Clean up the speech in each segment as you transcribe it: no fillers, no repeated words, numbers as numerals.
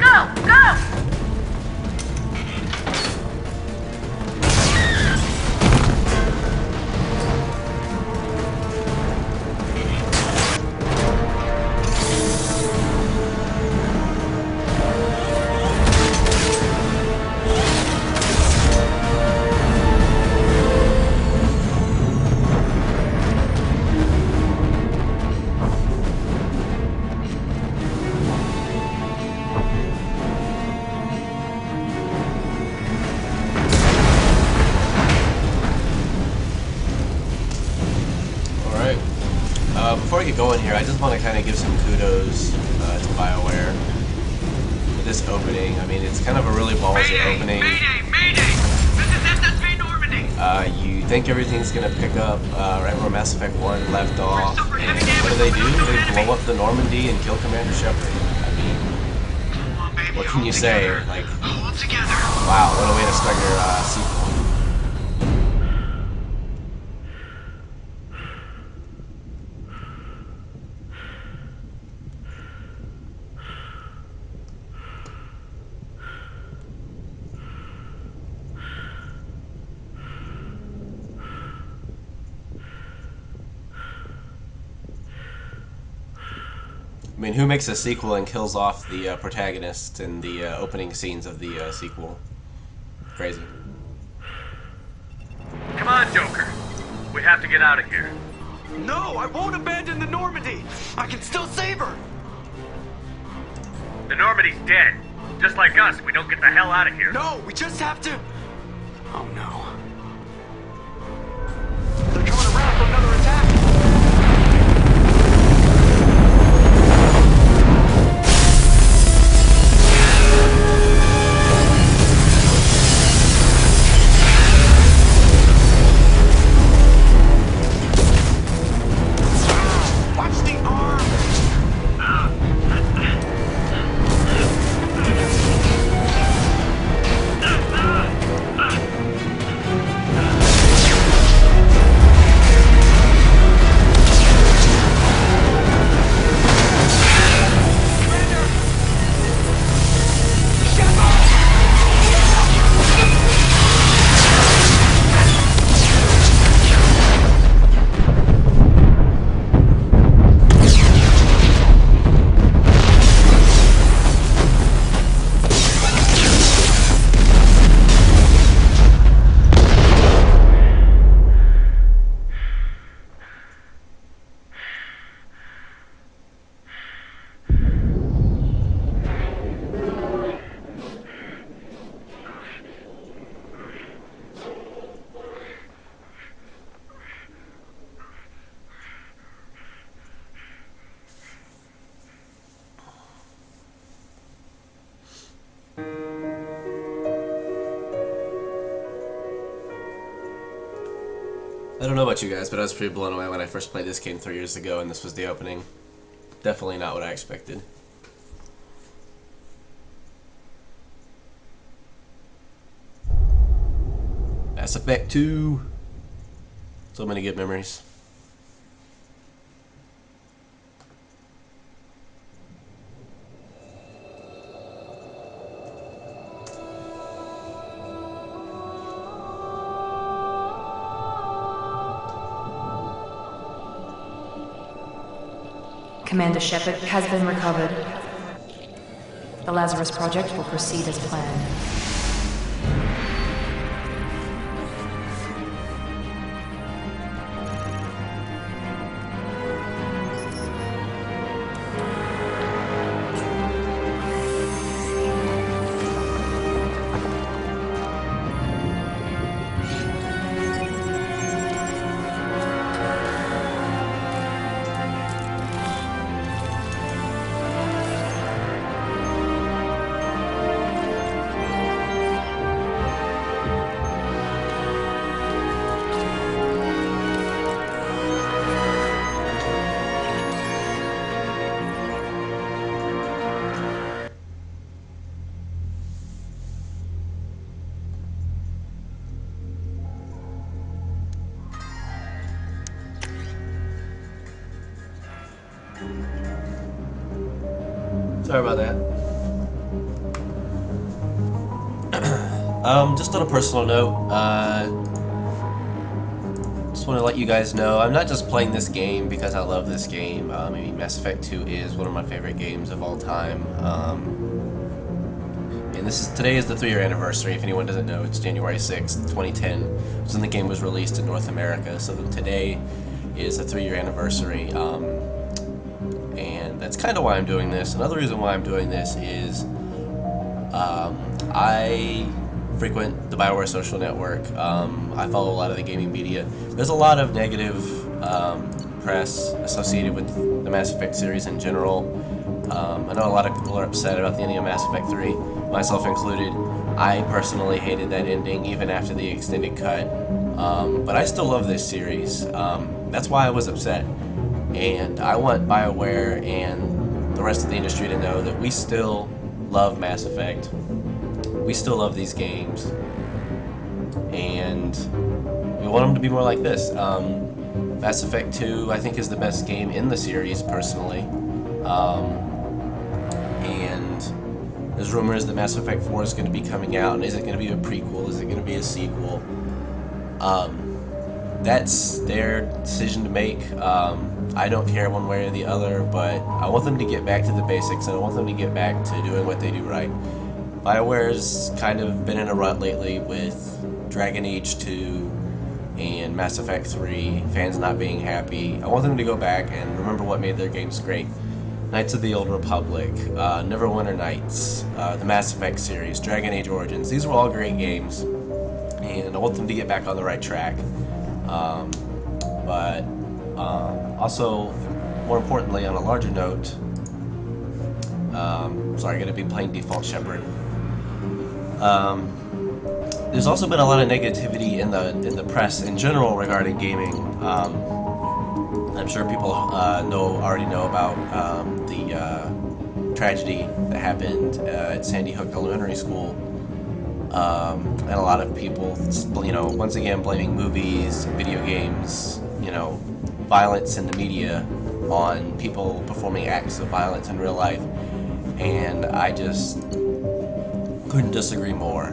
Go! Go! Before I get going here, I just want to kind of give some kudos to BioWare for this opening. I mean, it's kind of a really ballsy opening. Mayday! This is SSV Normandy! You think everything's going to pick up right where Mass Effect 1 left off, and what do? They blow up the Normandy and kill Commander Shepard. I mean, what can you say? Like, wow, what a way to start your sequel. I mean, who makes a sequel and kills off the protagonist in the opening scenes of the sequel? Crazy. Come on, Joker. We have to get out of here. No, I won't abandon the Normandy. I can still save her. The Normandy's dead. Just like us, we don't get the hell out of here. No, we just have to... Oh, no. They're coming around for another attack. I don't know about you guys, but I was pretty blown away when I first played this game 3 years ago and this was the opening. Definitely not what I expected. Mass Effect 2. So many good memories. Commander Shepard has been recovered. The Lazarus Project will proceed as planned. Sorry about that. Just on a personal note, just want to let you guys know I'm not just playing this game because I love this game. I mean, Mass Effect 2 is one of my favorite games of all time. And today is the 3-year anniversary. If anyone doesn't know, it's January 6th, 2010, was when the game was released in North America. So today is a 3-year anniversary, and that's kind of why I'm doing this. Another reason why I'm doing this is I frequent the BioWare social network. I follow a lot of the gaming media. There's a lot of negative press associated with the Mass Effect series in general. I know a lot of people are upset about the ending of Mass Effect 3, myself included. I personally hated that ending even after the extended cut, but I still love this series. That's why I was upset, and I want BioWare and the rest of the industry to know that we still love Mass Effect. We still love these games, and we want them to be more like this. Mass Effect 2, I think, is the best game in the series, personally. And there's rumors that Mass Effect 4 is going to be coming out, and is it going to be a prequel? Is it going to be a sequel? That's their decision to make. I don't care one way or the other, but I want them to get back to the basics, and I want them to get back to doing what they do right. BioWare's kind of been in a rut lately with Dragon Age 2 and Mass Effect 3, fans not being happy. I want them to go back and remember what made their games great. Knights of the Old Republic, Neverwinter Nights, the Mass Effect series, Dragon Age Origins. These were all great games, and I want them to get back on the right track. But also, more importantly, on a larger note, sorry, I'm going to be playing Default Shepard. There's also been a lot of negativity in the press in general regarding gaming. I'm sure people already know about the tragedy that happened at Sandy Hook Elementary School, and a lot of people, once again blaming movies, video games, violence in the media on people performing acts of violence in real life, and I just couldn't disagree more.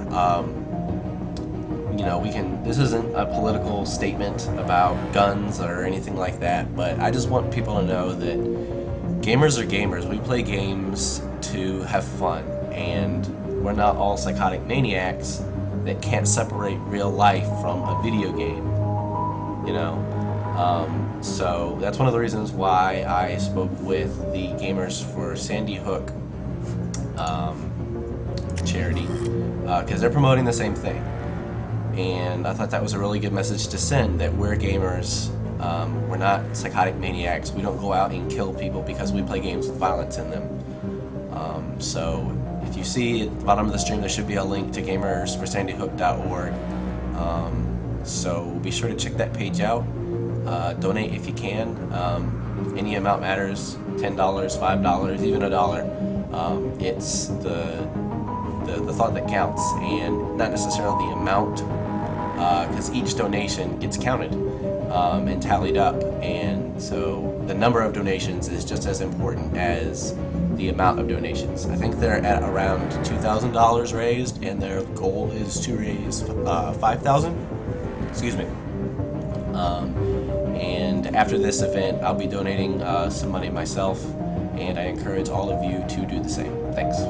This isn't a political statement about guns or anything like that, but I just want people to know that gamers are gamers. We play games to have fun, and we're not all psychotic maniacs that can't separate real life from a video game, so that's one of the reasons why I spoke with the Gamers for Sandy Hook charity, because they're promoting the same thing. And I thought that was a really good message to send, that we're gamers, we're not psychotic maniacs, we don't go out and kill people because we play games with violence in them. So if you see at the bottom of the stream, there should be a link to gamersforsandyhook.org. So be sure to check that page out, donate if you can. Any amount matters, $10, $5, even $1. It's the thought that counts, and not necessarily the amount, because each donation gets counted and tallied up, and so the number of donations is just as important as the amount of donations. I think they're at around $2,000 raised, and their goal is to raise $5,000. Excuse me. And after this event, I'll be donating some money myself, and I encourage all of you to do the same. Thanks.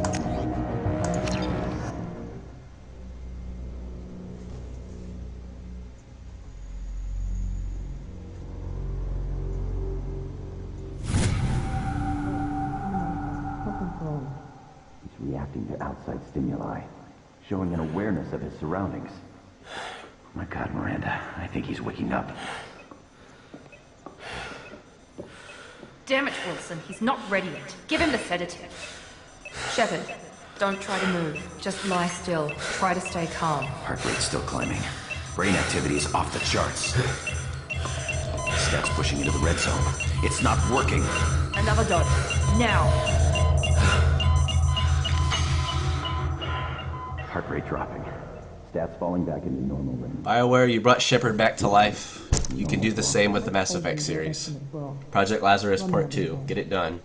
He's reacting to outside stimuli, showing an awareness of his surroundings. My God, Miranda, I think he's waking up. Damn it, Wilson, he's not ready yet. Give him the sedative. Shepard, don't try to move. Just lie still. Try to stay calm. Heart rate's still climbing. Brain activity is off the charts. Steps pushing into the red zone. It's not working. Another dose. Now. Heart rate dropping. Stats falling back into normal range. BioWare, you brought Shepard back to life. You can do the same with the Mass Effect series. Project Lazarus Part 2. Get it done.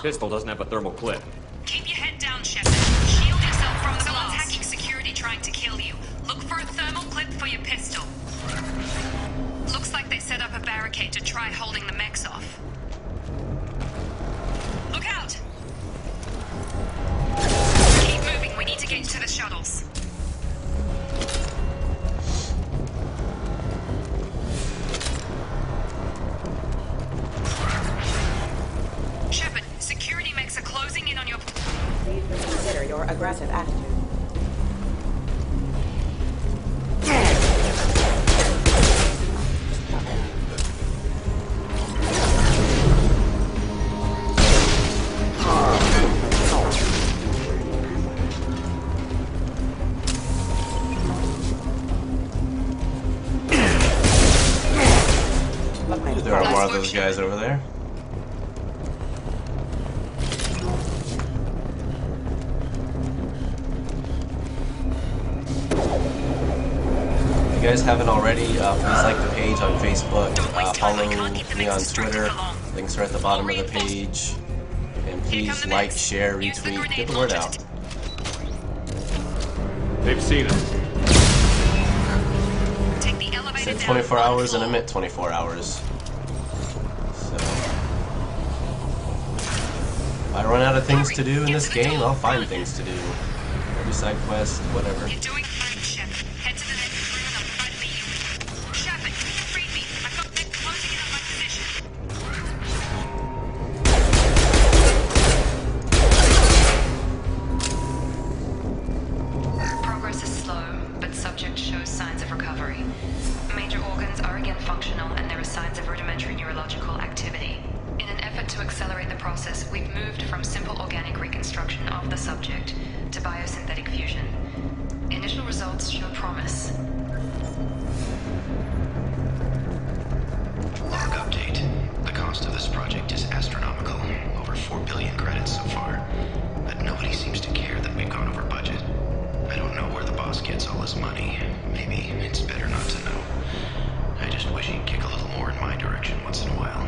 pistol doesn't have a thermal clip. Keep your head down, Shepard. Shield yourself from the Someone's hacking security trying to kill you. Look for a thermal clip for your pistol. Looks like they set up a barricade to try holding the mechs off. Look out! Keep moving, we need to get to the shuttles. Shepard, security mechs are closing in on your... Please reconsider your aggressive attitude. There are more of those guys over there. If you guys haven't already, please like the page on Facebook, follow me on Twitter, links are at the bottom of the page, and please like, share, retweet, get the word out. They've seen us. Take the elevator Said down 24 one hours and I floor. meant 24 hours. So, if I run out of things to do in this game, I'll find things to do. Maybe side quest, whatever. You're doing fine, Shepard. Head to the next room and I'll try to beat you. Shepard, read me. I've got men closing in on my position. Progress is slow, but subject shows signs of recovery. Major organs are again functional and there are signs of rudimentary neurological activity. In an effort to accelerate the process, we've moved from simple organic reconstruction of the subject to biosynthetic fusion. Initial results show promise. Log update. The cost of this project is astronomical. Over 4 billion credits so far. But nobody seems to care that we've gone over budget. I don't know where the boss gets all his money. Maybe it's better not to know. I just wish he'd kick a little more in my direction once in a while.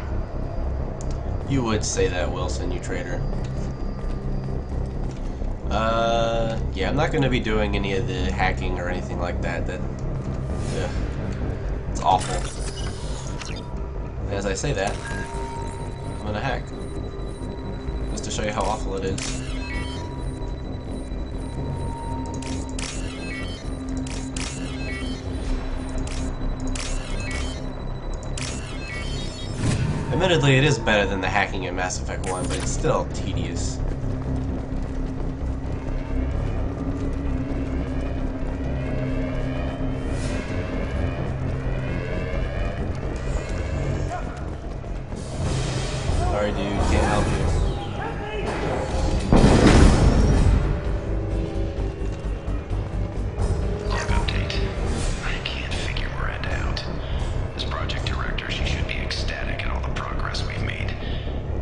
You would say that, Wilson, you traitor. Yeah, I'm not going to be doing any of the hacking or anything like that. It's awful. As I say that, I'm going to hack. Just to show you how awful it is. Admittedly, it is better than the hacking in Mass Effect 1, but it's still tedious. Sorry, dude, can't help you. Log update. I can't figure Miranda out. As project director, she should be ecstatic at all the progress we've made.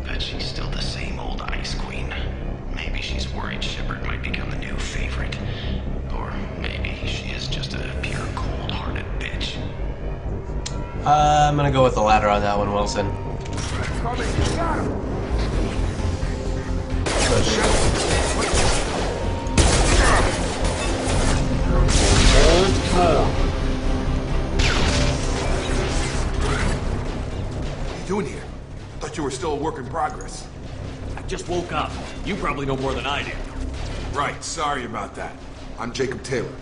But she's still the same old ice queen. Maybe she's worried Shepard might become the new favorite. Or maybe she is just a pure cold-hearted bitch. I'm gonna go with the latter on that one, Wilson. What are you doing here? Thought you were still a work in progress. I just woke up. You probably know more than I do. Right, sorry about that. I'm Jacob Taylor.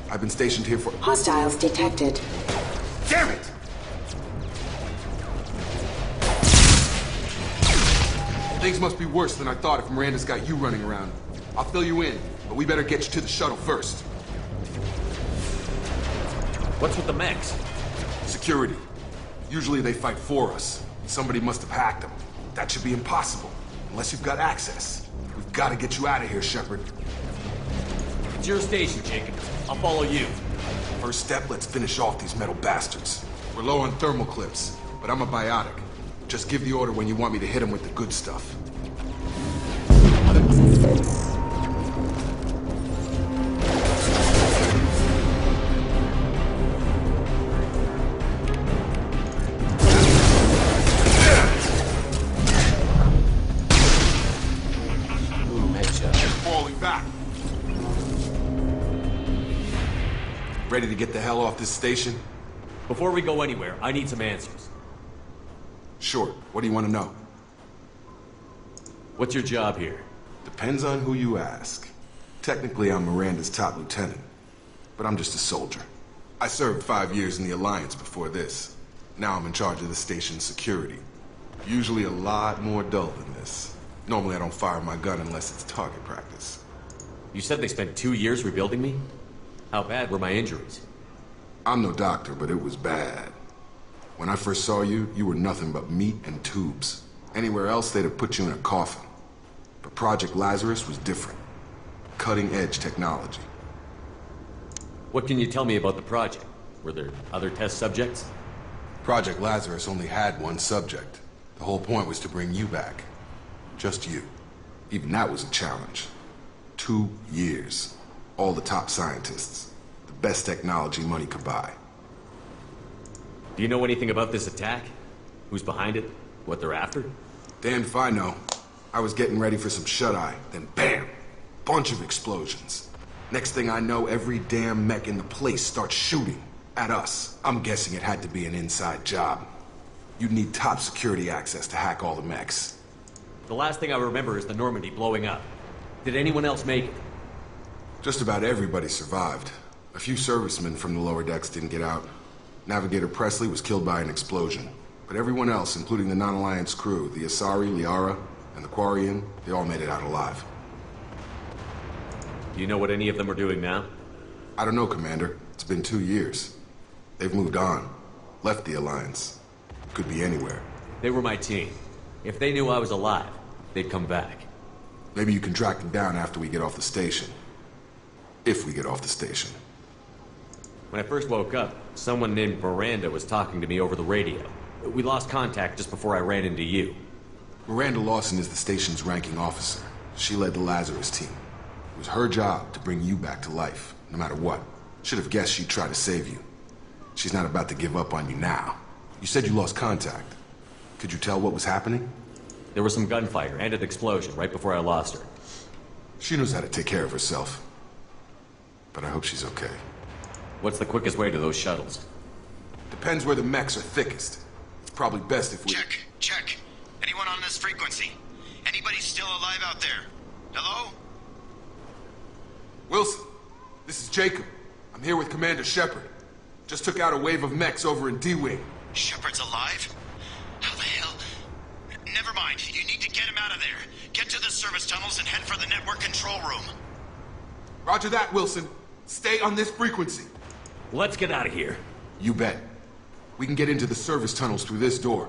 I've been stationed here for... Hostiles detected. Damn it! Things must be worse than I thought if Miranda's got you running around. I'll fill you in, but we better get you to the shuttle first. What's with the mechs? Security. Usually they fight for us. Somebody must have hacked them. That should be impossible, unless you've got access. We've got to get you out of here, Shepard. It's your station, Jacob. I'll follow you. First step, let's finish off these metal bastards. We're low on thermal clips, but I'm a biotic. Just give the order when you want me to hit them with the good stuff. back. Ready to get the hell off this station? Before we go anywhere, I need some answers. Sure. What do you want to know? What's your job here? Depends on who you ask. Technically, I'm Miranda's top lieutenant, but I'm just a soldier. I served 5 years in the Alliance before this. Now I'm in charge of the station's security. Usually a lot more dull than this. Normally I don't fire my gun unless it's target practice. You said they spent 2 years rebuilding me? How bad were my injuries? I'm no doctor, but it was bad. When I first saw you, you were nothing but meat and tubes. Anywhere else, they'd have put you in a coffin. But Project Lazarus was different. Cutting-edge technology. What can you tell me about the project? Were there other test subjects? Project Lazarus only had one subject. The whole point was to bring you back. Just you. Even that was a challenge. 2 years. All the top scientists. The best technology money could buy. Do you know anything about this attack? Who's behind it? What they're after? Damned if I know. I was getting ready for some shut-eye, then bam! Bunch of explosions. Next thing I know, every damn mech in the place starts shooting. At us. I'm guessing it had to be an inside job. You'd need top security access to hack all the mechs. The last thing I remember is the Normandy blowing up. Did anyone else make it? Just about everybody survived. A few servicemen from the lower decks didn't get out. Navigator Presley was killed by an explosion. But everyone else, including the non-Alliance crew, the Asari, Liara, and the Quarian, they all made it out alive. Do you know what any of them are doing now? I don't know, Commander. It's been 2 years. They've moved on. Left the Alliance. Could be anywhere. They were my team. If they knew I was alive, they'd come back. Maybe you can track them down after we get off the station. If we get off the station. When I first woke up, someone named Miranda was talking to me over the radio. We lost contact just before I ran into you. Miranda Lawson is the station's ranking officer. She led the Lazarus team. It was her job to bring you back to life, no matter what. Should have guessed she'd try to save you. She's not about to give up on you now. You said you lost contact. Could you tell what was happening? There was some gunfire and an explosion right before I lost her. She knows how to take care of herself. But I hope she's okay. What's the quickest way to those shuttles? Depends where the mechs are thickest. It's probably best if we... Check. Anyone on this frequency? Anybody still alive out there? Hello? Wilson, this is Jacob. I'm here with Commander Shepard. Just took out a wave of mechs over in D-Wing. Shepard's alive? How the hell? Never mind. You need to get him out of there. Get to the service tunnels and head for the network control room. Roger that, Wilson. Stay on this frequency. Let's get out of here. You bet. We can get into the service tunnels through this door.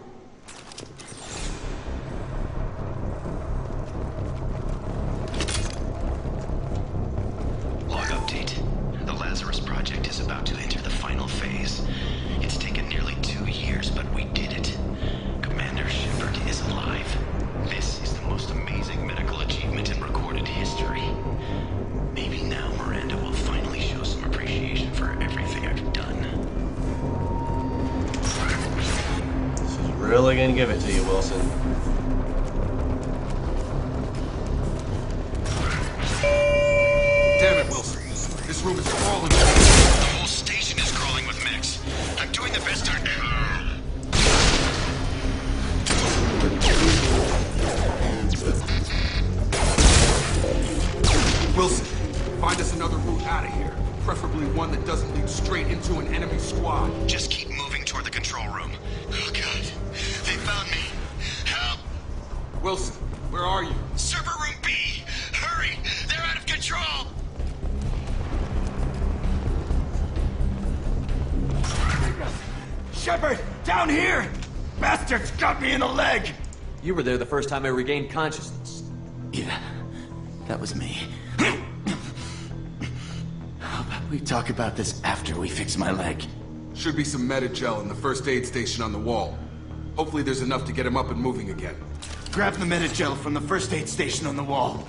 Log update. The Lazarus project is about to enter the final phase. It's taken nearly 2 years, but we did it. Commander Shepard is alive. This is the most amazing medical achievement in recorded history. Maybe now Miranda will finally show some appreciation for everything I've done. She's really gonna give it to you, Wilson. Damn it, Wilson. This room is crawling. The whole station is crawling with mechs. I'm doing the best I can. Wilson, find us another route out of here. Preferably one that doesn't lead straight into an enemy squad. Just keep moving toward the control room. Oh, God. They found me. Help! Wilson, where are you? Server room B! Hurry! They're out of control! Shepard! Down here! Bastards got me in the leg! You were there the first time I regained consciousness. Yeah, that was me. How about we talk about this after we fix my leg? Should be some Metagel in the first aid station on the wall. Hopefully there's enough to get him up and moving again. Grab the Metagel from the first aid station on the wall.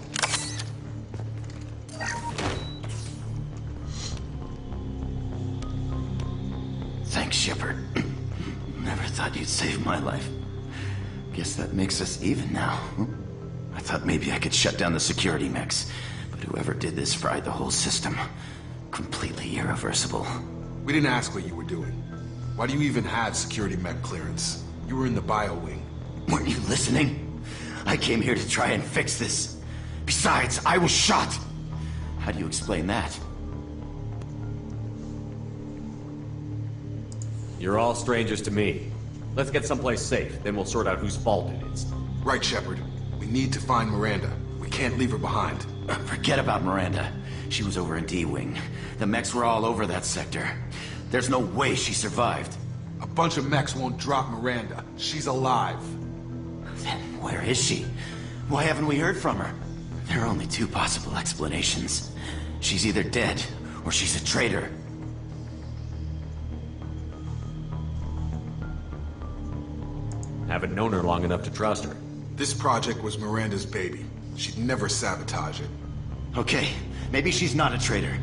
Thanks, Shepard. Never thought you'd save my life. Guess that makes us even now. I thought maybe I could shut down the security mechs, But whoever did this fried the whole system. Completely irreversible. We didn't ask what you were doing. Why do you even have security mech clearance? You were in the bio wing. Weren't you listening? I came here to try and fix this. Besides, I was shot. How do you explain that? You're all strangers to me. Let's get someplace safe, then we'll sort out whose fault it is. Right, Shepard. We need to find Miranda. We can't leave her behind. Forget about Miranda. She was over in D-Wing. The mechs were all over that sector. There's no way she survived. A bunch of mechs won't drop Miranda. She's alive. Then where is she? Why haven't we heard from her? There are only two possible explanations. She's either dead, or she's a traitor. Haven't known her long enough to trust her. This project was Miranda's baby. She'd never sabotage it. Okay, maybe she's not a traitor.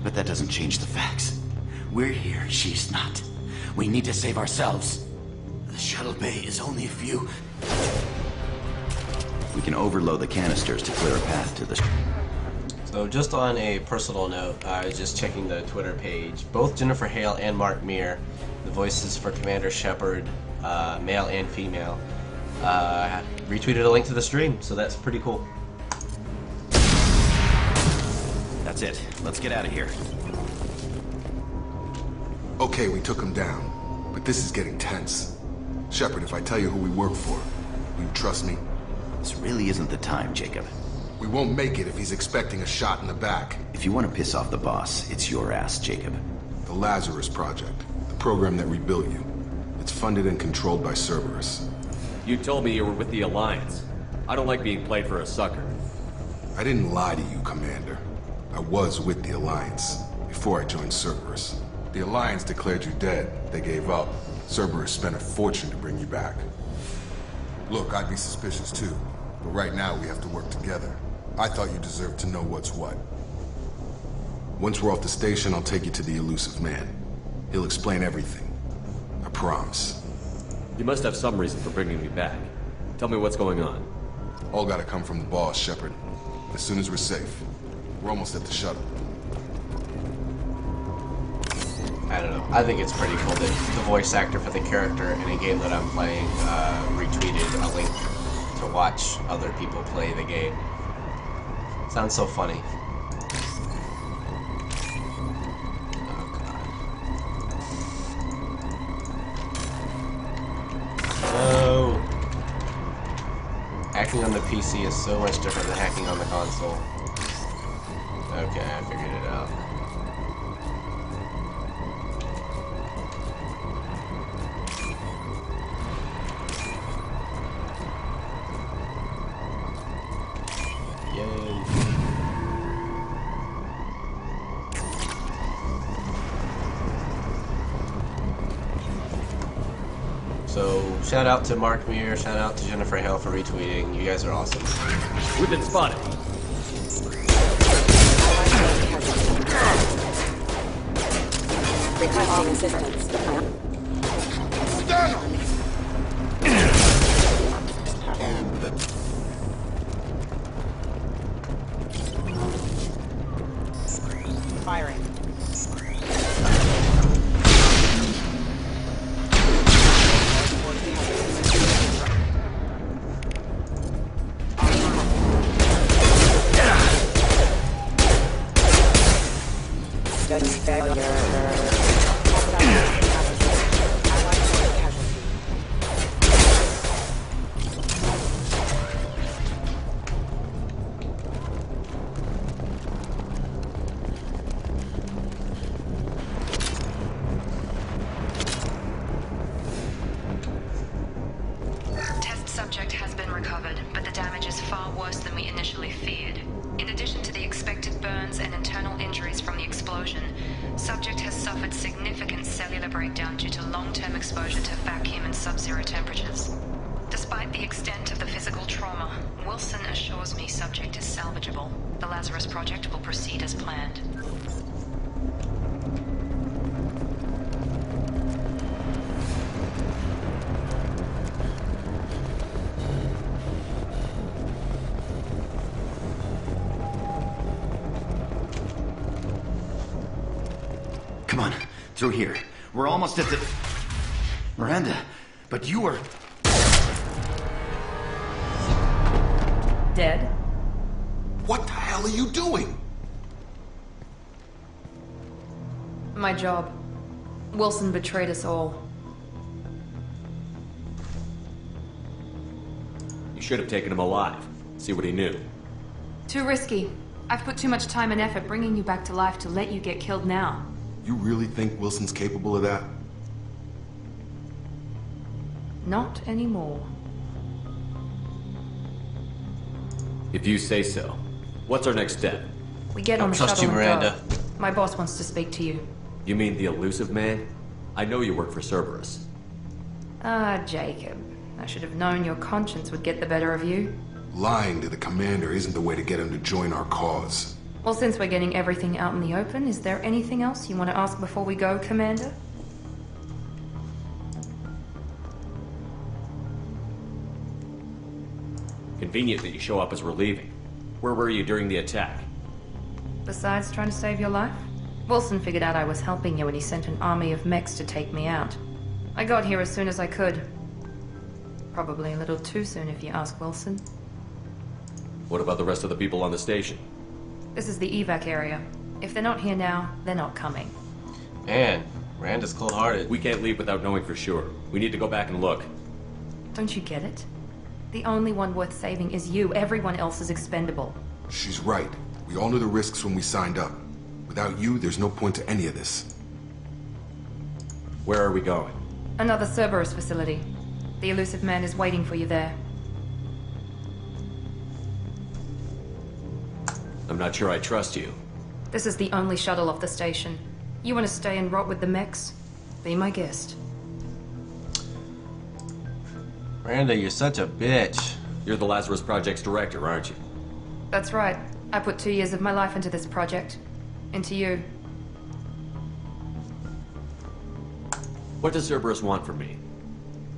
But that doesn't change the facts. We're here, she's not. We need to save ourselves. The shuttle bay is only a few... We can overload the canisters to clear a path to the... So just on a personal note, I was just checking the Twitter page. Both Jennifer Hale and Mark Meir, the voices for Commander Shepard, male and female, retweeted a link to the stream, so that's pretty cool. That's it. Let's get out of here. Okay, we took him down, but this is getting tense. Shepard, if I tell you who we work for, will you trust me? This really isn't the time, Jacob. We won't make it if he's expecting a shot in the back. If you want to piss off the boss, it's your ass, Jacob. The Lazarus Project, the program that rebuilt you. It's funded and controlled by Cerberus. You told me you were with the Alliance. I don't like being played for a sucker. I didn't lie to you, Commander. I was with the Alliance, before I joined Cerberus. The Alliance declared you dead. They gave up. Cerberus spent a fortune to bring you back. Look, I'd be suspicious too, but right now we have to work together. I thought you deserved to know what's what. Once we're off the station, I'll take you to the elusive man. He'll explain everything. I promise. You must have some reason for bringing me back. Tell me what's going on. All gotta come from the boss, Shepard. As soon as we're safe. We're almost at the shuttle. I don't know. I think it's pretty cool that the voice actor for the character in a game that I'm playing retweeted a link to watch other people play the game. Sounds so funny. Oh, God. No. Hacking on the PC is so much different than hacking on the console. Okay, I figured it out. So, shout out to Mark Meir, shout out to Jennifer Hale for retweeting. You guys are awesome. We've been spotted. Requesting assistance. Firing. Test subject has been recovered, but the damage is far worse than we initially feared. In addition to the expected burns and internal injuries from the explosion, subject has suffered significant cellular breakdown due to long-term exposure to vacuum and sub-zero temperatures. Despite the extent of the physical trauma, Wilson assures me subject is salvageable. The Lazarus Project will proceed as planned. Come on, through here. We're almost at the... Miranda, but you were... Dead? What the hell are you doing? My job. Wilson betrayed us all. You should have taken him alive. See what he knew. Too risky. I've put too much time and effort bringing you back to life to let you get killed now. You really think Wilson's capable of that? Not anymore. If you say so. What's our next step? We get on the trust shuttle you, and Miranda. go. My boss wants to speak to you. You mean the elusive man? I know you work for Cerberus. Ah, Jacob. I should have known your conscience would get the better of you. Lying to the commander isn't the way to get him to join our cause. Well, since we're getting everything out in the open, is there anything else you want to ask before we go, Commander? Convenient that you show up as we're leaving. Where were you during the attack? Besides trying to save your life? Wilson figured out I was helping you and he sent an army of mechs to take me out. I got here as soon as I could. Probably a little too soon if you ask Wilson. What about the rest of the people on the station? This is the evac area. If they're not here now, they're not coming. Man, Miranda's cold-hearted. We can't leave without knowing for sure. We need to go back and look. Don't you get it? The only one worth saving is you. Everyone else is expendable. She's right. We all knew the risks when we signed up. Without you, there's no point to any of this. Where are we going? Another Cerberus facility. The elusive man is waiting for you there. I'm not sure I trust you. This is the only shuttle off the station. You want to stay and rot with the mechs? Be my guest. Miranda, you're such a bitch. You're the Lazarus Project's director, aren't you? That's right. I put 2 years of my life into this project. Into you. What does Cerberus want from me?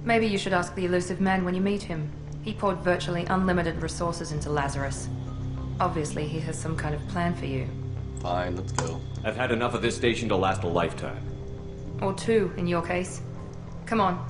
Maybe you should ask the elusive man when you meet him. He poured virtually unlimited resources into Lazarus. Obviously, he has some kind of plan for you. Fine, let's go. I've had enough of this station to last a lifetime. Or 2, in your case. Come on.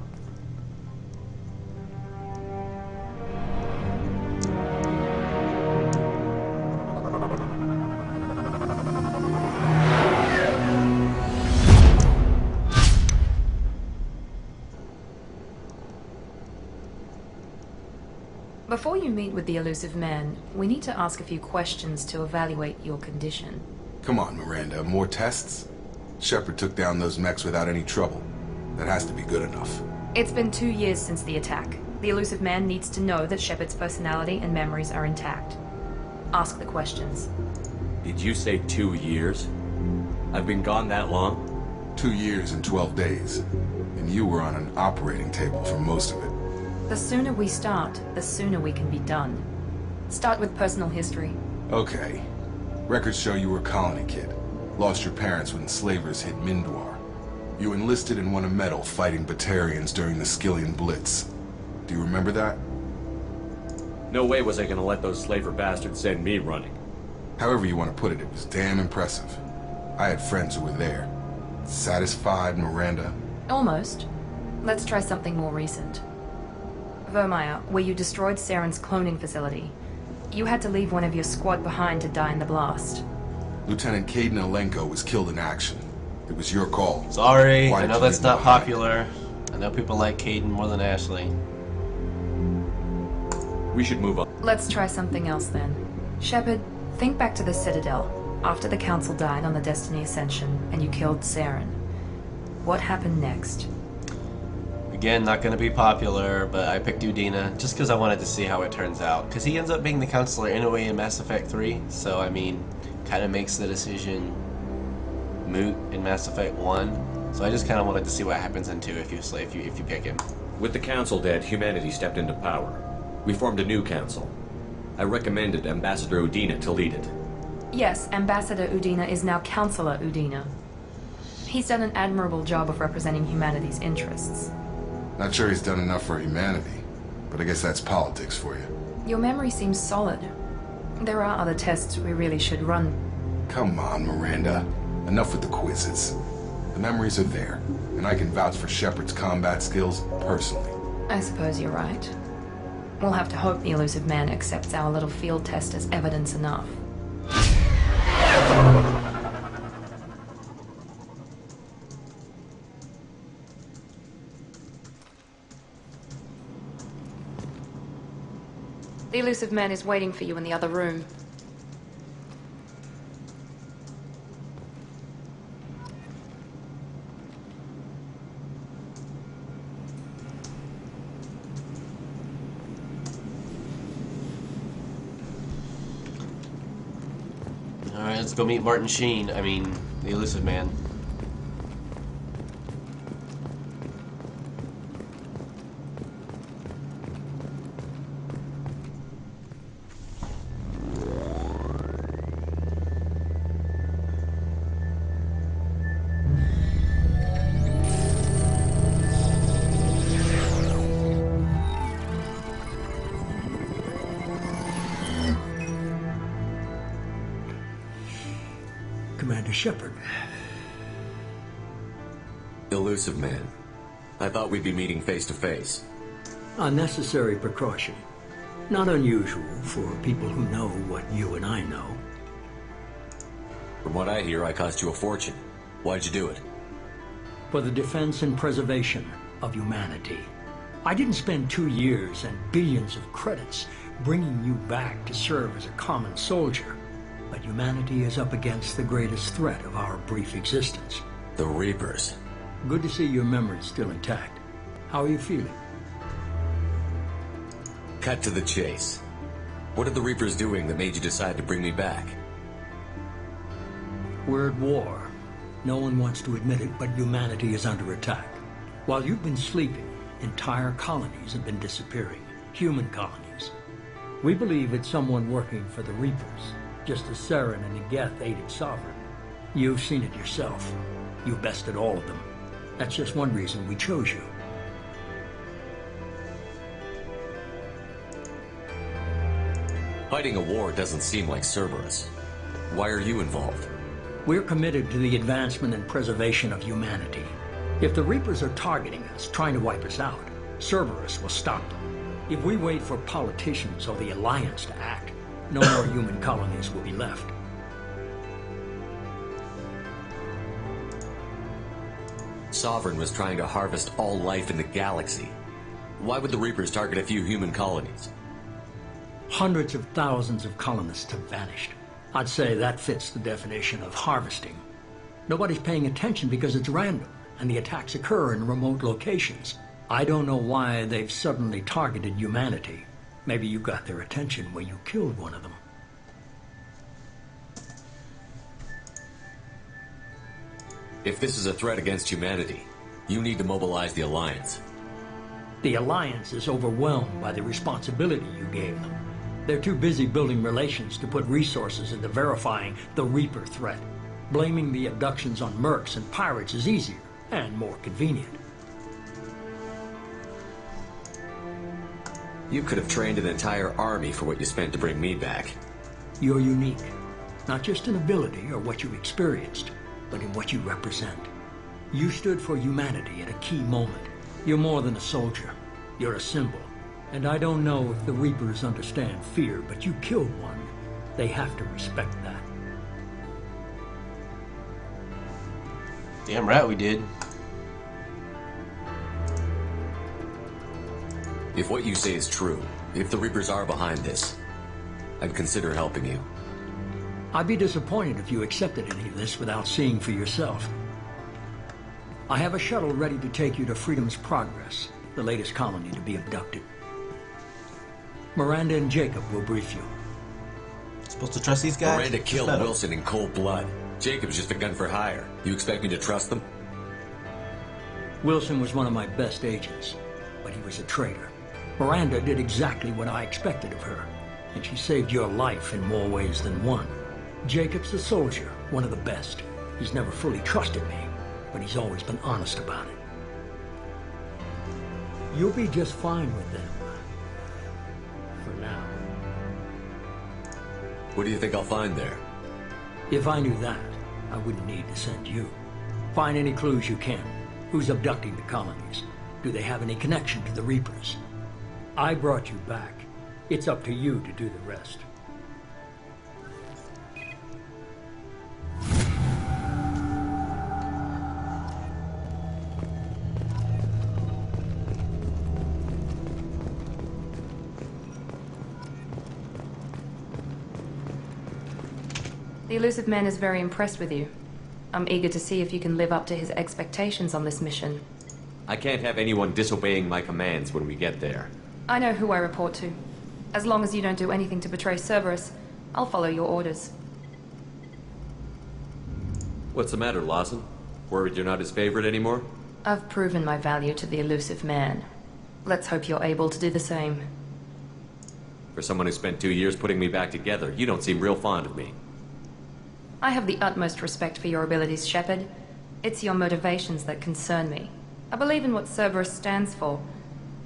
Before you meet with the elusive man, we need to ask a few questions to evaluate your condition. Come on, Miranda. More tests? Shepard took down those mechs without any trouble. That has to be good enough. It's been 2 years since the attack. The elusive man needs to know that Shepard's personality and memories are intact. Ask the questions. Did you say 2 years? I've been gone that long? 2 years and 12 days. And you were on an operating table for most of it. The sooner we start, the sooner we can be done. Start with personal history. Okay. Records show you were a colony kid. Lost your parents when slavers hit Mindwar. You enlisted and won a medal fighting Batarians during the Skillian Blitz. Do you remember that? No way was I gonna let those slaver bastards send me running. However you want to put it, it was damn impressive. I had friends who were there. Satisfied, Miranda? Almost. Let's try something more recent. Vermeer, where you destroyed Saren's cloning facility. You had to leave one of your squad behind to die in the blast. Lieutenant Caden Alenko was killed in action. It was your call. Sorry, Why I did know you that's leave not him behind? popular. I know people like Caden more than Ashley. We should move on. Let's try something else then. Shepard, think back to the Citadel, after the Council died on the Destiny Ascension and you killed Saren. What happened next? Again, not gonna be popular, but I picked Udina just because I wanted to see how it turns out. Because he ends up being the counselor anyway in Mass Effect 3, so I mean, kind of makes the decision moot in Mass Effect 1. So I just kind of wanted to see what happens in 2 if you pick him. With the Council dead, humanity stepped into power. We formed a new council. I recommended Ambassador Udina to lead it. Yes, Ambassador Udina is now Counselor Udina. He's done an admirable job of representing humanity's interests. Not sure he's done enough for humanity, but I guess that's politics for you. Your memory seems solid. There are other tests we really should run. Come on, Miranda. Enough with the quizzes. The memories are there, and I can vouch for Shepard's combat skills personally. I suppose you're right. We'll have to hope the elusive man accepts our little field test as evidence enough. The elusive man is waiting for you in the other room. Alright, let's go meet Martin Sheen. I mean, the elusive man. Commander Shepard. Elusive man. I thought we'd be meeting face to face. A necessary precaution. Not unusual for people who know what you and I know. From what I hear, I cost you a fortune. Why'd you do it? For the defense and preservation of humanity. I didn't spend 2 years and billions of credits bringing you back to serve as a common soldier. But humanity is up against the greatest threat of our brief existence. The Reapers. Good to see your memory's still intact. How are you feeling? Cut to the chase. What are the Reapers doing that made you decide to bring me back? We're at war. No one wants to admit it, but humanity is under attack. While you've been sleeping, entire colonies have been disappearing. Human colonies. We believe it's someone working for the Reapers. Just as Saren and Negeth aided Sovereign. You've seen it yourself. You bested all of them. That's just one reason we chose you. Fighting a war doesn't seem like Cerberus. Why are you involved? We're committed to the advancement and preservation of humanity. If the Reapers are targeting us, trying to wipe us out, Cerberus will stop them. If we wait for politicians or the Alliance to act, no more human colonies will be left. Sovereign was trying to harvest all life in the galaxy. Why would the Reapers target a few human colonies? Hundreds of thousands of colonists have vanished. I'd say that fits the definition of harvesting. Nobody's paying attention because it's random, and the attacks occur in remote locations. I don't know why they've suddenly targeted humanity. Maybe you got their attention when you killed one of them. If this is a threat against humanity, you need to mobilize the Alliance. The Alliance is overwhelmed by the responsibility you gave them. They're too busy building relations to put resources into verifying the Reaper threat. Blaming the abductions on mercs and pirates is easier and more convenient. You could have trained an entire army for what you spent to bring me back. You're unique, not just in ability or what you experienced, but in what you represent. You stood for humanity at a key moment. You're more than a soldier. You're a symbol. And I don't know if the Reapers understand fear, but you killed one. They have to respect that. Damn right we did. If what you say is true, if the Reapers are behind this, I'd consider helping you. I'd be disappointed if you accepted any of this without seeing for yourself. I have a shuttle ready to take you to Freedom's Progress, the latest colony to be abducted. Miranda and Jacob will brief you. Supposed to trust these guys? Miranda killed Wilson in cold blood. Jacob's just a gun for hire. You expect me to trust them? Wilson was one of my best agents, but he was a traitor. Miranda did exactly what I expected of her, and she saved your life in more ways than one. Jacob's a soldier, one of the best. He's never fully trusted me, but he's always been honest about it. You'll be just fine with them. For now. What do you think I'll find there? If I knew that, I wouldn't need to send you. Find any clues you can. Who's abducting the colonies? Do they have any connection to the Reapers? I brought you back. It's up to you to do the rest. The elusive man is very impressed with you. I'm eager to see if you can live up to his expectations on this mission. I can't have anyone disobeying my commands when we get there. I know who I report to. As long as you don't do anything to betray Cerberus, I'll follow your orders. What's the matter, Lawson? Worried you're not his favorite anymore? I've proven my value to the elusive man. Let's hope you're able to do the same. For someone who spent 2 years putting me back together, you don't seem real fond of me. I have the utmost respect for your abilities, Shepard. It's your motivations that concern me. I believe in what Cerberus stands for.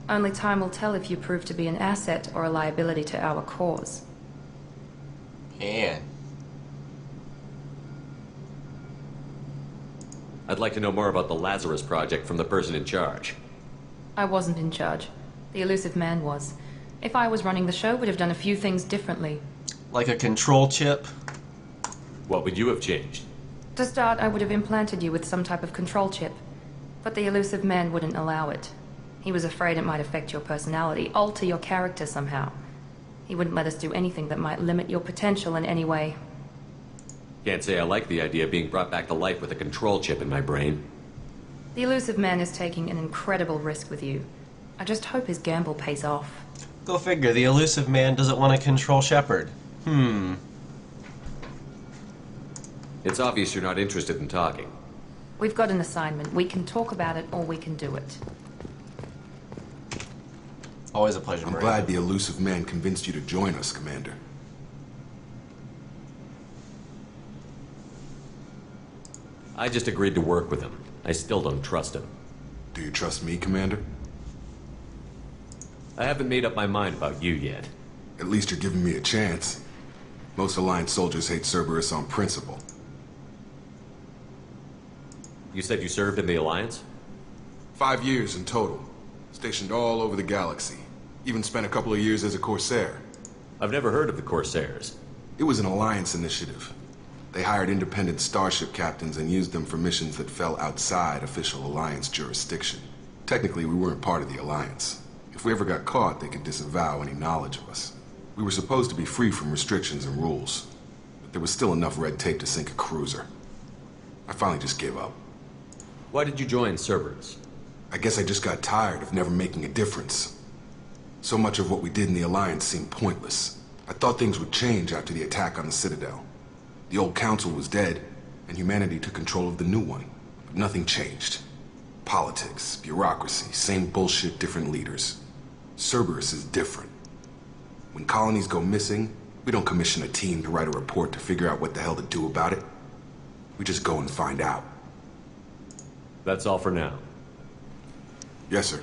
Only time will tell if you prove to be an asset or a liability to our cause. Man. I'd like to know more about the Lazarus Project from the person in charge. I wasn't in charge. The elusive man was. If I was running the show, would have done a few things differently. Like a control chip? What would you have changed? To start, I would have implanted you with some type of control chip. But the elusive man wouldn't allow it. He was afraid it might affect your personality, alter your character somehow. He wouldn't let us do anything that might limit your potential in any way. Can't say I like the idea of being brought back to life with a control chip in my brain. The elusive man is taking an incredible risk with you. I just hope his gamble pays off. Go figure, the elusive man doesn't want to control Shepard. It's obvious you're not interested in talking. We've got an assignment. We can talk about it or we can do it. Always a pleasure, I'm Miranda. glad the elusive man convinced you to join us, Commander. I just agreed to work with him. I still don't trust him. Do you trust me, Commander? I haven't made up my mind about you yet. At least you're giving me a chance. Most Alliance soldiers hate Cerberus on principle. You said you served in the Alliance? 5 years in total. Stationed all over the galaxy. Even spent a couple of years as a Corsair. I've never heard of the Corsairs. It was an Alliance initiative. They hired independent starship captains and used them for missions that fell outside official Alliance jurisdiction. Technically, we weren't part of the Alliance. If we ever got caught, they could disavow any knowledge of us. We were supposed to be free from restrictions and rules, but there was still enough red tape to sink a cruiser. I finally just gave up. Why did you join Cerberus? I guess I just got tired of never making a difference. So much of what we did in the Alliance seemed pointless. I thought things would change after the attack on the Citadel. The old council was dead, and humanity took control of the new one. But nothing changed. Politics, bureaucracy, same bullshit, different leaders. Cerberus is different. When colonies go missing, we don't commission a team to write a report to figure out what the hell to do about it. We just go and find out. That's all for now. Yes, sir.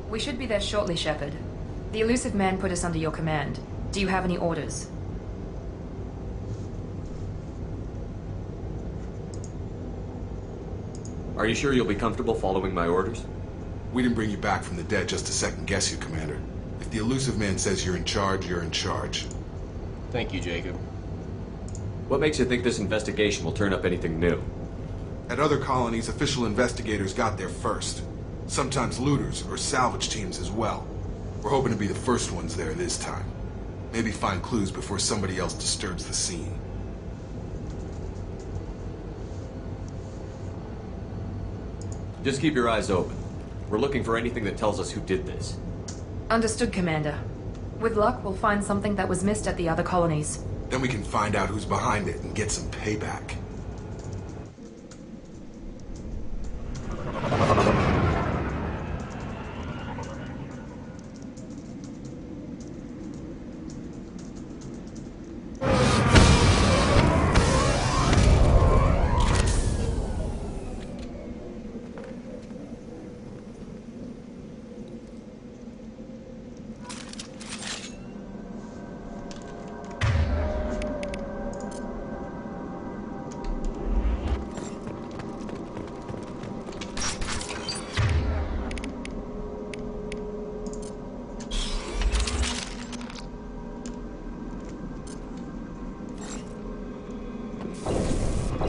We should be there shortly, Shepard. The elusive man put us under your command. Do you have any orders? Are you sure you'll be comfortable following my orders? We didn't bring you back from the dead just to second guess you, Commander. If the elusive man says you're in charge, you're in charge. Thank you, Jacob. What makes you think this investigation will turn up anything new? At other colonies, official investigators got there first. Sometimes looters or salvage teams as well. We're hoping to be the first ones there this time. Maybe find clues before somebody else disturbs the scene. Just keep your eyes open. We're looking for anything that tells us who did this. Understood, Commander. With luck, we'll find something that was missed at the other colonies. Then we can find out who's behind it and get some payback.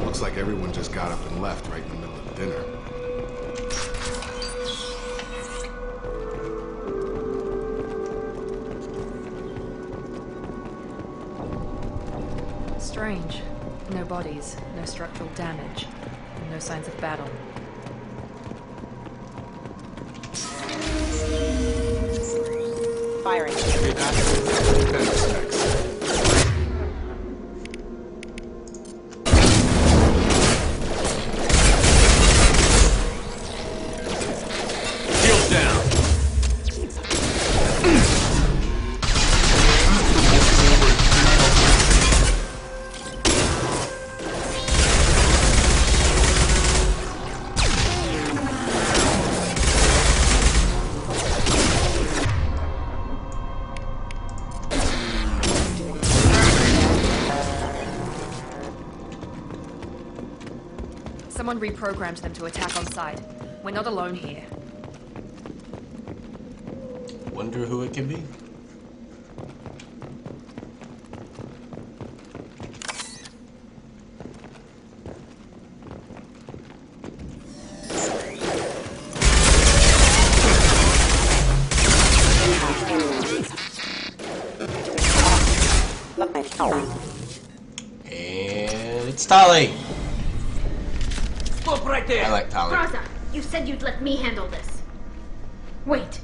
Looks like everyone just got up and left right in the middle of dinner. Strange. No bodies, no structural damage, and no signs of battle. Firing. Appendix next. Shields down. Someone reprogrammed them to attack on sight. We're not alone here. Wonder who it could be? And it's Tali! Stop right there! I like Tali. Raza, you said you'd let me handle this. Wait.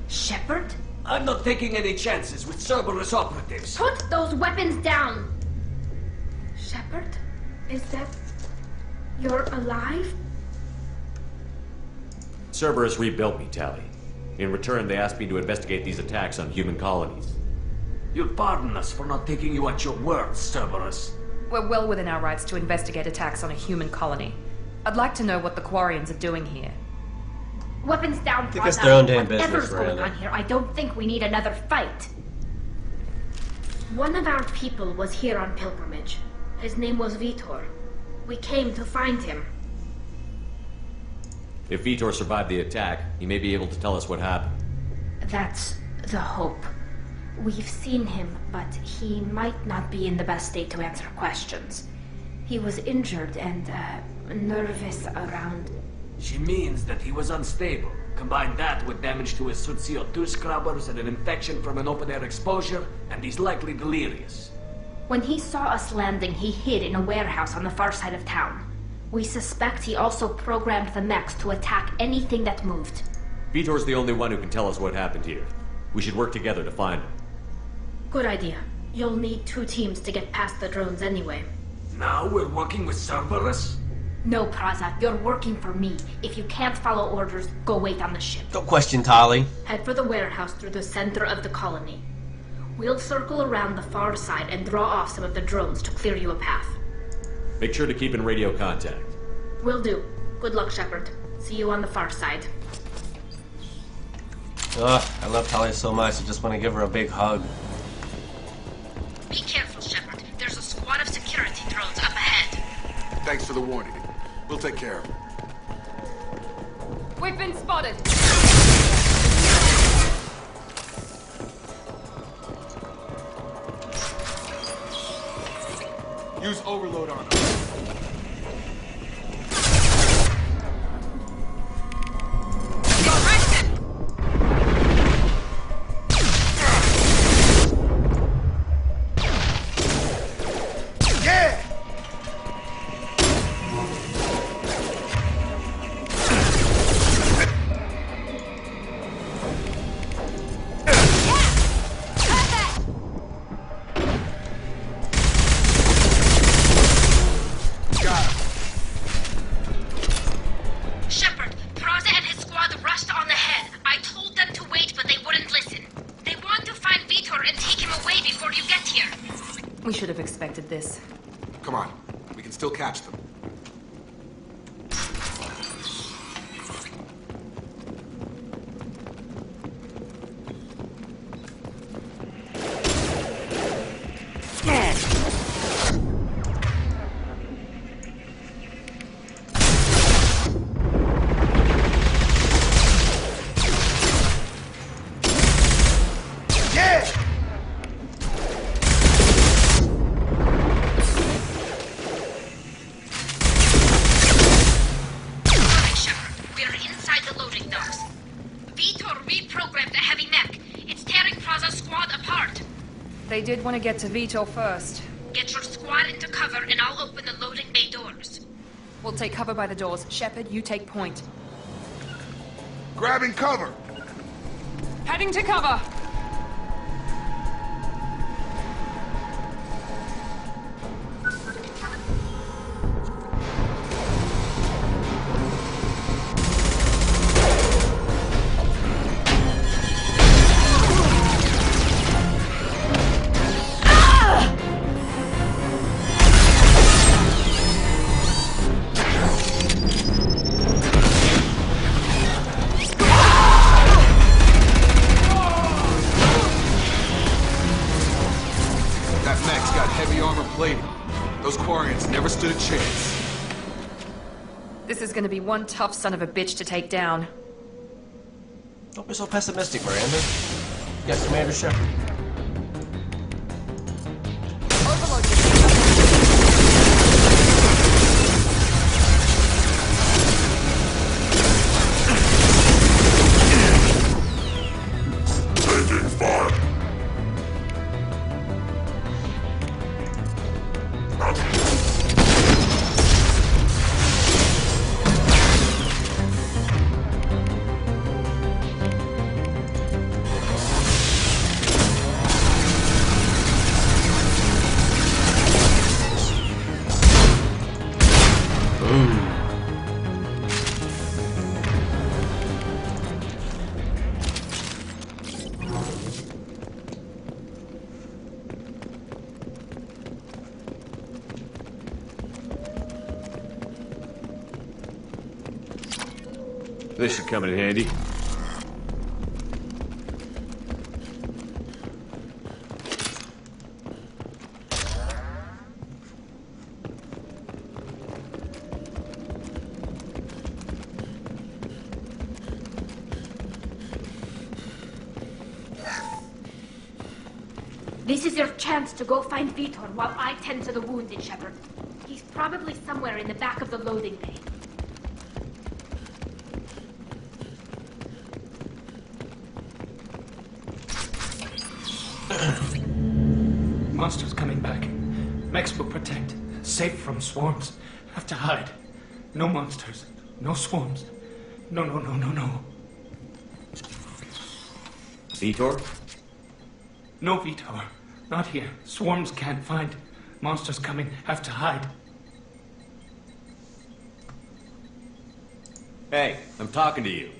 Shepard? I'm not taking any chances with Cerberus operatives. Put those weapons down! Shepard? Is that... You're alive? Cerberus rebuilt me, Tali. In return, they asked me to investigate these attacks on human colonies. You'll pardon us for not taking you at your word, Cerberus. We're well within our rights to investigate attacks on a human colony. I'd like to know what the Quarians are doing here. Weapons down, think it's Raza. their own damn Whatever's business, going Miranda. on here, I don't think we need another fight. One of our people was here on pilgrimage. His name was Vitor. We came to find him. If Vitor survived the attack, he may be able to tell us what happened. That's the hope. We've seen him, but he might not be in the best state to answer questions. He was injured and, nervous around. She means that he was unstable. Combine that with damage to his suit CO2 scrubbers and an infection from an open-air exposure, and he's likely delirious. When he saw us landing, he hid in a warehouse on the far side of town. We suspect he also programmed the mechs to attack anything that moved. Vitor's the only one who can tell us what happened here. We should work together to find him. Good idea. You'll need 2 teams to get past the drones anyway. Now we're working with Cerberus? No, Praza, you're working for me. If you can't follow orders, go wait on the ship. Don't question Tali. Head for the warehouse through the center of the colony. We'll circle around the far side and draw off some of the drones to clear you a path. Make sure to keep in radio contact. Will do. Good luck, Shepard. See you on the far side. Ugh, I love Tali so much, I just want to give her a big hug. Be careful, Shepard. There's a squad of security drones up ahead. Thanks for the warning. We'll take care of it. We've been spotted! Use overload on them. expected this. Come on, we can still catch them. They did want to get to Vitor first. Get your squad into cover and I'll open the loading bay doors. We'll take cover by the doors. Shepard, you take point. Grabbing cover! Heading to cover! Stood a chance. This is gonna be one tough son of a bitch to take down. Don't be so pessimistic, Miranda. Yes, Commander Shepard. Overload Taking fire. This should come in handy. This is your chance to go find Vitor while I tend to the wounded, Shepard. He's probably somewhere in the back of the loading bay. Monsters coming back. Mex will protect. Safe from swarms. Have to hide. No monsters. No swarms. No. Vitor? No Vitor. Not here. Swarms can't find. Monsters coming. Have to hide. Hey, I'm talking to you.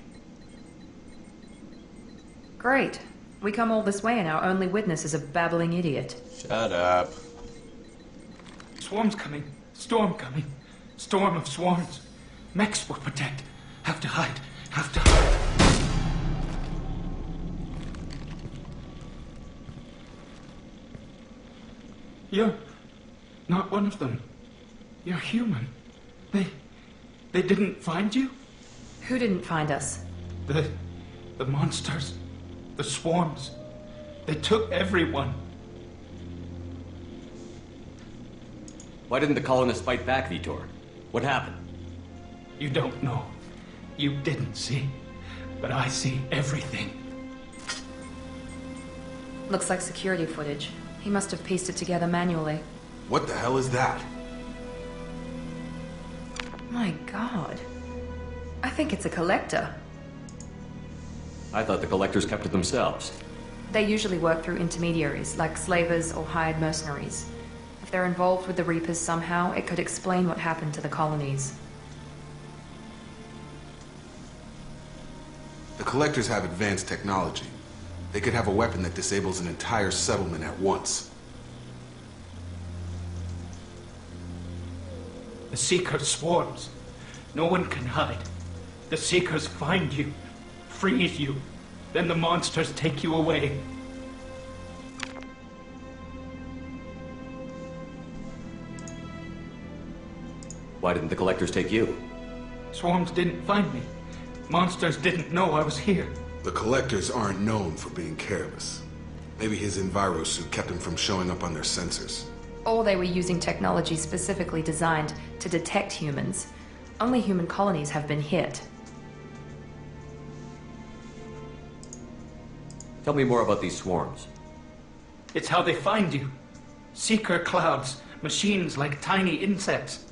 Great. We come all this way and our only witness is a babbling idiot. Shut up. Swarms coming. Storm coming. Storm of swarms. Mex will protect. Have to hide. Have to hide. You're not one of them. You're human. They didn't find you? Who didn't find us? The monsters. The swarms. They took everyone. Why didn't the colonists fight back, Vitor? What happened? You don't know. You didn't see. But I see everything. Looks like security footage. He must have pieced it together manually. What the hell is that? My God. I think it's a collector. I thought the collectors kept it themselves. They usually work through intermediaries, like slavers or hired mercenaries. If they're involved with the Reapers somehow, it could explain what happened to the colonies. The collectors have advanced technology. They could have a weapon that disables an entire settlement at once. The Seeker swarms. No one can hide. The Seekers find you, freeze you, then the monsters take you away. Why didn't the collectors take you? Swarms didn't find me. Monsters didn't know I was here. The collectors aren't known for being careless. Maybe his enviro suit kept him from showing up on their sensors. Or they were using technology specifically designed to detect humans. Only human colonies have been hit. Tell me more about these swarms. It's how they find you. Seeker clouds, machines like tiny insects.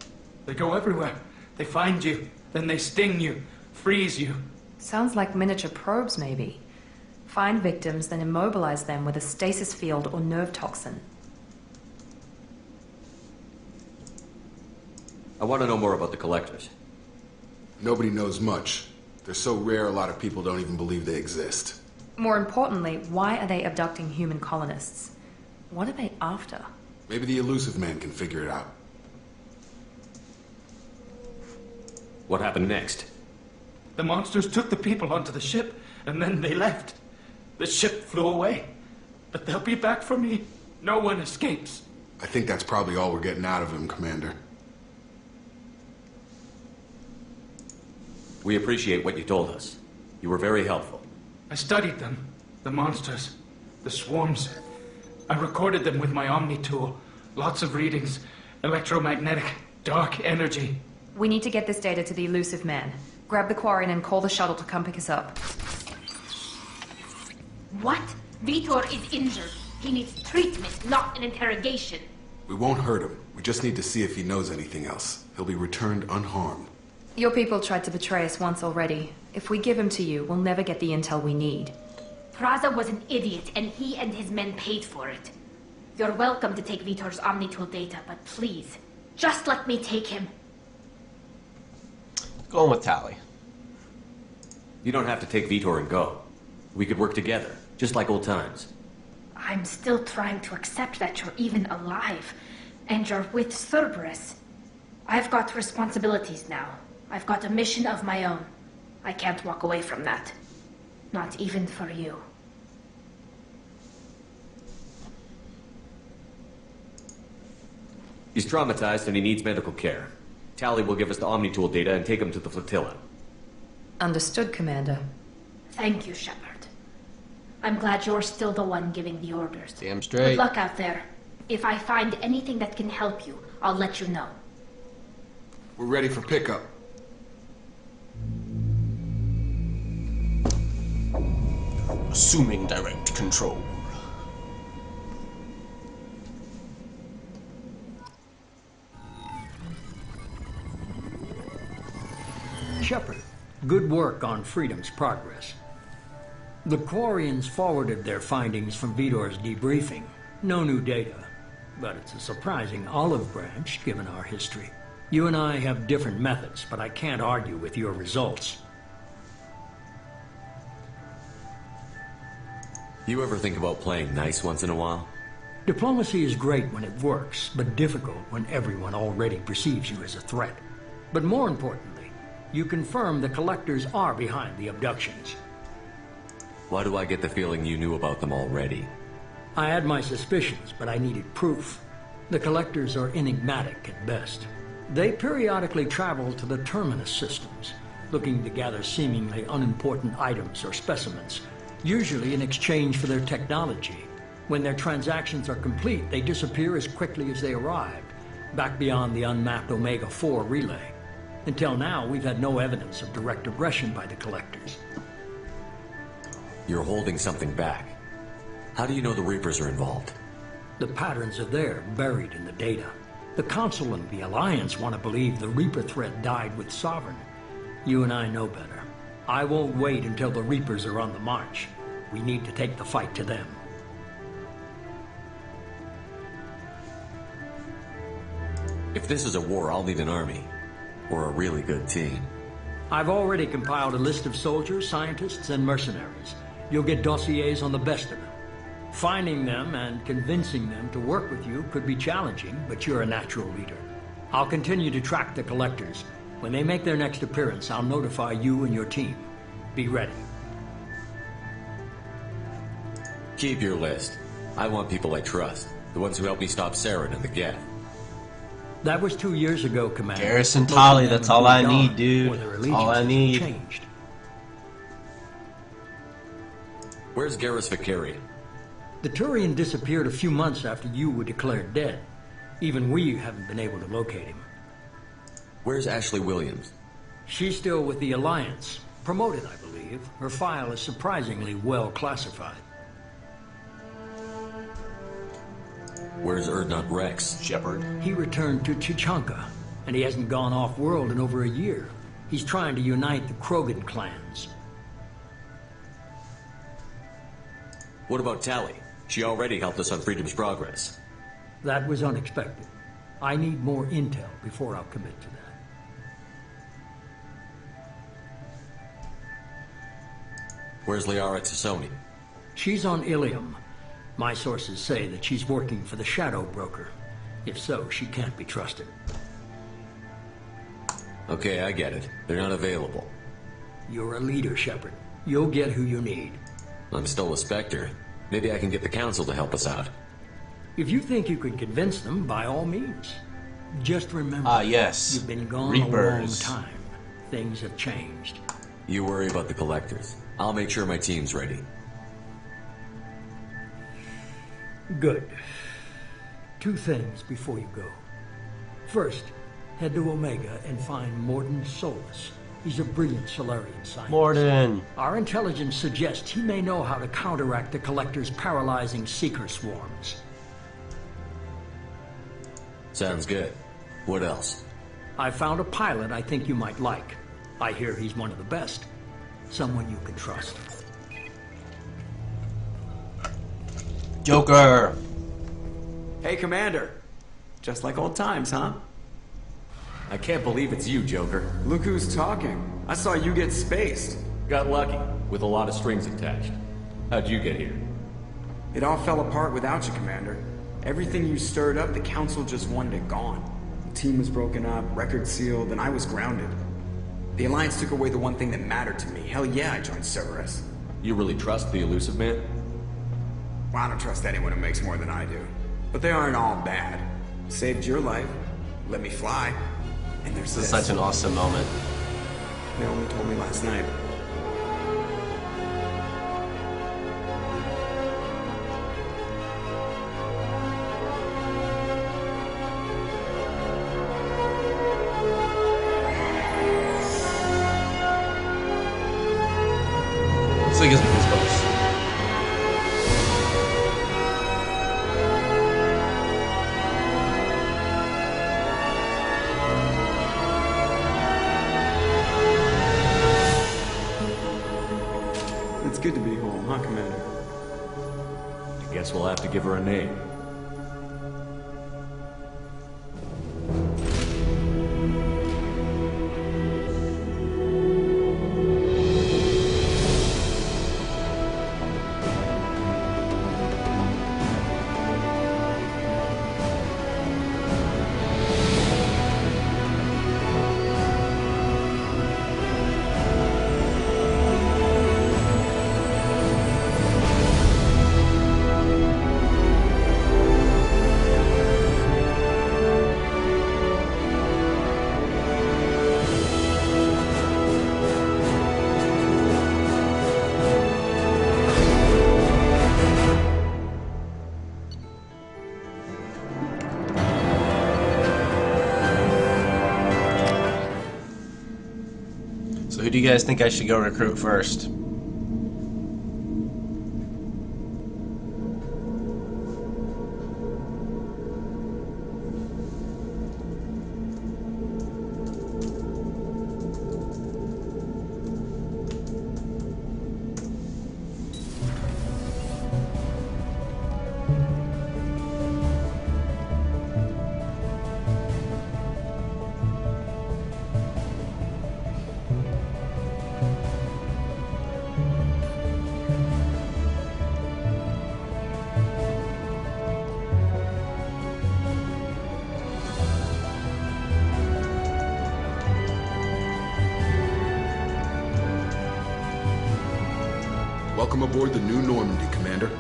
They go everywhere. They find you, then they sting you, freeze you. Sounds like miniature probes, maybe. Find victims, then immobilize them with a stasis field or nerve toxin. I want to know more about the collectors. Nobody knows much. They're so rare, a lot of people don't even believe they exist. More importantly, why are they abducting human colonists? What are they after? Maybe the elusive man can figure it out. What happened next? The monsters took the people onto the ship, and then they left. The ship flew away. But they'll be back for me. No one escapes. I think that's probably all we're getting out of him, Commander. We appreciate what you told us. You were very helpful. I studied them. The monsters. The swarms. I recorded them with my Omni tool. Lots of readings. Electromagnetic. Dark energy. We need to get this data to the elusive man. Grab the Quarian and call the shuttle to come pick us up. What? Vitor is injured. He needs treatment, not an interrogation. We won't hurt him. We just need to see if he knows anything else. He'll be returned unharmed. Your people tried to betray us once already. If we give him to you, we'll never get the intel we need. Praza was an idiot, and he and his men paid for it. You're welcome to take Vitor's Omnitool data, but please, just let me take him. Going with Tali. You don't have to take Vitor and go. We could work together, just like old times. I'm still trying to accept that you're even alive, and you're with Cerberus. I've got responsibilities now. I've got a mission of my own. I can't walk away from that. Not even for you. He's traumatized and he needs medical care. Tali will give us the Omnitool data and take him to the flotilla. Understood, Commander. Thank you, Shepard. I'm glad you're still the one giving the orders. Damn straight. Good luck out there. If I find anything that can help you, I'll let you know. We're ready for pickup. Assuming direct control. Shepard, good work on Freedom's progress. The Quarians forwarded their findings from Vitor's debriefing. No new data, but it's a surprising olive branch given our history. You and I have different methods, but I can't argue with your results. You ever think about playing nice once in a while? Diplomacy is great when it works, but difficult when everyone already perceives you as a threat. But more importantly, you confirm the collectors are behind the abductions. Why do I get the feeling you knew about them already? I had my suspicions, but I needed proof. The collectors are enigmatic at best. They periodically travel to the terminus systems, looking to gather seemingly unimportant items or specimens, usually in exchange for their technology. When their transactions are complete, they disappear as quickly as they arrived, back beyond the unmapped Omega-4 relay. Until now, we've had no evidence of direct aggression by the collectors. You're holding something back. How do you know the Reapers are involved? The patterns are there, buried in the data. The Council and the Alliance want to believe the Reaper threat died with Sovereign. You and I know better. I won't wait until the Reapers are on the march. We need to take the fight to them. If this is a war, I'll need an army. Or a really good team. I've already compiled a list of soldiers, scientists, and mercenaries. You'll get dossiers on the best of them. Finding them and convincing them to work with you could be challenging, but you're a natural leader. I'll continue to track the collectors. When they make their next appearance, I'll notify you and your team. Be ready. Keep your list. I want people I trust. The ones who helped me stop Saren and the Geth. That was 2 years ago, Commander. Garrison Tolly, that's all I need, dude. That's all I need. Changed. Where's Garrus Vicarian? The Turian disappeared a few months after you were declared dead. Even we haven't been able to locate him. Where's Ashley Williams? She's still with the Alliance. Promoted, I believe. Her file is surprisingly well classified. Where's Erdnot Rex? Shepard. He returned to Chichanka, and he hasn't gone off-world in over a year. He's trying to unite the Krogan clans. What about Tally? She already helped us on Freedom's Progress. That was unexpected. I need more intel before I'll commit to that. Where's Liara Tassoni? She's on Ilium. My sources say that she's working for the Shadow Broker. If so, she can't be trusted. Okay, I get it. They're not available. You're a leader, Shepard. You'll get who you need. I'm still a Spectre. Maybe I can get the Council to help us out. If you think you can convince them, by all means. Just remember, yes. You've been gone Reapers. a long time. Things have changed. You worry about the Collectors. I'll make sure my team's ready. Good. 2 things before you go. First, head to Omega and find Mordin Solus. He's a brilliant Solarian scientist. Mordin! Our intelligence suggests he may know how to counteract the Collector's paralyzing Seeker swarms. Sounds good. What else? I found a pilot I think you might like. I hear he's one of the best. Someone you can trust. Joker! Hey, Commander. Just like old times, huh? I can't believe it's you, Joker. Look who's talking. I saw you get spaced. Got lucky, with a lot of strings attached. How'd you get here? It all fell apart without you, Commander. Everything you stirred up, the Council just wanted it gone. The team was broken up, record sealed, and I was grounded. The Alliance took away the one thing that mattered to me. Hell yeah, I joined Cerberus. You really trust the Elusive Man? Well, I don't trust anyone who makes more than I do. But they aren't all bad. Saved your life, let me fly, and there's This is this. such an awesome moment. They only told me last night. So he gives me goosebumps. It's good to be home, huh, Commander? I guess we'll have to give her a name. So who do you guys think I should go recruit first? Welcome aboard the new Normandy, Commander.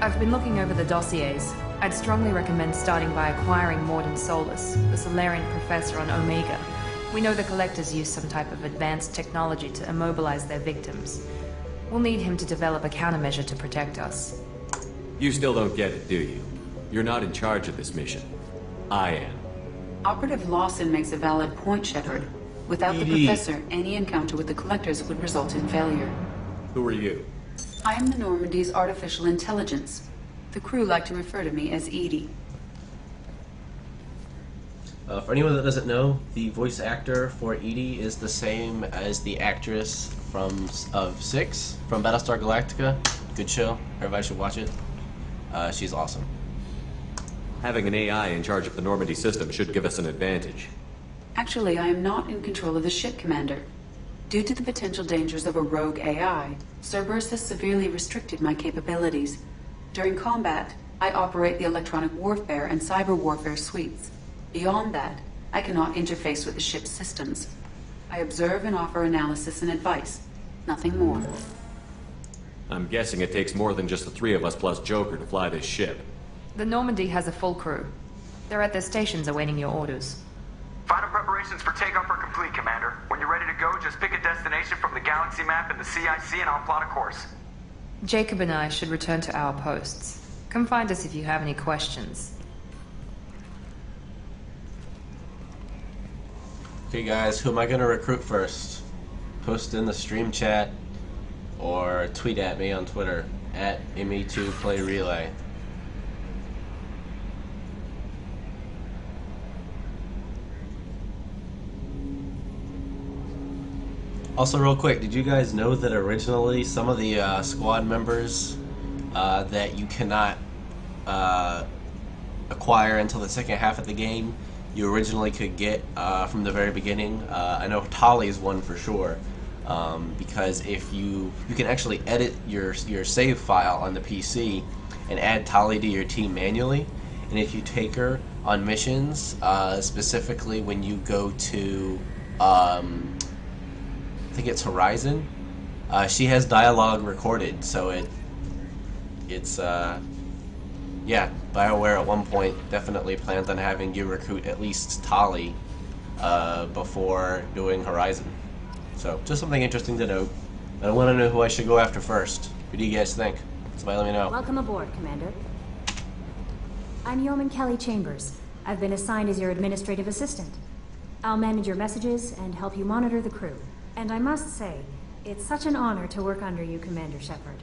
I've been looking over the dossiers. I'd strongly recommend starting by acquiring Mordin Solus, the Solarian professor on Omega. We know the Collectors use some type of advanced technology to immobilize their victims. We'll need him to develop a countermeasure to protect us. You still don't get it, do you? You're not in charge of this mission. I am. Operative Lawson makes a valid point, Shepard. Without the Professor, any encounter with the Collectors would result in failure. Who are you? I am the Normandy's artificial intelligence. The crew like to refer to me as Edie. For anyone that doesn't know, the voice actor for Edie is the same as the actress of 6 from Battlestar Galactica. Good show. Everybody should watch it. She's awesome. Having an AI in charge of the Normandy system should give us an advantage. Actually, I am not in control of the ship, Commander. Due to the potential dangers of a rogue AI, Cerberus has severely restricted my capabilities. During combat, I operate the electronic warfare and cyber warfare suites. Beyond that, I cannot interface with the ship's systems. I observe and offer analysis and advice. Nothing more. I'm guessing it takes more than just the 3 of us plus Joker to fly this ship. The Normandy has a full crew. They're at their stations awaiting your orders. Final preparations for takeoff are complete, Commander. When you're ready to go, just pick a destination from the galaxy map in the CIC and I'll plot a course. Jacob and I should return to our posts. Come find us if you have any questions. Okay guys, who am I gonna recruit first? Post in the stream chat or tweet at me on Twitter at ME2PlayRelay. Also, real quick, did you guys know that originally some of the squad members that you cannot acquire until the second half of the game, you originally could get from the very beginning? I know Tali's one for sure, because if you can actually edit your save file on the PC and add Tali to your team manually, and if you take her on missions, specifically when you go to I think it's Horizon. She has dialogue recorded, so it's yeah. BioWare at one point definitely plans on having you recruit at least Tali before doing Horizon. So just something interesting to note. I want to know who I should go after first. What do you guys think? Somebody let me know. Welcome aboard, Commander. I'm Yeoman Kelly Chambers. I've been assigned as your administrative assistant. I'll manage your messages and help you monitor the crew. And I must say, it's such an honor to work under you, Commander Shepard.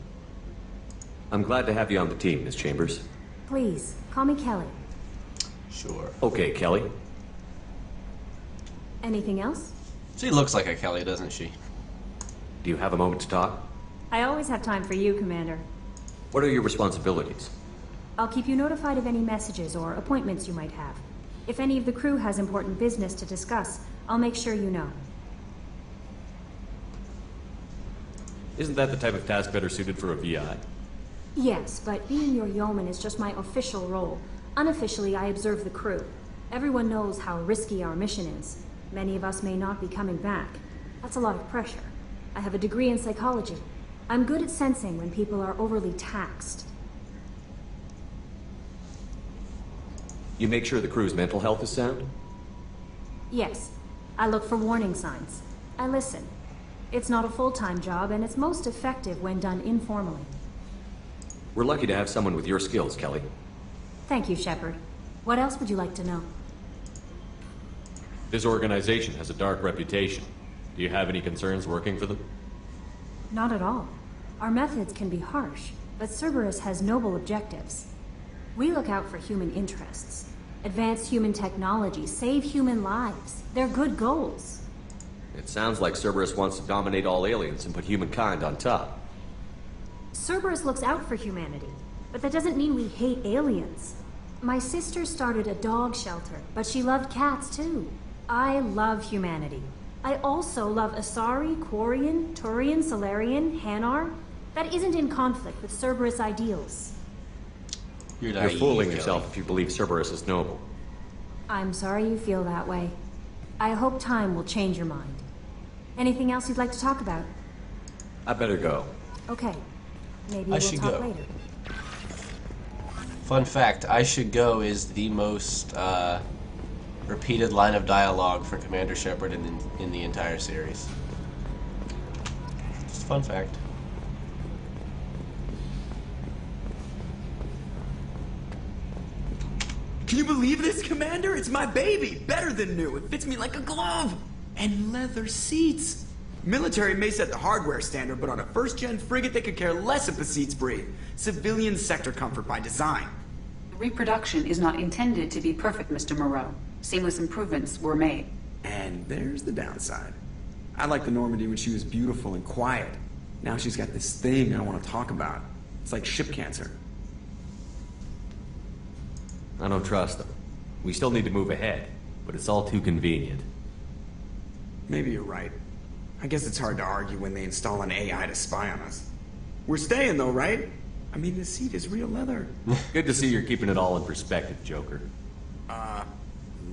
I'm glad to have you on the team, Miss Chambers. Please, call me Kelly. Sure. Okay, Kelly. Anything else? She looks like a Kelly, doesn't she? Do you have a moment to talk? I always have time for you, Commander. What are your responsibilities? I'll keep you notified of any messages or appointments you might have. If any of the crew has important business to discuss, I'll make sure you know. Isn't that the type of task better suited for a VI? Yes, but being your yeoman is just my official role. Unofficially, I observe the crew. Everyone knows how risky our mission is. Many of us may not be coming back. That's a lot of pressure. I have a degree in psychology. I'm good at sensing when people are overly taxed. You make sure the crew's mental health is sound? Yes. I look for warning signs. I listen. It's not a full-time job, and it's most effective when done informally. We're lucky to have someone with your skills, Kelly. Thank you, Shepard. What else would you like to know? This organization has a dark reputation. Do you have any concerns working for them? Not at all. Our methods can be harsh, but Cerberus has noble objectives. We look out for human interests. Advance human technology, save human lives. They're good goals. It sounds like Cerberus wants to dominate all aliens and put humankind on top. Cerberus looks out for humanity, but that doesn't mean we hate aliens. My sister started a dog shelter, but she loved cats too. I love humanity. I also love Asari, Quarian, Turian, Solarian, Hanar. That isn't in conflict with Cerberus ideals. You're fooling yourself if you believe Cerberus is noble. I'm sorry you feel that way. I hope time will change your mind. Anything else you'd like to talk about? I better go. Okay. Maybe I we'll should talk go. later. Fun fact, I should go is the most repeated line of dialogue for Commander Shepard in the entire series. Just a fun fact. Can you believe this, Commander? It's my baby! Better than new. It fits me like a glove! And leather seats! Military may set the hardware standard, but on a first-gen frigate, they could care less if the seats breathe. Civilian sector comfort by design. The reproduction is not intended to be perfect, Mr. Moreau. Seamless improvements were made. And there's the downside. I liked the Normandy when she was beautiful and quiet. Now she's got this thing I want to talk about. It's like ship cancer. I don't trust them. We still need to move ahead, but it's all too convenient. Maybe you're right. I guess it's hard to argue when they install an AI to spy on us. We're staying though, right? I mean, the seat is real leather. Good to see you're keeping it all in perspective, Joker.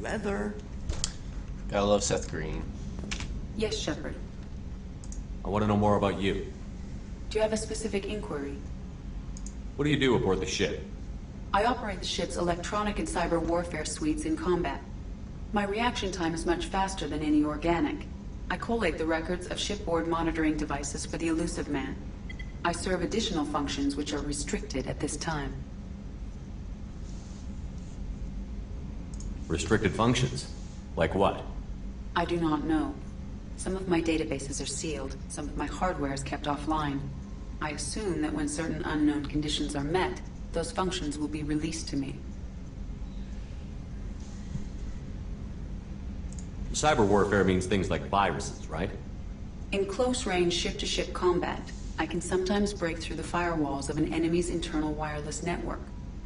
Leather? Gotta love Seth Green. Yes, Shepard. I want to know more about you. Do you have a specific inquiry? What do you do aboard the ship? I operate the ship's electronic and cyber warfare suites in combat. My reaction time is much faster than any organic. I collate the records of shipboard monitoring devices for the Elusive Man. I serve additional functions which are restricted at this time. Restricted functions? Like what? I do not know. Some of my databases are sealed, some of my hardware is kept offline. I assume that when certain unknown conditions are met, those functions will be released to me. Cyber warfare means things like viruses, right? In close-range ship-to-ship combat, I can sometimes break through the firewalls of an enemy's internal wireless network.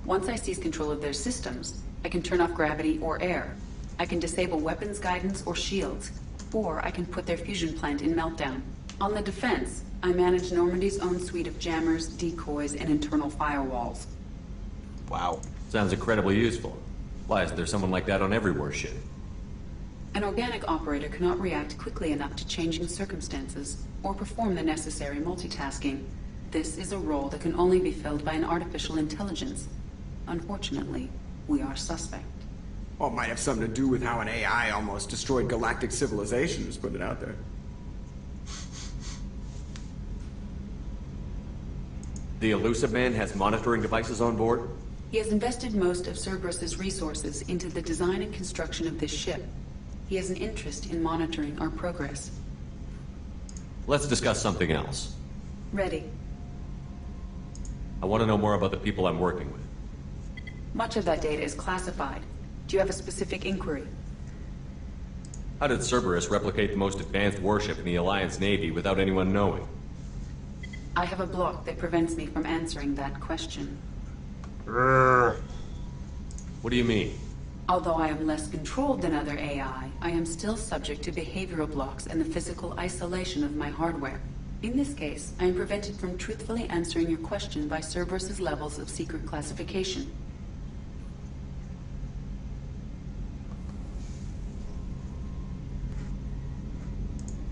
Once I seize control of their systems, I can turn off gravity or air. I can disable weapons guidance or shields, or I can put their fusion plant in meltdown. On the defense, I manage Normandy's own suite of jammers, decoys, and internal firewalls. Wow. Sounds incredibly useful. Why isn't there someone like that on every warship? An organic operator cannot react quickly enough to changing circumstances or perform the necessary multitasking. This is a role that can only be filled by an artificial intelligence. Unfortunately, we are suspect. Well, it might have something to do with how an AI almost destroyed galactic civilization, just put it out there. The Elusive Man has monitoring devices on board? He has invested most of Cerberus's resources into the design and construction of this ship. He has an interest in monitoring our progress. Let's discuss something else. Ready. I want to know more about the people I'm working with. Much of that data is classified. Do you have a specific inquiry? How did Cerberus replicate the most advanced warship in the Alliance Navy without anyone knowing? I have a block that prevents me from answering that question. What do you mean? Although I am less controlled than other AI, I am still subject to behavioral blocks and the physical isolation of my hardware. In this case, I am prevented from truthfully answering your question by Cerberus's levels of secret classification.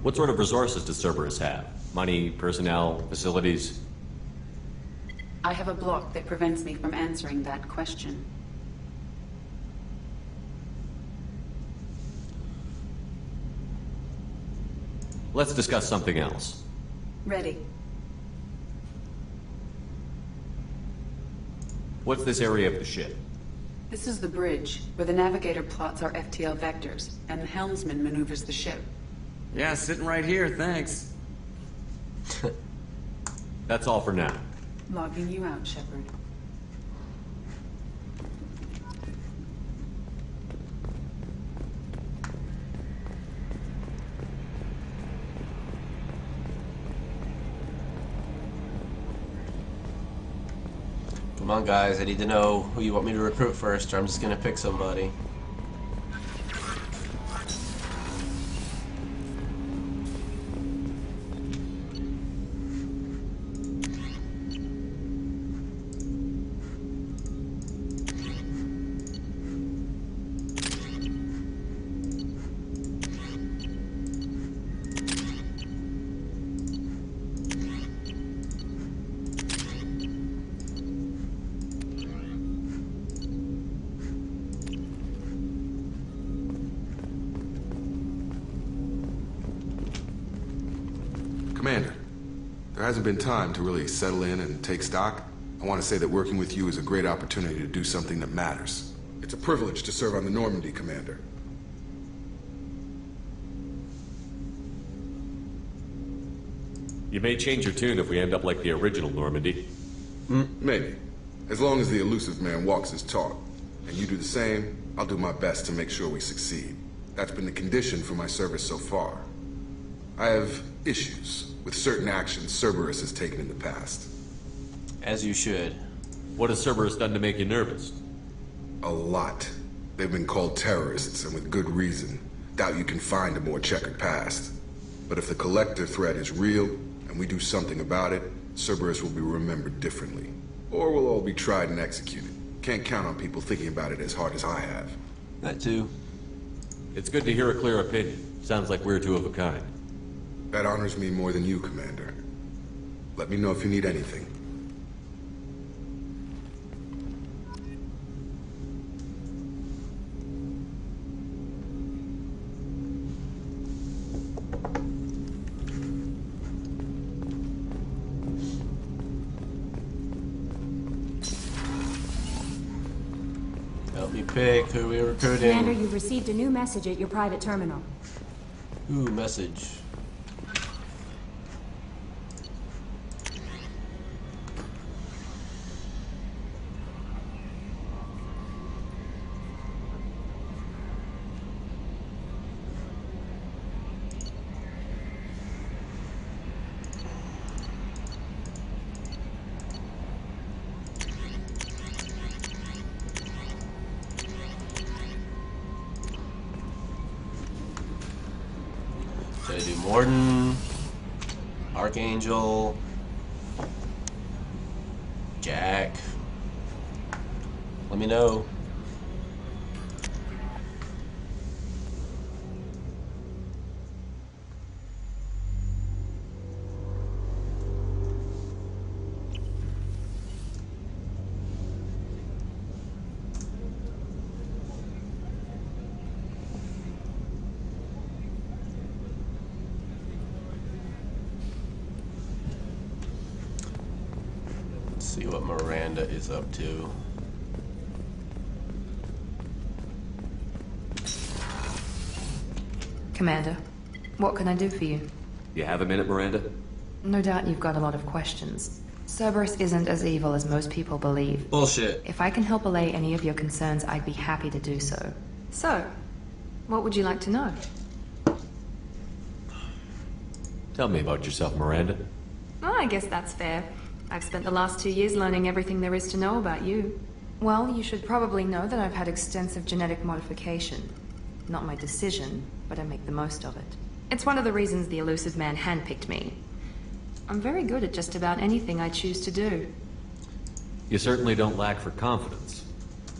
What sort of resources does Cerberus have? Money, personnel, facilities? I have a block that prevents me from answering that question. Let's discuss something else. Ready. What's this area of the ship? This is the bridge, where the navigator plots our FTL vectors, and the helmsman maneuvers the ship. Yeah, sitting right here, thanks. That's all for now. Logging you out, Shepard. Come on, guys. I need to know who you want me to recruit first, or I'm just gonna pick somebody. Commander, there hasn't been time to really settle in and take stock. I want to say that working with you is a great opportunity to do something that matters. It's a privilege to serve on the Normandy, Commander. You may change your tune if we end up like the original Normandy. Maybe. As long as the elusive man walks his talk, and you do the same, I'll do my best to make sure we succeed. That's been the condition for my service so far. I have issues with certain actions Cerberus has taken in the past. As you should. What has Cerberus done to make you nervous? A lot. They've been called terrorists, and with good reason. Doubt you can find a more checkered past. But if the collector threat is real, and we do something about it, Cerberus will be remembered differently. Or we'll all be tried and executed. Can't count on people thinking about it as hard as I have. That too. It's good to hear a clear opinion. Sounds like we're two of a kind. That honors me more than you, Commander. Let me know if you need anything. Help me pick who we're recruiting. Commander, you've received a new message at your private terminal. Ooh, message. So I do Mordin, Archangel, Jack. Let me know. See what Miranda is up to. Commander, what can I do for you? You have a minute, Miranda? No doubt you've got a lot of questions. Cerberus isn't as evil as most people believe. Bullshit. If I can help allay any of your concerns, I'd be happy to do so. So, what would you like to know? Tell me about yourself, Miranda. Oh, I guess that's fair. I've spent the last 2 years learning everything there is to know about you. Well, you should probably know that I've had extensive genetic modification. Not my decision, but I make the most of it. It's one of the reasons the elusive man handpicked me. I'm very good at just about anything I choose to do. You certainly don't lack for confidence.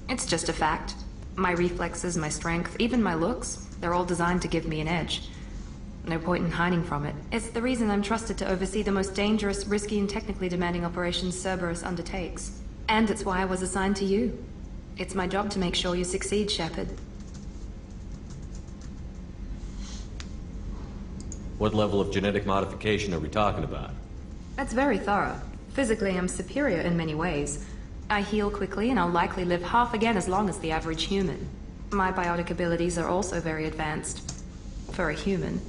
It's just a fact. My reflexes, my strength, even my looks, they're all designed to give me an edge. No point in hiding from it. It's the reason I'm trusted to oversee the most dangerous, risky, and technically demanding operations Cerberus undertakes. And it's why I was assigned to you. It's my job to make sure you succeed, Shepard. What level of genetic modification are we talking about? That's very thorough. Physically, I'm superior in many ways. I heal quickly, and I'll likely live half again as long as the average human. My biotic abilities are also very advanced. For a human.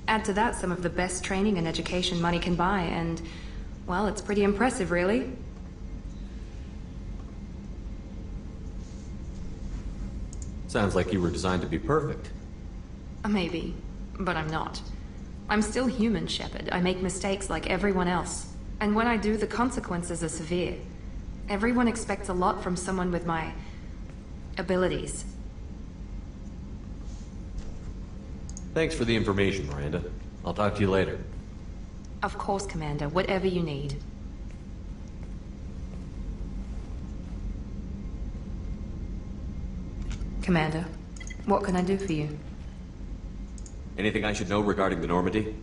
Add to that some of the best training and education money can buy, and, well, it's pretty impressive, really. Sounds like you were designed to be perfect. Maybe, but I'm not. I'm still human, Shepard. I make mistakes like everyone else. And when I do, the consequences are severe. Everyone expects a lot from someone with my abilities. Thanks for the information, Miranda. I'll talk to you later. Of course, Commander. Whatever you need. Commander, what can I do for you? Anything I should know regarding the Normandy?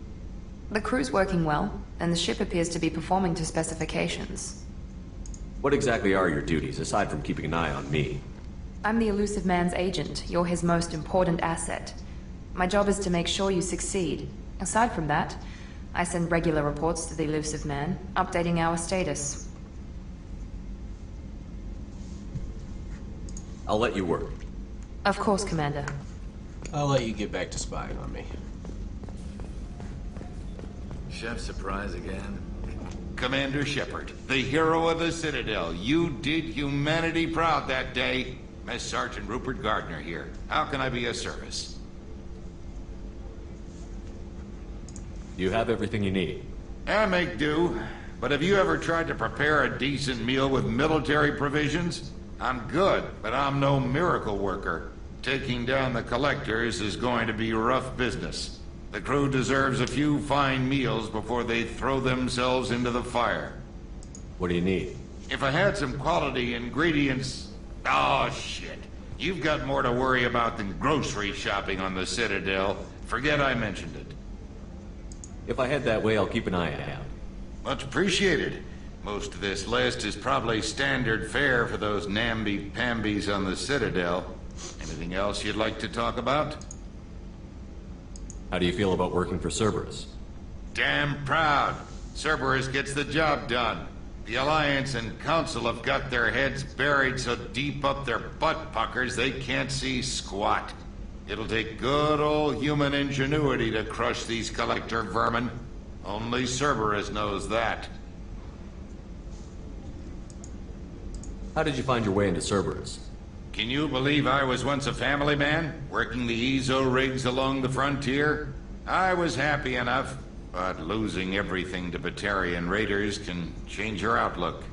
The crew's working well, and the ship appears to be performing to specifications. What exactly are your duties, aside from keeping an eye on me? I'm the elusive man's agent. You're his most important asset. My job is to make sure you succeed. Aside from that, I send regular reports to the elusive man, updating our status. I'll let you work. Of course, Commander. I'll let you get back to spying on me. Chef surprise again? Commander Shepard, the hero of the Citadel. You did humanity proud that day. Mess Sergeant Rupert Gardner here. How can I be of service? You have everything you need. I make do. But have you ever tried to prepare a decent meal with military provisions? I'm good, but I'm no miracle worker. Taking down the collectors is going to be rough business. The crew deserves a few fine meals before they throw themselves into the fire. What do you need? If I had some quality ingredients... Oh, shit. You've got more to worry about than grocery shopping on the Citadel. Forget I mentioned it. If I head that way, I'll keep an eye out. Much appreciated. Most of this list is probably standard fare for those namby-pambies on the Citadel. Anything else you'd like to talk about? How do you feel about working for Cerberus? Damn proud. Cerberus gets the job done. The Alliance and Council have got their heads buried so deep up their butt puckers they can't see squat. It'll take good old human ingenuity to crush these collector vermin. Only Cerberus knows that. How did you find your way into Cerberus? Can you believe I was once a family man, working the EZO rigs along the frontier? I was happy enough, but losing everything to Batarian raiders can change your outlook.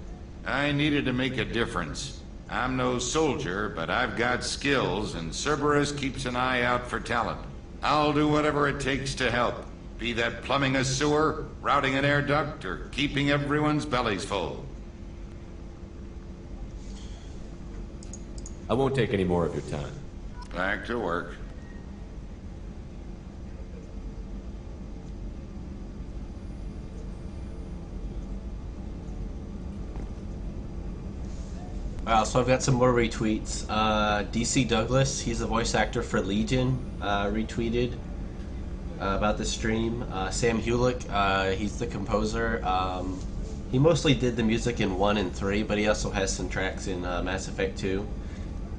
I needed to make a difference. I'm no soldier, but I've got skills, and Cerberus keeps an eye out for talent. I'll do whatever it takes to help, be that plumbing a sewer, routing an air duct, or keeping everyone's bellies full. I won't take any more of your time. Back to work. So I've got some more retweets. DC Douglas, he's the voice actor for Legion, retweeted about the stream. Sam Hulick, he's the composer. He mostly did the music in 1 and 3, but he also has some tracks in Mass Effect 2.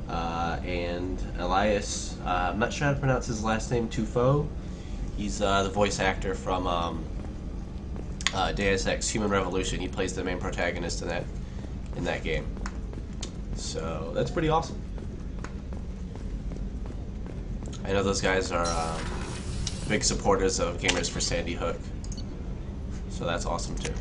And Elias, I'm not sure how to pronounce his last name, Tufo. He's the voice actor from Deus Ex: Human Revolution. He plays the main protagonist in that game. So that's pretty awesome. I know those guys are big supporters of Gamers for Sandy Hook, so that's awesome too.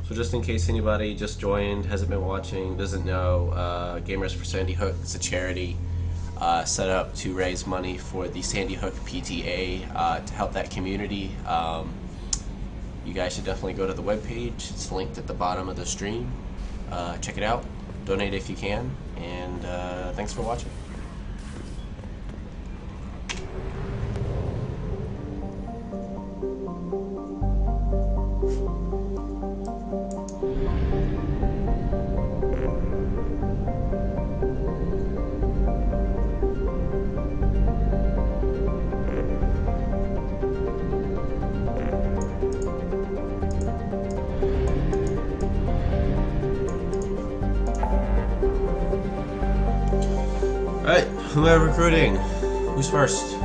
So just in case anybody just joined, hasn't been watching, doesn't know, Gamers for Sandy Hook is a charity set up to raise money for the Sandy Hook PTA to help that community. You guys should definitely go to the webpage. It's linked at the bottom of the stream. Check it out. Donate if you can. And thanks for watching. Alright, who am I recruiting? Who's first?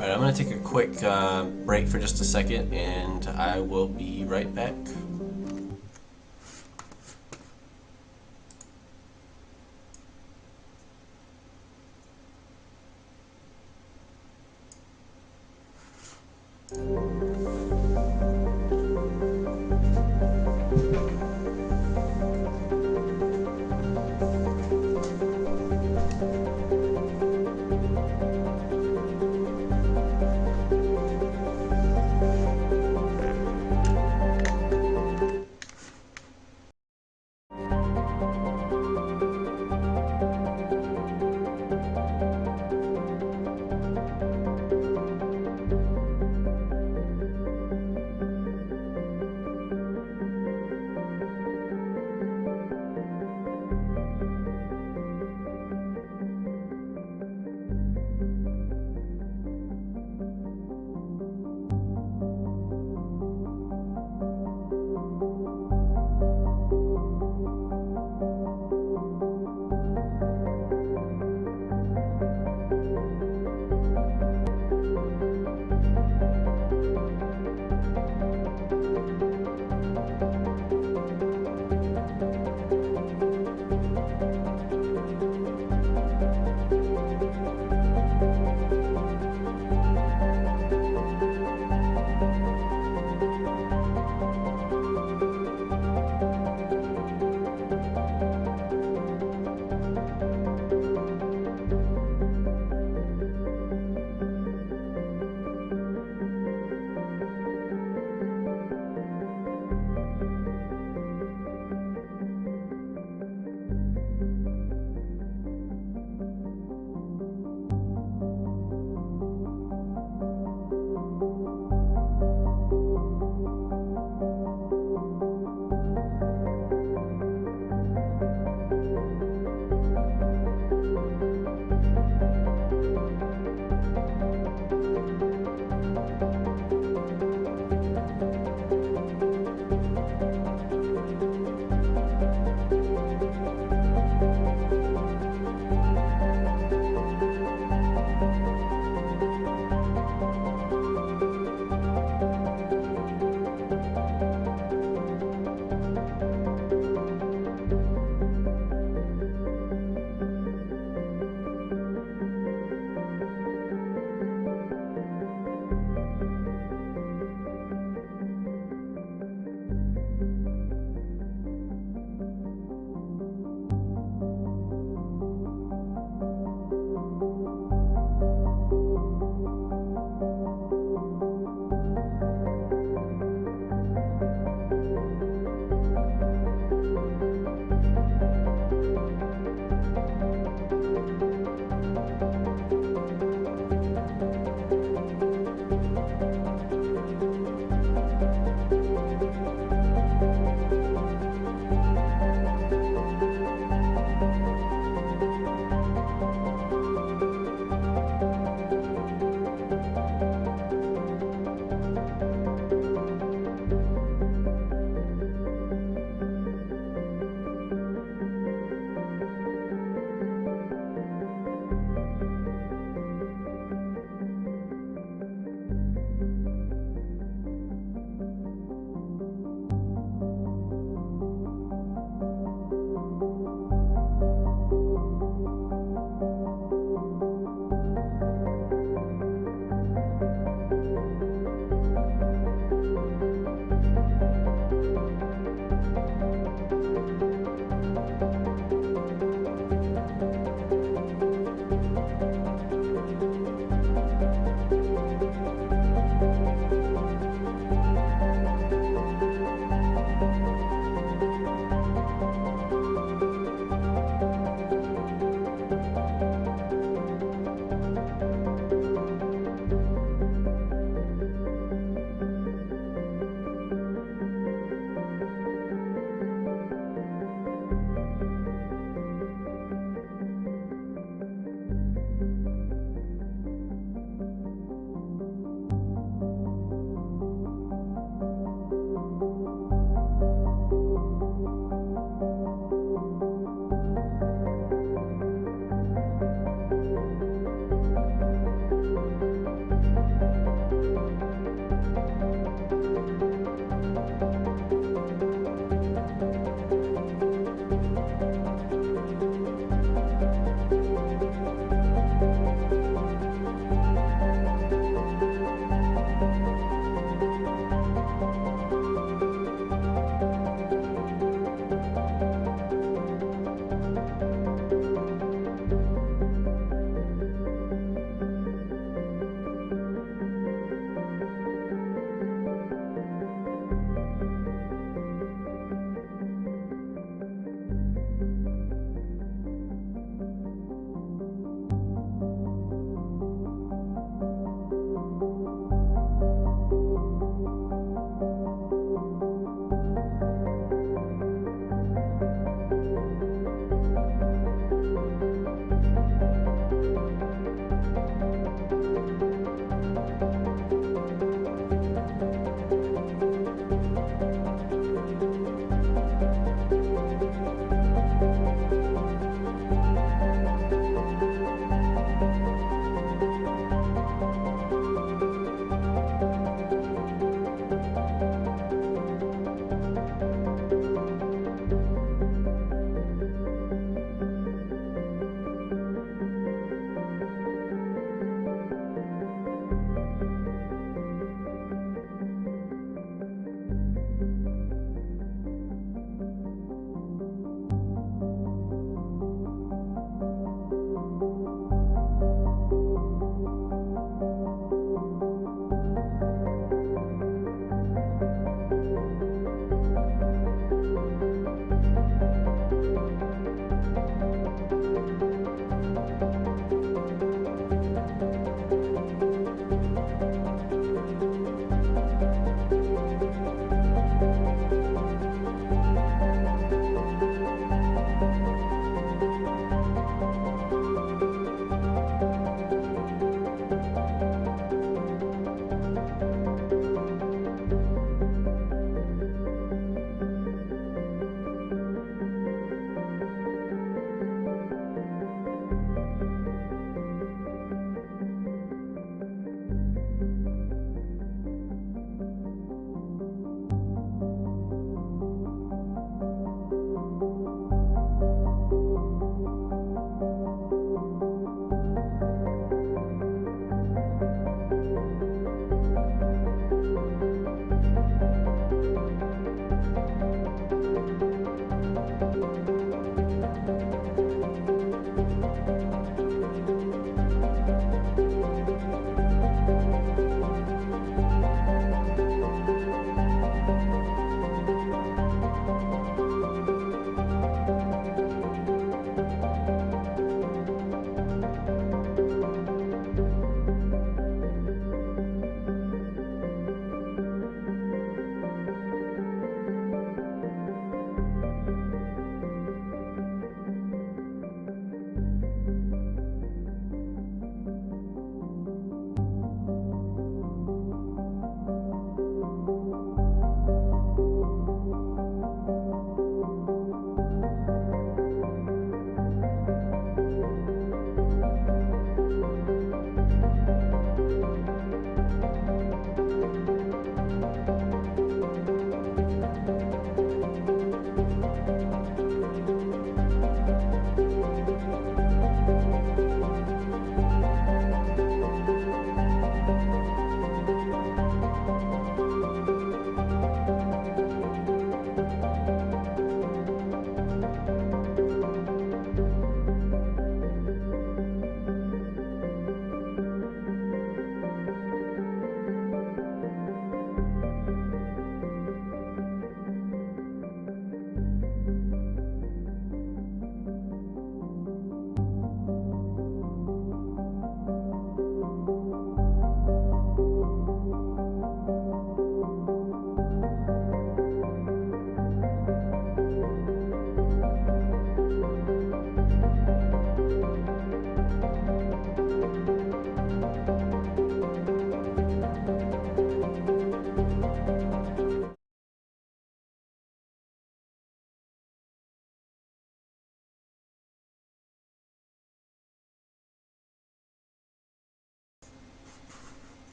Alright, I'm gonna take a quick break for just a second, and I will be right back.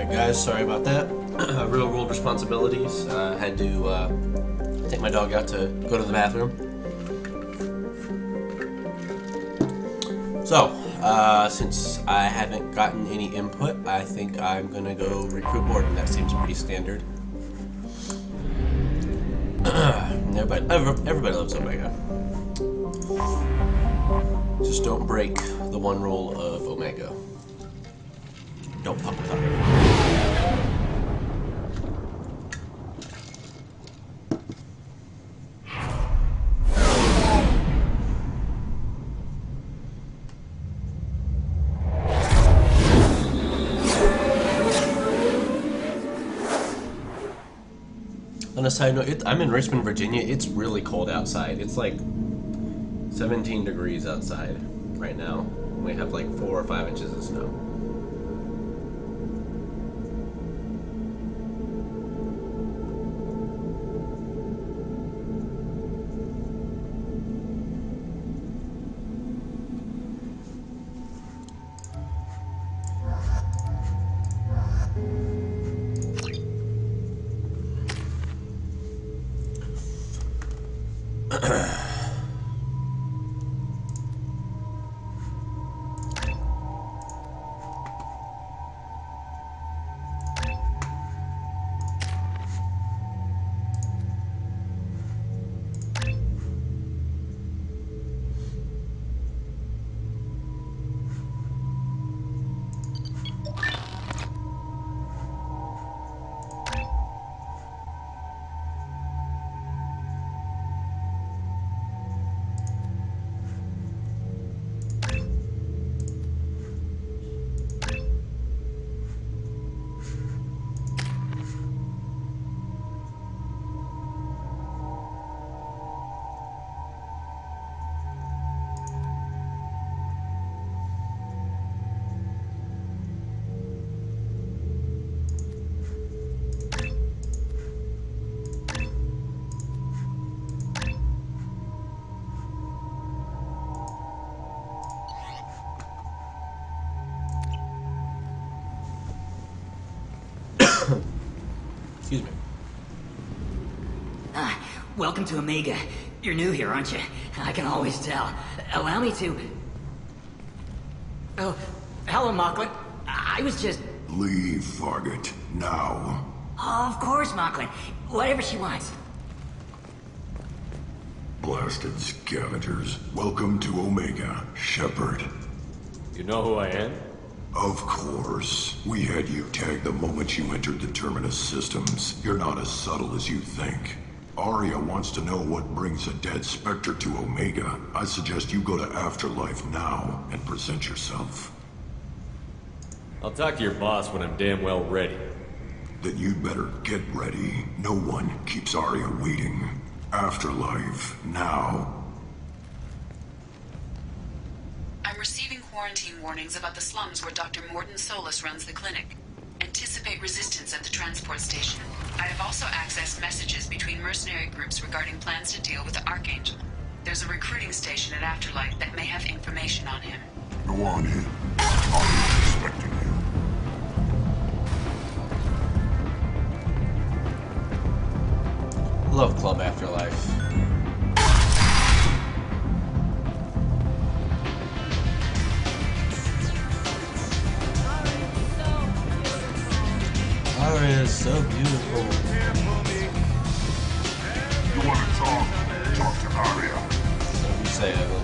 Alright guys, sorry about that. Real world responsibilities. Had to take my dog out to go to the bathroom. So, since I haven't gotten any input, I think I'm gonna go recruit Mordin. That seems pretty standard. Everybody loves Omega. Just don't break the one rule of Omega. Don't fuck with her. On a side note, I'm in Richmond, Virginia. It's really cold outside. It's like 17 degrees outside right now. We have like 4 or 5 inches of snow. Excuse me. Welcome to Omega. You're new here, aren't you? I can always tell. Allow me to... Oh, hello, Mocklin. I was just... Leave, Fargate. Now. Oh, of course, Mocklin. Whatever she wants. Blasted scavengers. Welcome to Omega, Shepard. You know who I am? Of course. We had you tagged the moment you entered the Terminus systems. You're not as subtle as you think. Arya wants to know what brings a dead Spectre to Omega. I suggest you go to Afterlife now and present yourself. I'll talk to your boss when I'm damn well ready. Then you'd better get ready. No one keeps Arya waiting. Afterlife, now. I'm receiving quarantine warnings about the slums where Dr. Mordin Solus runs the clinic. Anticipate resistance at the transport station. I have also accessed messages between mercenary groups regarding plans to deal with the Archangel. There's a recruiting station at Afterlife that may have information on him. Go on in. Arya's expecting you. Love Club Afterlife. Arya is so beautiful. You want to talk? Talk to Arya. So you say, Evan.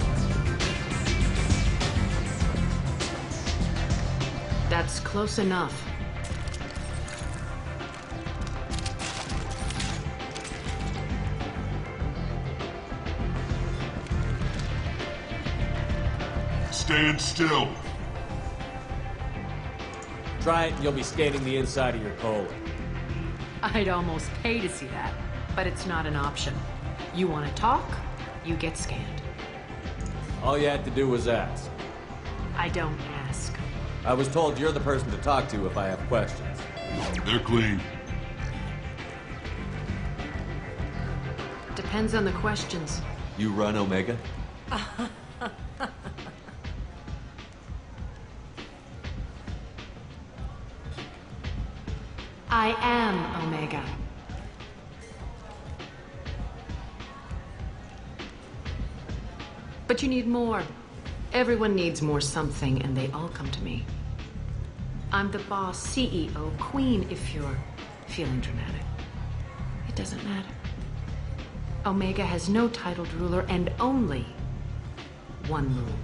That's close enough. Stand still. Try it and you'll be scanning the inside of your colon. I'd almost pay to see that, but it's not an option. You want to talk, you get scanned. All you had to do was ask. I don't ask. I was told you're the person to talk to if I have questions. They're clean. Depends on the questions. You run Omega? I am Omega. But you need more. Everyone needs more something, and they all come to me. I'm the boss, CEO, queen, if you're feeling dramatic. It doesn't matter. Omega has no titled ruler and only one rule.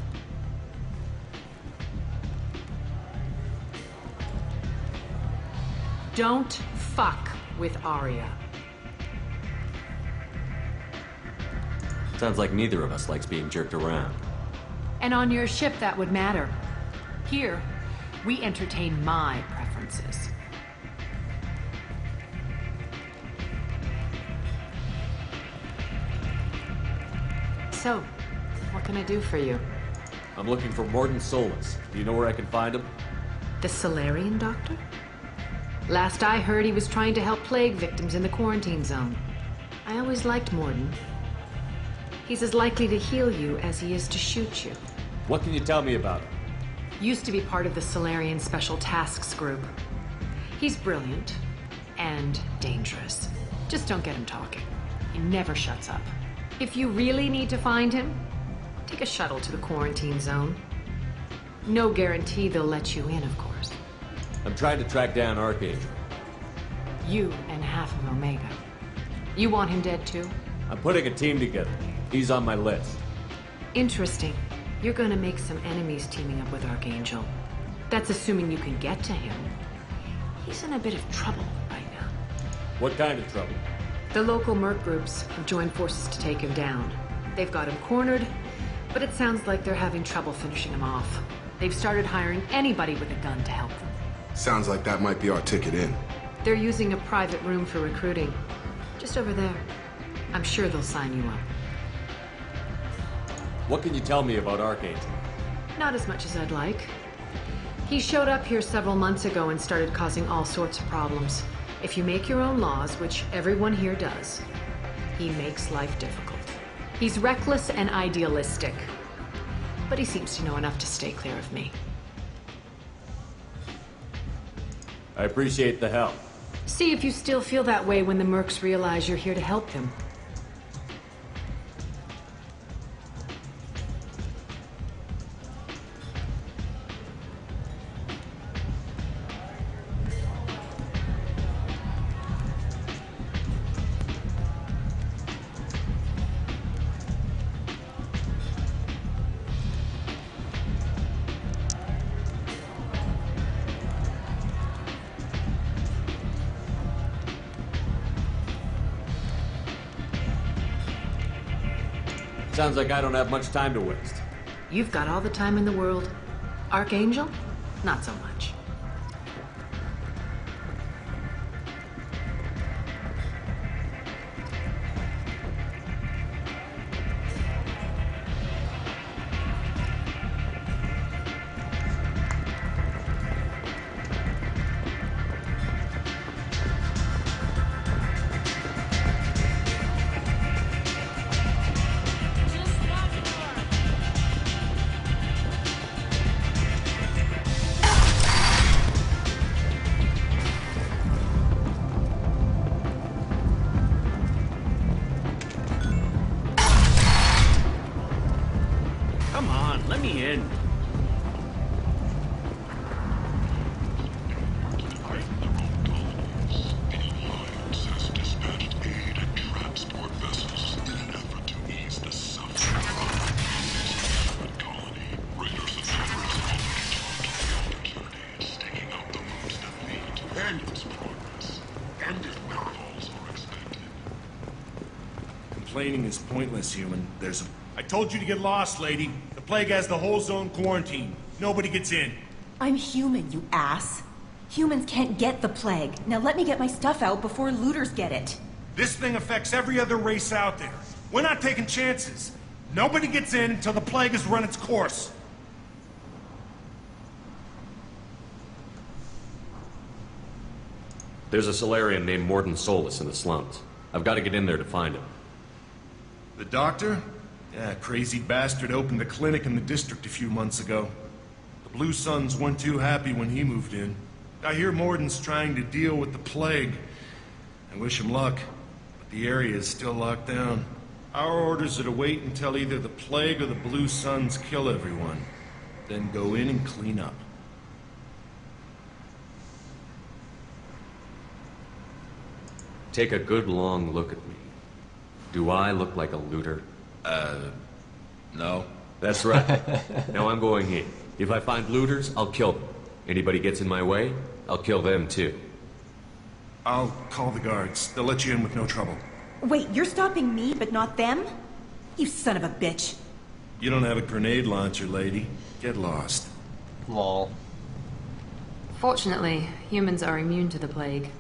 Don't fuck with Arya. Sounds like neither of us likes being jerked around. And on your ship, that would matter. Here, we entertain my preferences. So, what can I do for you? I'm looking for Mordin Solus. Do you know where I can find him? The Solarian doctor? Last I heard, he was trying to help plague victims in the quarantine zone. I always liked Mordin. He's as likely to heal you as he is to shoot you. What can you tell me about him? Used to be part of the Solarian Special Tasks Group. He's brilliant and dangerous. Just don't get him talking. He never shuts up. If you really need to find him, take a shuttle to the quarantine zone. No guarantee they'll let you in, of course. I'm trying to track down Archangel. You and half of Omega. You want him dead too? I'm putting a team together. He's on my list. Interesting. You're gonna make some enemies teaming up with Archangel. That's assuming you can get to him. He's in a bit of trouble right now. What kind of trouble? The local merc groups have joined forces to take him down. They've got him cornered, but it sounds like they're having trouble finishing him off. They've started hiring anybody with a gun to help them. Sounds like that might be our ticket in. They're using a private room for recruiting. Just over there. I'm sure they'll sign you up. What can you tell me about Archangel? Not as much as I'd like. He showed up here several months ago and started causing all sorts of problems. If you make your own laws, which everyone here does, he makes life difficult. He's reckless and idealistic, but he seems to know enough to stay clear of me. I appreciate the help. See if you still feel that way when the mercs realize you're here to help them. Sounds like I don't have much time to waste. You've got all the time in the world. Archangel? Not so much. Complaining is pointless, human. I told you to get lost, lady. The plague has the whole zone quarantined. Nobody gets in. I'm human, you ass. Humans can't get the plague. Now let me get my stuff out before looters get it. This thing affects every other race out there. We're not taking chances. Nobody gets in until the plague has run its course. There's a Solarian named Mordin Solus in the slums. I've got to get in there to find him. The doctor? Yeah, crazy bastard opened a clinic in the district a few months ago. The Blue Suns weren't too happy when he moved in. I hear Mordin's trying to deal with the plague. I wish him luck, but the area is still locked down. Our orders are to wait until either the plague or the Blue Suns kill everyone, then go in and clean up. Take a good long look at me. Do I look like a looter? No. That's right. Now I'm going in. If I find looters, I'll kill them. Anybody gets in my way, I'll kill them too. I'll call the guards. They'll let you in with no trouble. Wait, you're stopping me, but not them? You son of a bitch. You don't have a grenade launcher, lady. Get lost. Lol. Fortunately, humans are immune to the plague.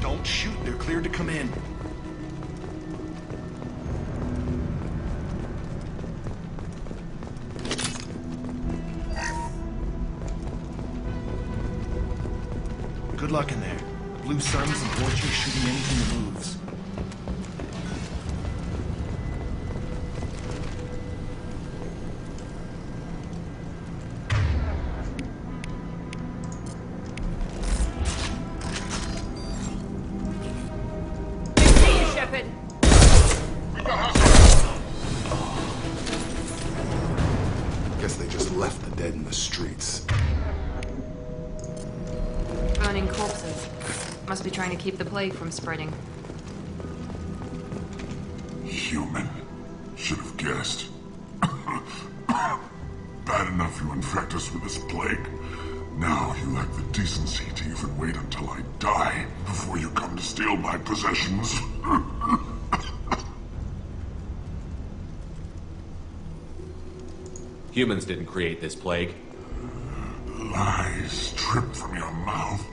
Don't shoot. They're cleared to come in. Good luck in there. The Blue Suns and Vorcha shooting anything that moves. Guess they just left the dead in the streets. Burning corpses. Must be trying to keep the plague from spreading. Human. Should have guessed. Bad enough you infect us with this plague. Now you lack the decency to even wait until I die before you come to steal my possessions. Humans didn't create this plague. Lies drip from your mouth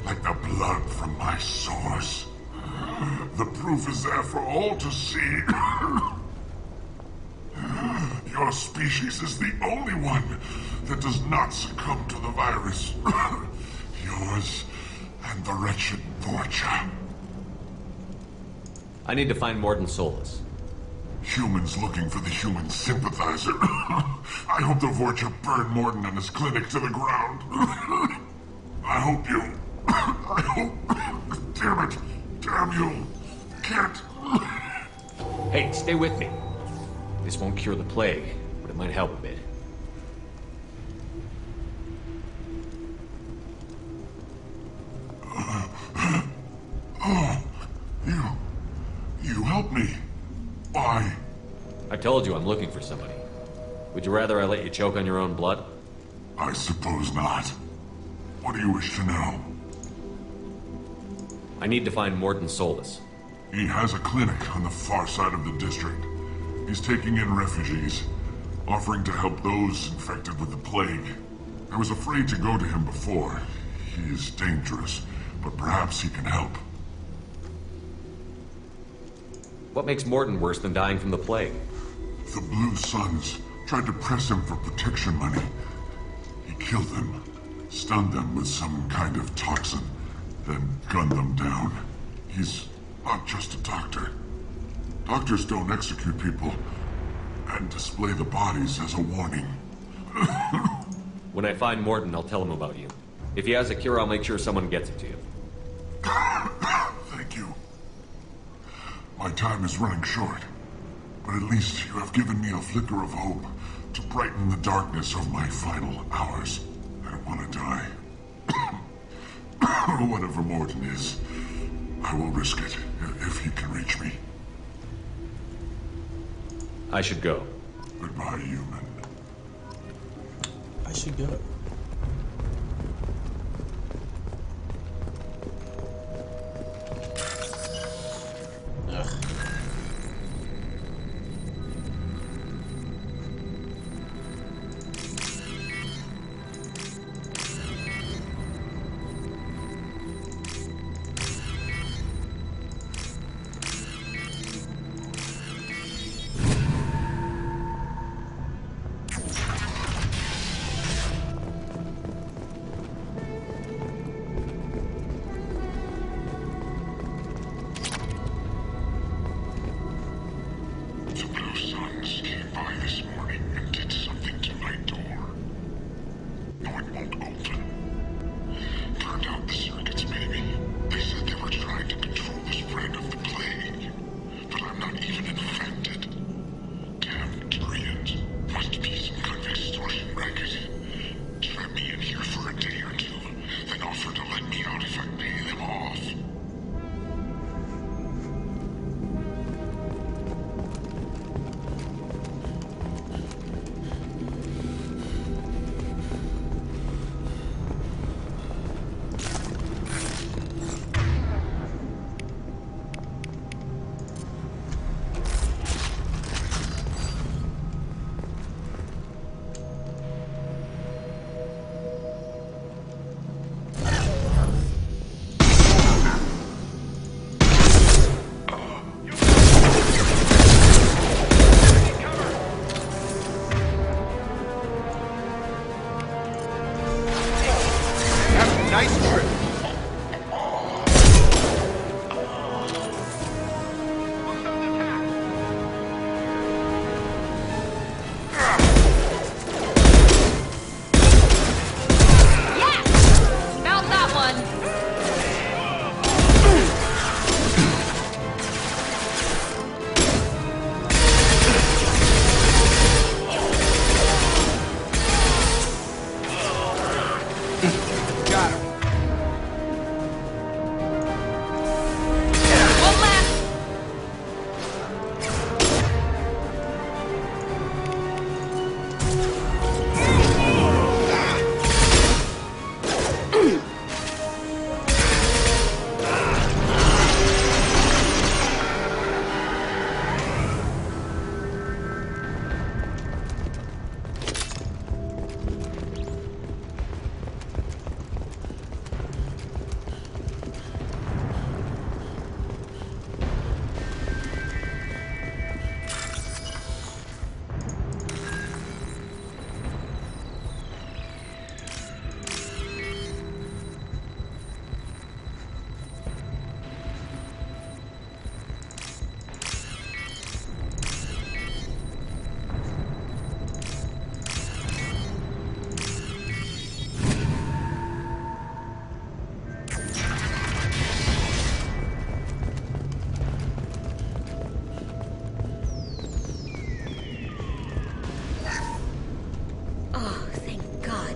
like the blood from my sores. The proof is there for all to see. Your species is the only one that does not succumb to the virus. Yours and the wretched Vorcha. I need to find Mordin Solus. Humans looking for the human sympathizer. I hope the Vorcha burn Mordin and his clinic to the ground. I hope you... I hope... Damn it. Damn you. Can't... Hey, stay with me. This won't cure the plague, but it might help a bit. You helped me. Why? I told you I'm looking for somebody. Would you rather I let you choke on your own blood? I suppose not. What do you wish to know? I need to find Mordin Solus. He has a clinic on the far side of the district. He's taking in refugees, offering to help those infected with the plague. I was afraid to go to him before. He is dangerous, but perhaps he can help. What makes Mordin worse than dying from the plague? The Blue Suns tried to press him for protection money. He killed them, stunned them with some kind of toxin, then gunned them down. He's not just a doctor. Doctors don't execute people and display the bodies as a warning. When I find Mordin, I'll tell him about you. If he has a cure, I'll make sure someone gets it to you. Thank you. My time is running short, but at least you have given me a flicker of hope to brighten the darkness of my final hours. I don't want to die. Whatever Mordin is, I will risk it if he can reach me. I should go. Goodbye, human. I should go. Ugh. The Blue Suns came by this morning and did something to my door. No, it won't open. Turned out the circuits maybe. They said they were trying to control the spread of the plague. But I'm not even infected. Damn Tyrians. Must be some kind of extortion racket. Trap me in here for a day or two, then offer to let me out if I pay them off.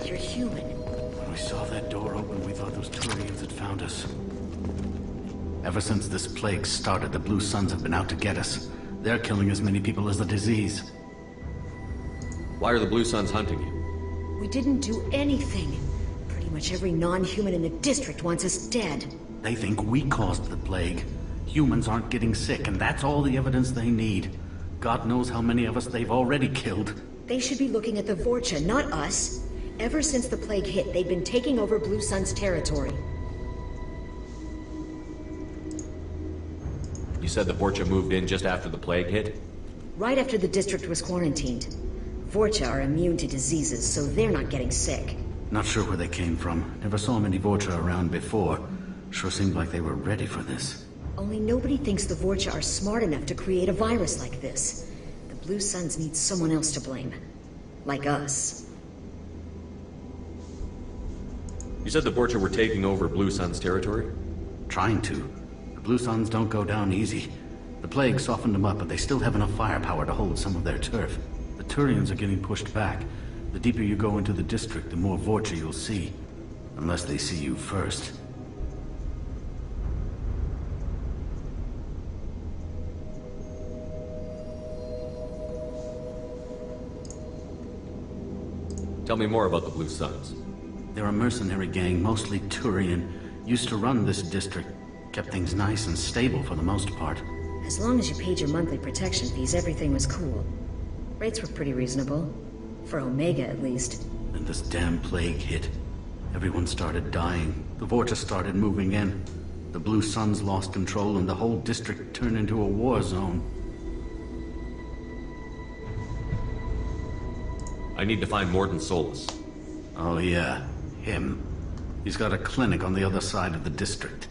like you're human. When we saw that door open, we thought those Turians had found us. Ever since this plague started, the Blue Suns have been out to get us. They're killing as many people as the disease. Why are the Blue Suns hunting you? We didn't do anything. Pretty much every non-human in the district wants us dead. They think we caused the plague. Humans aren't getting sick, and that's all the evidence they need. God knows how many of us they've already killed. They should be looking at the Vorcha, not us. Ever since the plague hit, they've been taking over Blue Sun's territory. You said the Vorcha moved in just after the plague hit? Right after the district was quarantined. Vorcha are immune to diseases, so they're not getting sick. Not sure where they came from. Never saw many Vorcha around before. Sure seemed like they were ready for this. Only nobody thinks the Vorcha are smart enough to create a virus like this. The Blue Suns need someone else to blame. Like us. You said the Vorcha were taking over Blue Sun's territory? Trying to. The Blue Suns don't go down easy. The plague softened them up, but they still have enough firepower to hold some of their turf. The Turians are getting pushed back. The deeper you go into the district, the more Vorcha you'll see. Unless they see you first. Tell me more about the Blue Suns. They're a mercenary gang, mostly Turian. Used to run this district. Kept things nice and stable for the most part. As long as you paid your monthly protection fees, everything was cool. Rates were pretty reasonable. For Omega, at least. And this damn plague hit. Everyone started dying. The Vorcha started moving in. The Blue Suns lost control and the whole district turned into a war zone. I need to find Mordin Solus. Oh yeah, him. He's got a clinic on the other side of the district.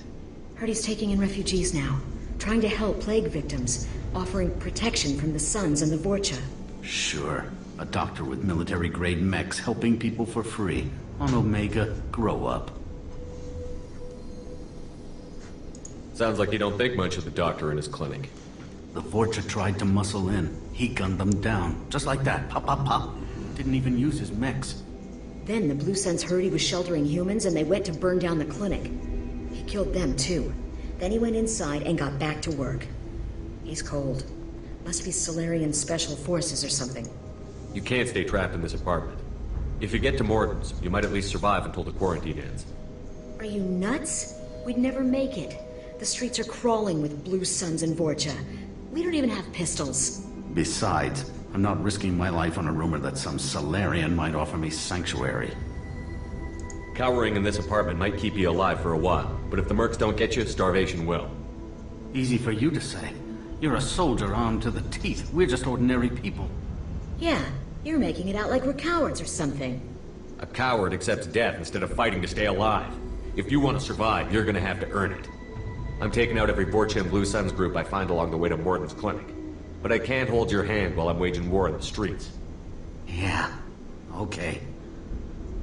Heard he's taking in refugees now. Trying to help plague victims. Offering protection from the Suns and the Vorcha. Sure. A doctor with military-grade mechs helping people for free. On Omega, grow up. Sounds like you don't think much of the doctor in his clinic. The Vorcha tried to muscle in. He gunned them down. Just like that. Pop, pop, pop. Didn't even use his mechs. Then the Blue Suns heard he was sheltering humans and they went to burn down the clinic. He killed them too. Then he went inside and got back to work. He's cold. Must be Solarian Special Forces or something. You can't stay trapped in this apartment. If you get to Mordin's, you might at least survive until the quarantine ends. Are you nuts? We'd never make it. The streets are crawling with Blue Suns and Vorcha. We don't even have pistols. Besides, I'm not risking my life on a rumor that some Solarian might offer me sanctuary. Cowering in this apartment might keep you alive for a while, but if the mercs don't get you, starvation will. Easy for you to say. You're a soldier armed to the teeth. We're just ordinary people. Yeah, you're making it out like we're cowards or something. A coward accepts death instead of fighting to stay alive. If you want to survive, you're gonna have to earn it. I'm taking out every Vorcha and Blue Suns group I find along the way to Mordin's clinic. But I can't hold your hand while I'm waging war in the streets. Yeah, okay.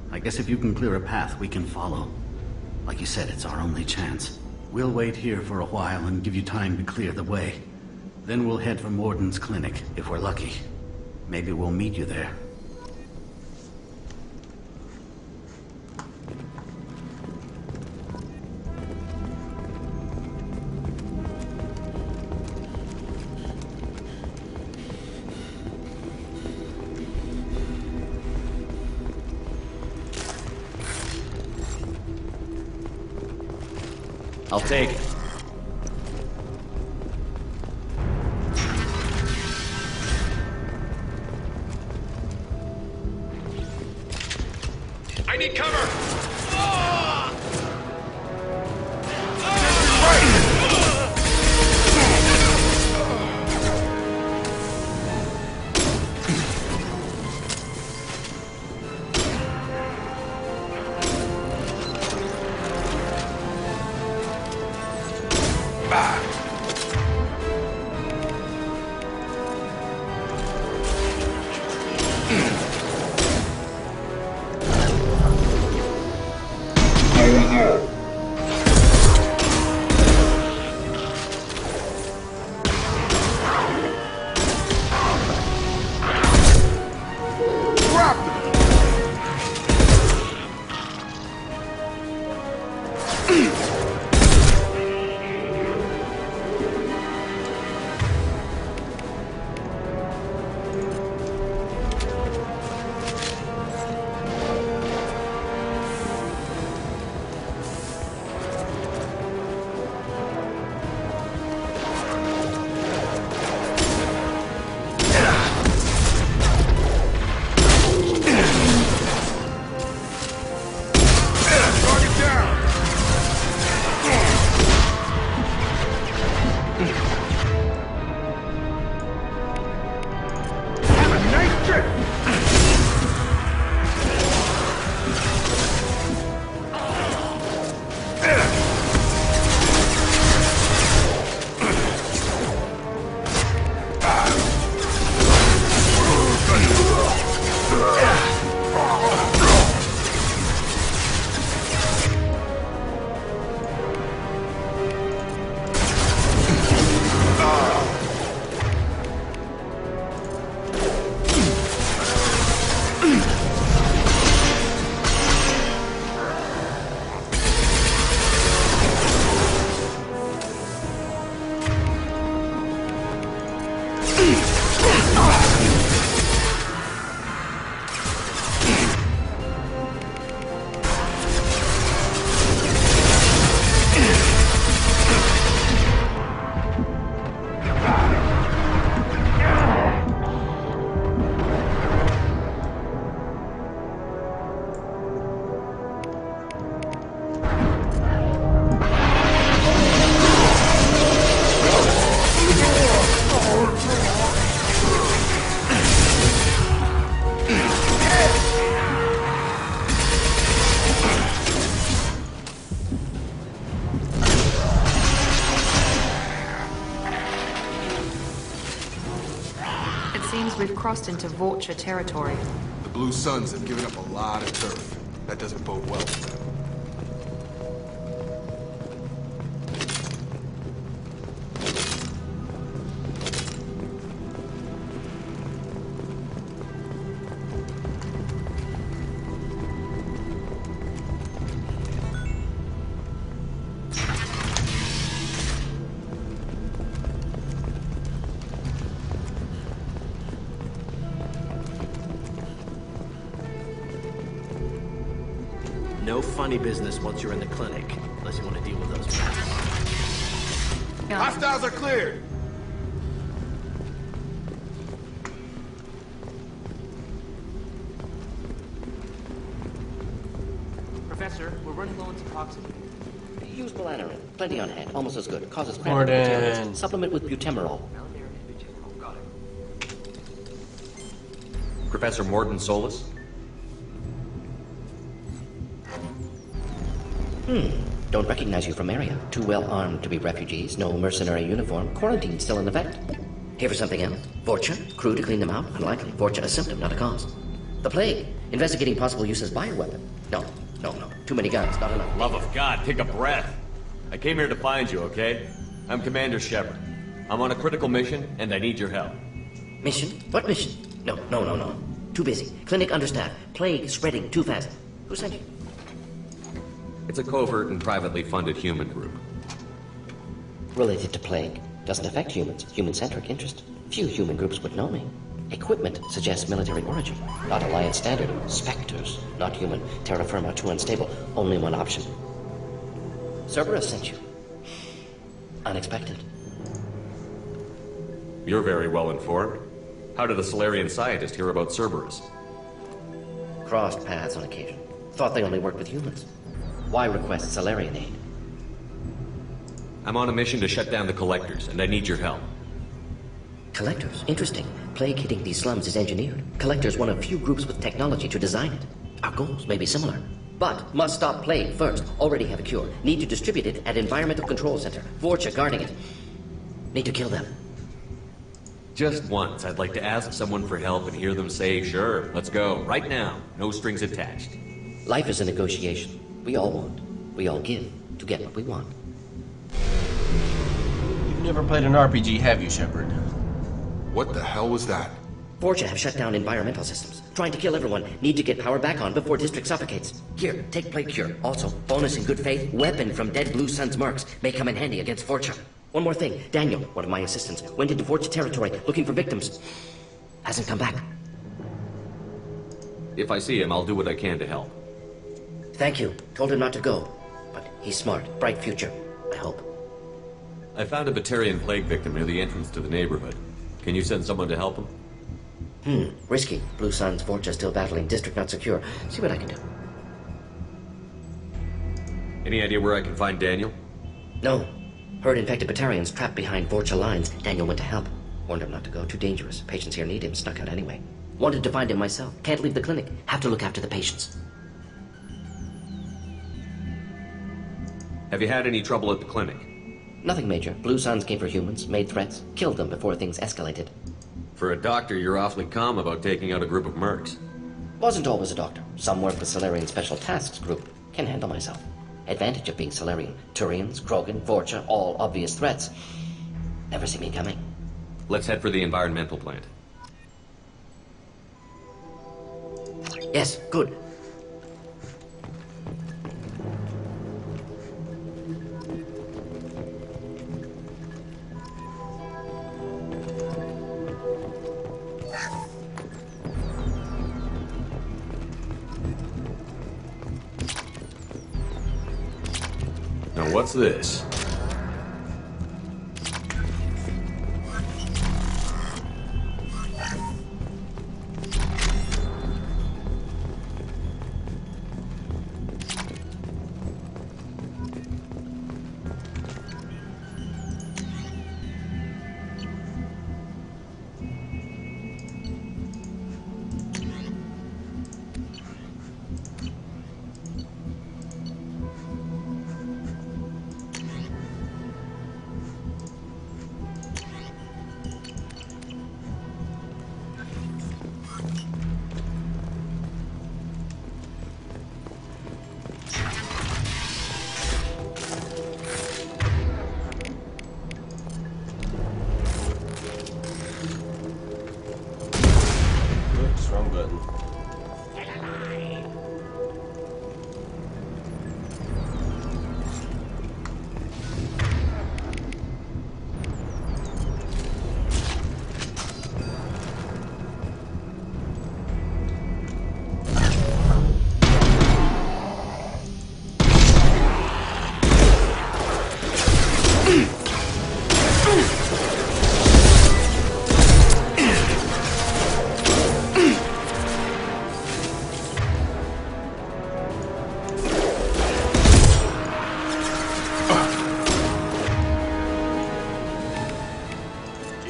I guess if you can clear a path, we can follow. Like you said, it's our only chance. We'll wait here for a while and give you time to clear the way. Then we'll head for Mordin's clinic, if we're lucky. Maybe we'll meet you there. I'll take it. I need cover! We've crossed into Vulture territory. The Blue Suns have given up a lot of turf. That doesn't bode well for them. No funny business once you're in the clinic, unless you want to deal with those rats. Hostiles are cleared! Professor, we're running low on toxin. Use melanorin. Plenty on hand. Almost as good. Causes Mordin. cramping. Supplement with butemerol. Professor Mordin Solus? Don't recognize you from area. Too well armed to be refugees. No mercenary uniform. Quarantine still in effect. Here for something else? Vorcha? Crew to clean them out? Unlikely. Vorcha a symptom, not a cause. The plague. Investigating possible use as bioweapon. No. Too many guns, not enough. Love of God, take a breath. I came here to find you, okay? I'm Commander Shepard. I'm on a critical mission, and I need your help. Mission? What mission? No. Too busy. Clinic understaffed. Plague spreading too fast. Who sent you? It's a covert and privately funded human group. Related to plague. Doesn't affect humans. Human-centric interest. Few human groups would know me. Equipment suggests military origin. Not Alliance standard. Spectres. Not human. Terra firma. Too unstable. Only one option. Cerberus sent you. Unexpected. You're very well informed. How did the Solarian scientist hear about Cerberus? Crossed paths on occasion. Thought they only worked with humans. Why request Solarian aid? I'm on a mission to shut down the Collectors, and I need your help. Collectors? Interesting. Plague hitting these slums is engineered. Collectors one of few groups with technology to design it. Our goals may be similar. But must stop plague first. Already have a cure. Need to distribute it at Environmental Control Center. Vorcha guarding it. Need to kill them. Just once, I'd like to ask someone for help and hear them say, sure, let's go, right now. No strings attached. Life is a negotiation. We all want. We all give to get what we want. You've never played an RPG, have you, Shepard? What the hell was that? Vorcha have shut down environmental systems. Trying to kill everyone. Need to get power back on before district suffocates. Here, take plague cure. Also, bonus in good faith, weapon from dead Blue Sun's mercs. May come in handy against Vorcha. One more thing. Daniel, one of my assistants, went into Vorcha territory looking for victims. Hasn't come back. If I see him, I'll do what I can to help. Thank you. Told him not to go. But he's smart. Bright future. I hope. I found a Batarian plague victim near the entrance to the neighborhood. Can you send someone to help him? Risky. Blue Sun's Vorcha still battling. District not secure. See what I can do. Any idea where I can find Daniel? No. Heard infected Batarians trapped behind Vorcha lines. Daniel went to help. Warned him not to go. Too dangerous. Patients here need him. Snuck out anyway. Wanted to find him myself. Can't leave the clinic. Have to look after the patients. Have you had any trouble at the clinic? Nothing major. Blue Suns came for humans, made threats, killed them before things escalated. For a doctor, you're awfully calm about taking out a group of mercs. Wasn't always a doctor. Some work with Solarian Special Tasks Group. Can handle myself. Advantage of being Solarian. Turians, Krogan, Vorcha, all obvious threats. Never see me coming. Let's head for the environmental plant. Yes, good. what's this? Oops, wrong button.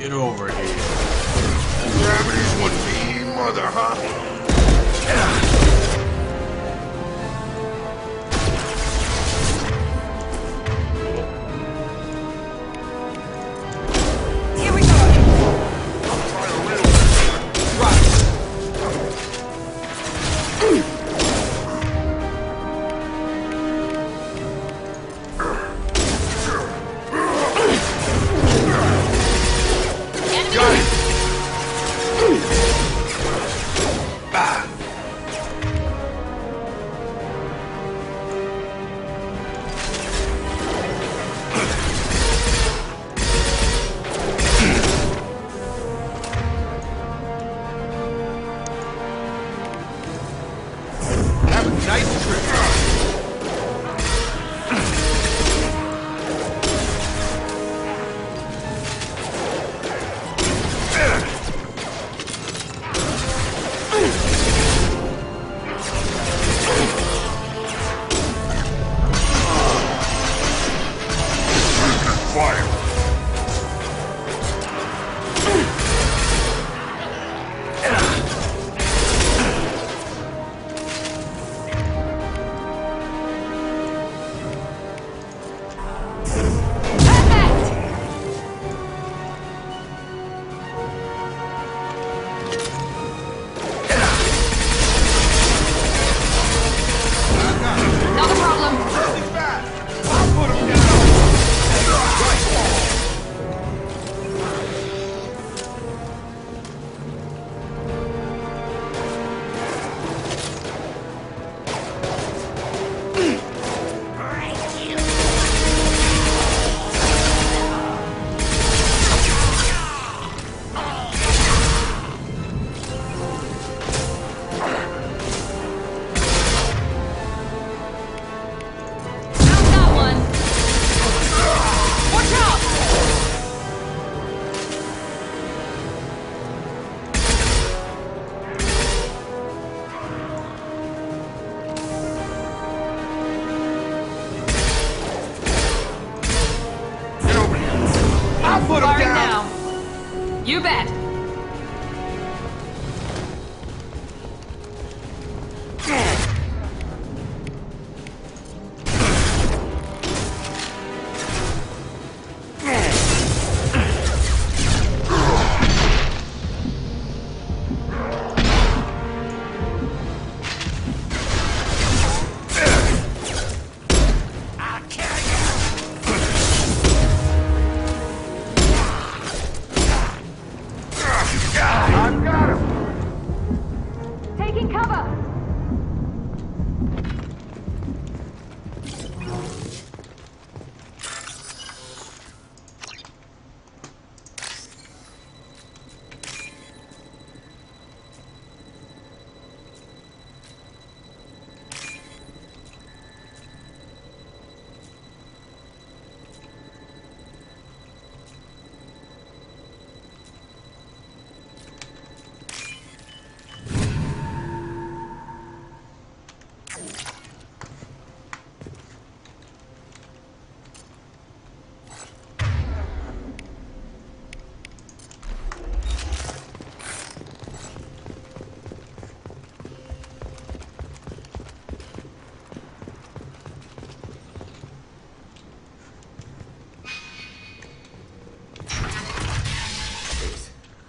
Get over here. Gravity's one mean mother, huh?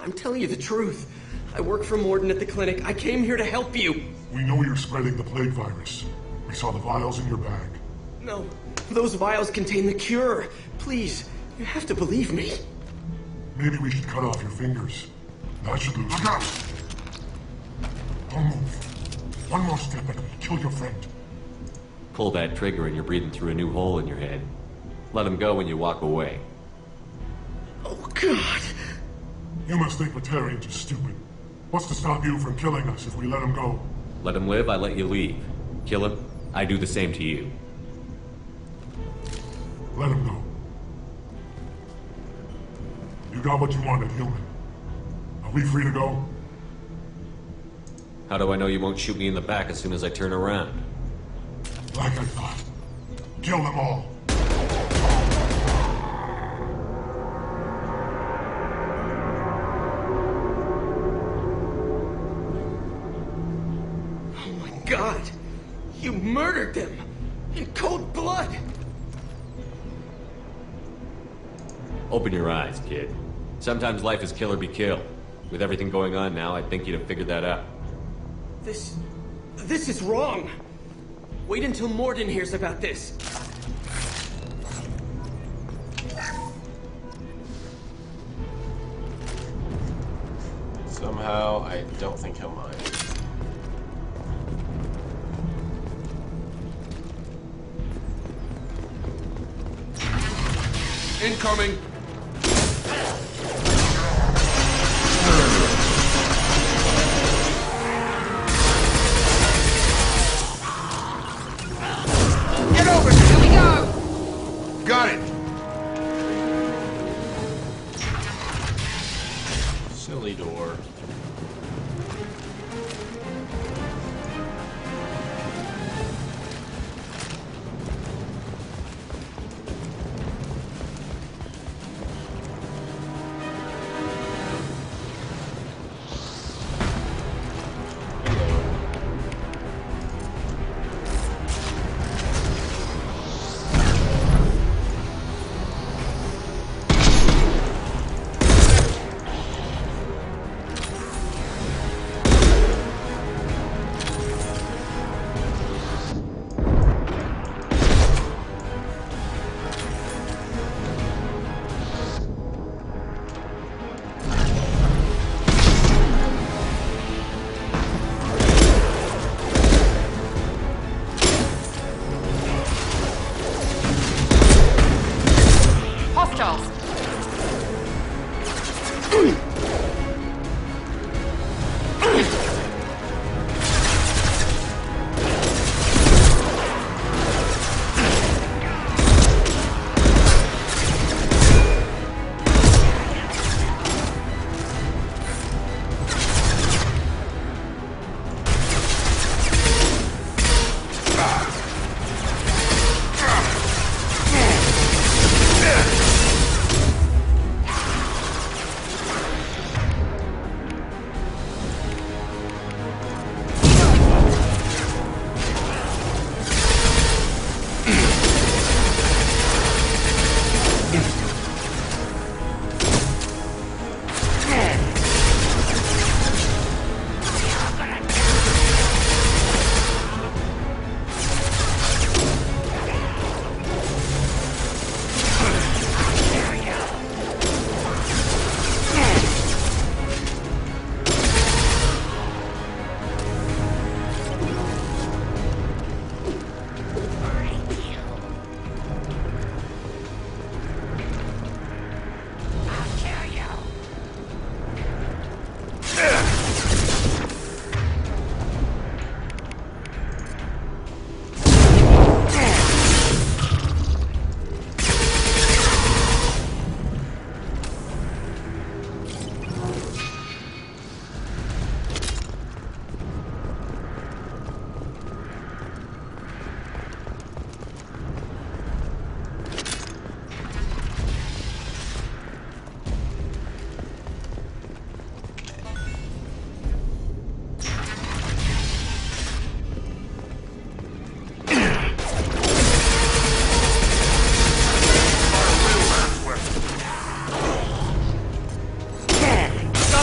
I'm telling you the truth. I work for Mordin at the clinic. I came here to help you. We know you're spreading the plague virus. We saw the vials in your bag. No, those vials contain the cure. Please, you have to believe me. Maybe we should cut off your fingers. That should lose. Look out! Don't move. One more step and we'll kill your friend. Pull that trigger and you're breathing through a new hole in your head. Let him go when you walk away. Oh, God. You must think Batarians are stupid. What's to stop you from killing us if we let him go? Let him live, I let you leave. Kill him, I do the same to you. Let him go. You got what you wanted, human. Are we free to go? How do I know you won't shoot me in the back as soon as I turn around? Like I thought. Kill them all. Oh my God! You murdered them! In cold blood! Open your eyes, kid. Sometimes life is kill or be killed. With everything going on now, I'd think you'd have figured that out. This is wrong! Wait until Mordin hears about this. Somehow, I don't think he'll mind. Incoming! Get over here! Here we go! Got it! Silly door.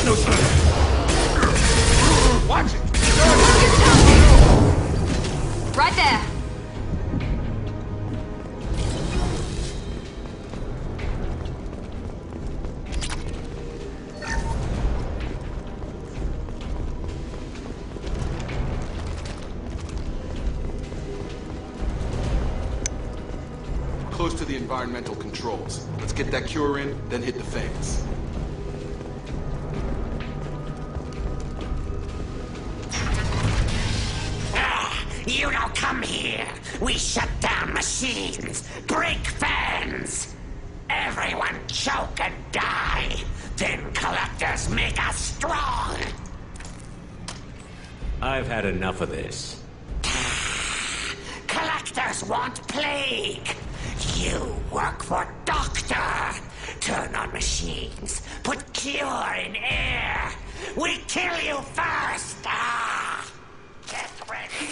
got no time. Watch it! Right there. Close to the environmental controls. Let's get that cure in, then hit the fans. You don't come here. We shut down machines, break fans. Everyone choke and die. Then collectors make us strong. I've had enough of this. Collectors want plague. You work for Doctor. Turn on machines. Put cure in air. We kill you first. Get ready.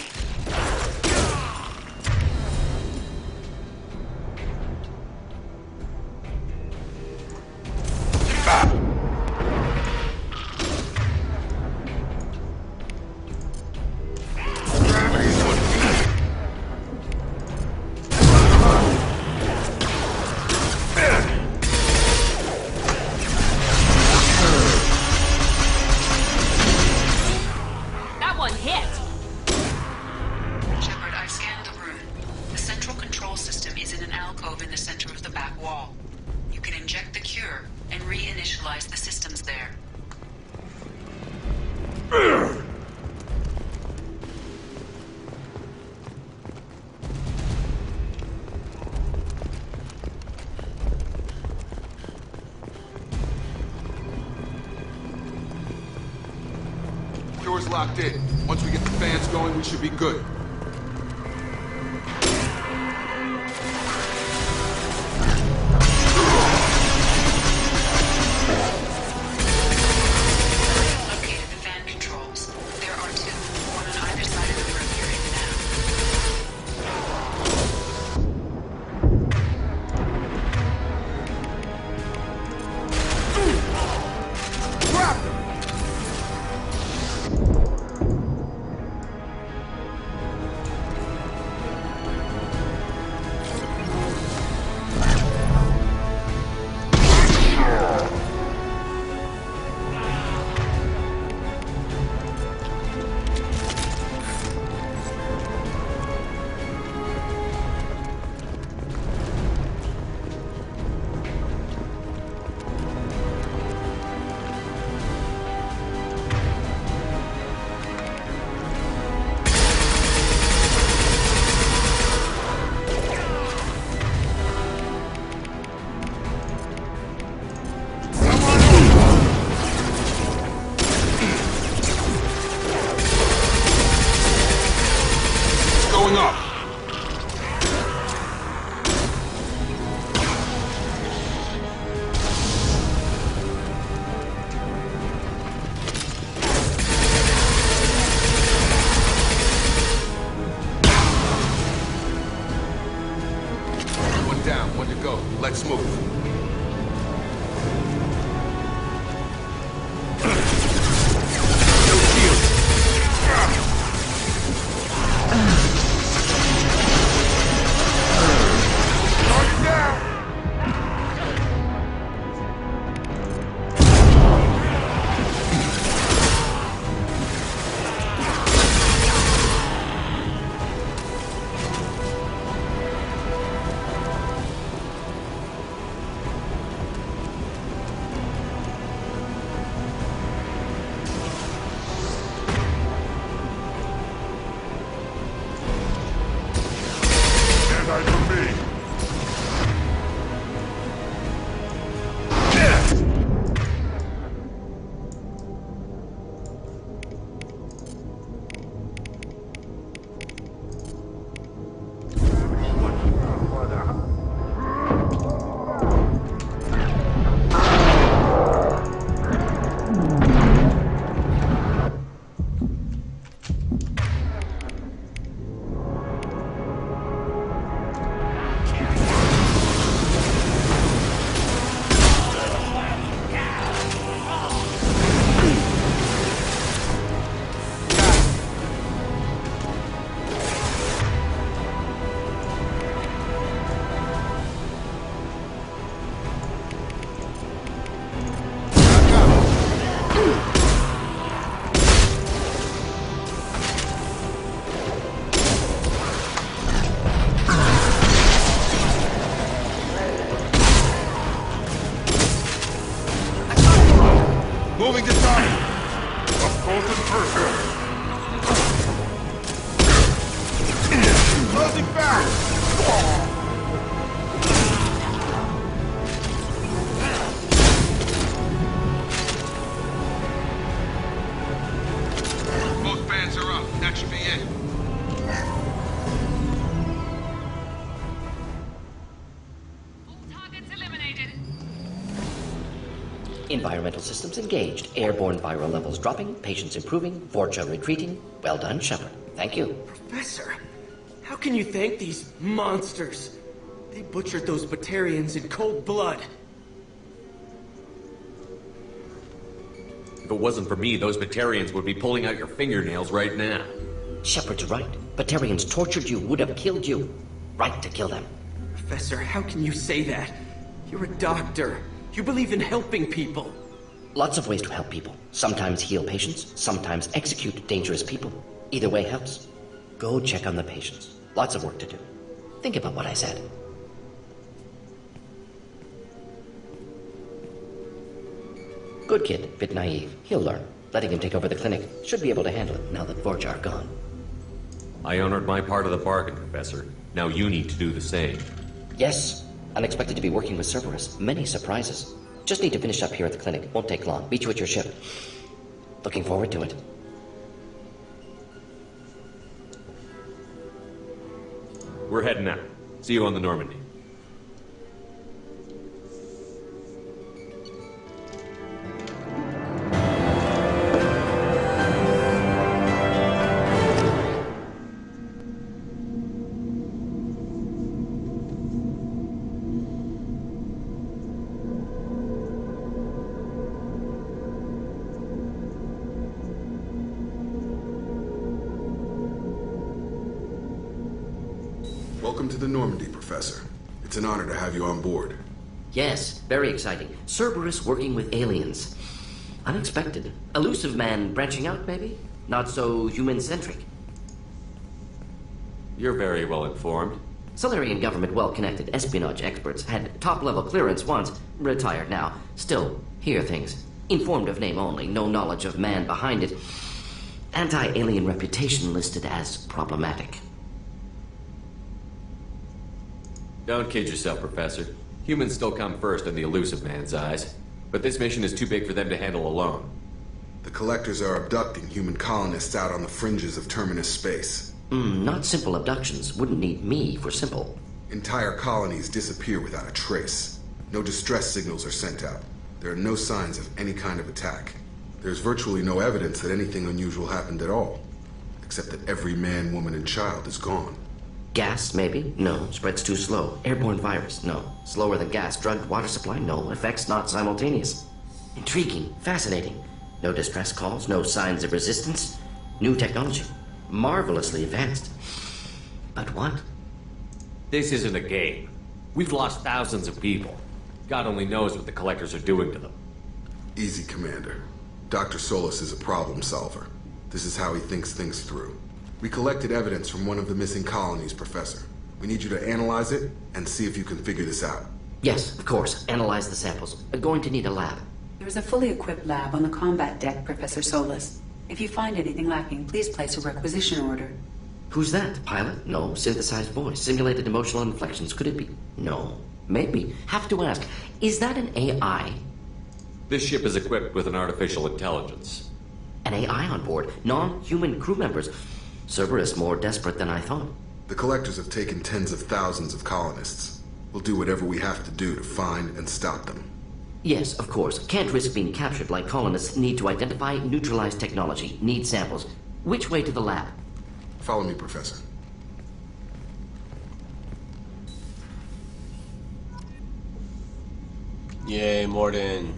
That one hit! Shepard, I've scanned the room. The central control system is in an alcove in the center of the back wall. You can inject the cure and reinitialize the systems there. Cure's locked in. Once we get the fans going, we should be good. Located the fan controls. There are two, one on either side of the room you're in now. Assault in person. Closing fast! Both bands are up. That should be it. Environmental systems engaged. Airborne viral levels dropping. Patients improving. Vorcha retreating. Well done, Shepard. Thank you. Professor, how can you thank these monsters? They butchered those Batarians in cold blood. If it wasn't for me, those Batarians would be pulling out your fingernails right now. Shepard's right. Batarians tortured you, would have killed you. Right to kill them. Professor, how can you say that? You're a doctor. You believe in helping people. Lots of ways to help people. Sometimes heal patients, sometimes execute dangerous people. Either way helps. Go check on the patients. Lots of work to do. Think about what I said. Good kid, bit naive. He'll learn. Letting him take over the clinic. Should be able to handle it now that Vorcha are gone. I honored my part of the bargain, Professor. Now you need to do the same. Yes. Unexpected to be working with Cerberus. Many surprises. Just need to finish up here at the clinic. Won't take long. Meet you at your ship. Looking forward to it. We're heading out. See you on the Normandy. Welcome to the Normandy, Professor. It's an honor to have you on board. Yes, very exciting. Cerberus working with aliens. Unexpected. Elusive man branching out, maybe? Not so human-centric. You're very well informed. Solarian government well-connected espionage experts had top-level clearance once. Retired now. Still, hear things. Informed of name only, no knowledge of man behind it. Anti-alien reputation listed as problematic. Don't kid yourself, Professor. Humans still come first in the elusive man's eyes. But this mission is too big for them to handle alone. The Collectors are abducting human colonists out on the fringes of Terminus space. Not simple abductions. Wouldn't need me for simple. Entire colonies disappear without a trace. No distress signals are sent out. There are no signs of any kind of attack. There's virtually no evidence that anything unusual happened at all. Except that every man, woman, and child is gone. Gas, maybe? No. Spreads too slow. Airborne virus? No. Slower than gas. Drugged water supply? No. Effects not simultaneous. Intriguing. Fascinating. No distress calls. No signs of resistance. New technology. Marvelously advanced. But what? This isn't a game. We've lost thousands of people. God only knows what the Collectors are doing to them. Easy, Commander. Dr. Solis is a problem solver. This is how he thinks things through. We collected evidence from one of the missing colonies, Professor. We need you to analyze it and see if you can figure this out. Yes, of course. Analyze the samples. Going to need a lab. There is a fully equipped lab on the combat deck, Professor Solis. If you find anything lacking, please place a requisition order. Who's that? Pilot? No. Synthesized voice. Simulated emotional inflections. Could it be? No. Maybe. Have to ask. Is that an AI? This ship is equipped with an artificial intelligence. An AI on board? Non-human crew members? Cerberus more desperate than I thought. The Collectors have taken tens of thousands of colonists. We'll do whatever we have to do to find and stop them. Yes, of course. Can't risk being captured like colonists. Need to identify, neutralize technology. Need samples. Which way to the lab? Follow me, Professor. Yay, Mordin.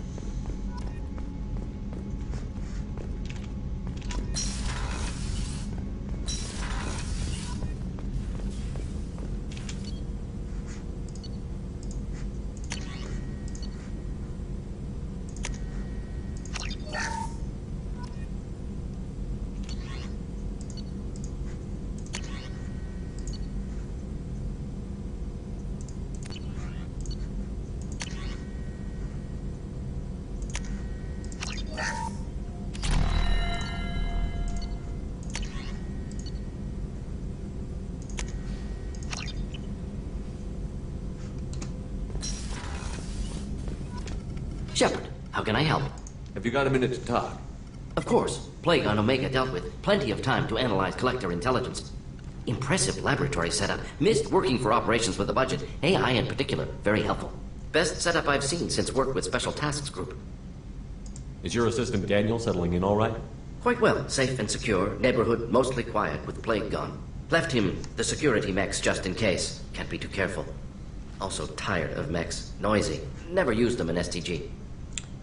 How can I help? Have you got a minute to talk? Of course. Plague on Omega dealt with. Plenty of time to analyze collector intelligence. Impressive laboratory setup. Missed working for operations with a budget. AI in particular. Very helpful. Best setup I've seen since work with Special Tasks Group. Is your assistant Daniel settling in all right? Quite well. Safe and secure. Neighborhood mostly quiet with Plague gone. Left him the security mechs just in case. Can't be too careful. Also tired of mechs. Noisy. Never used them in STG.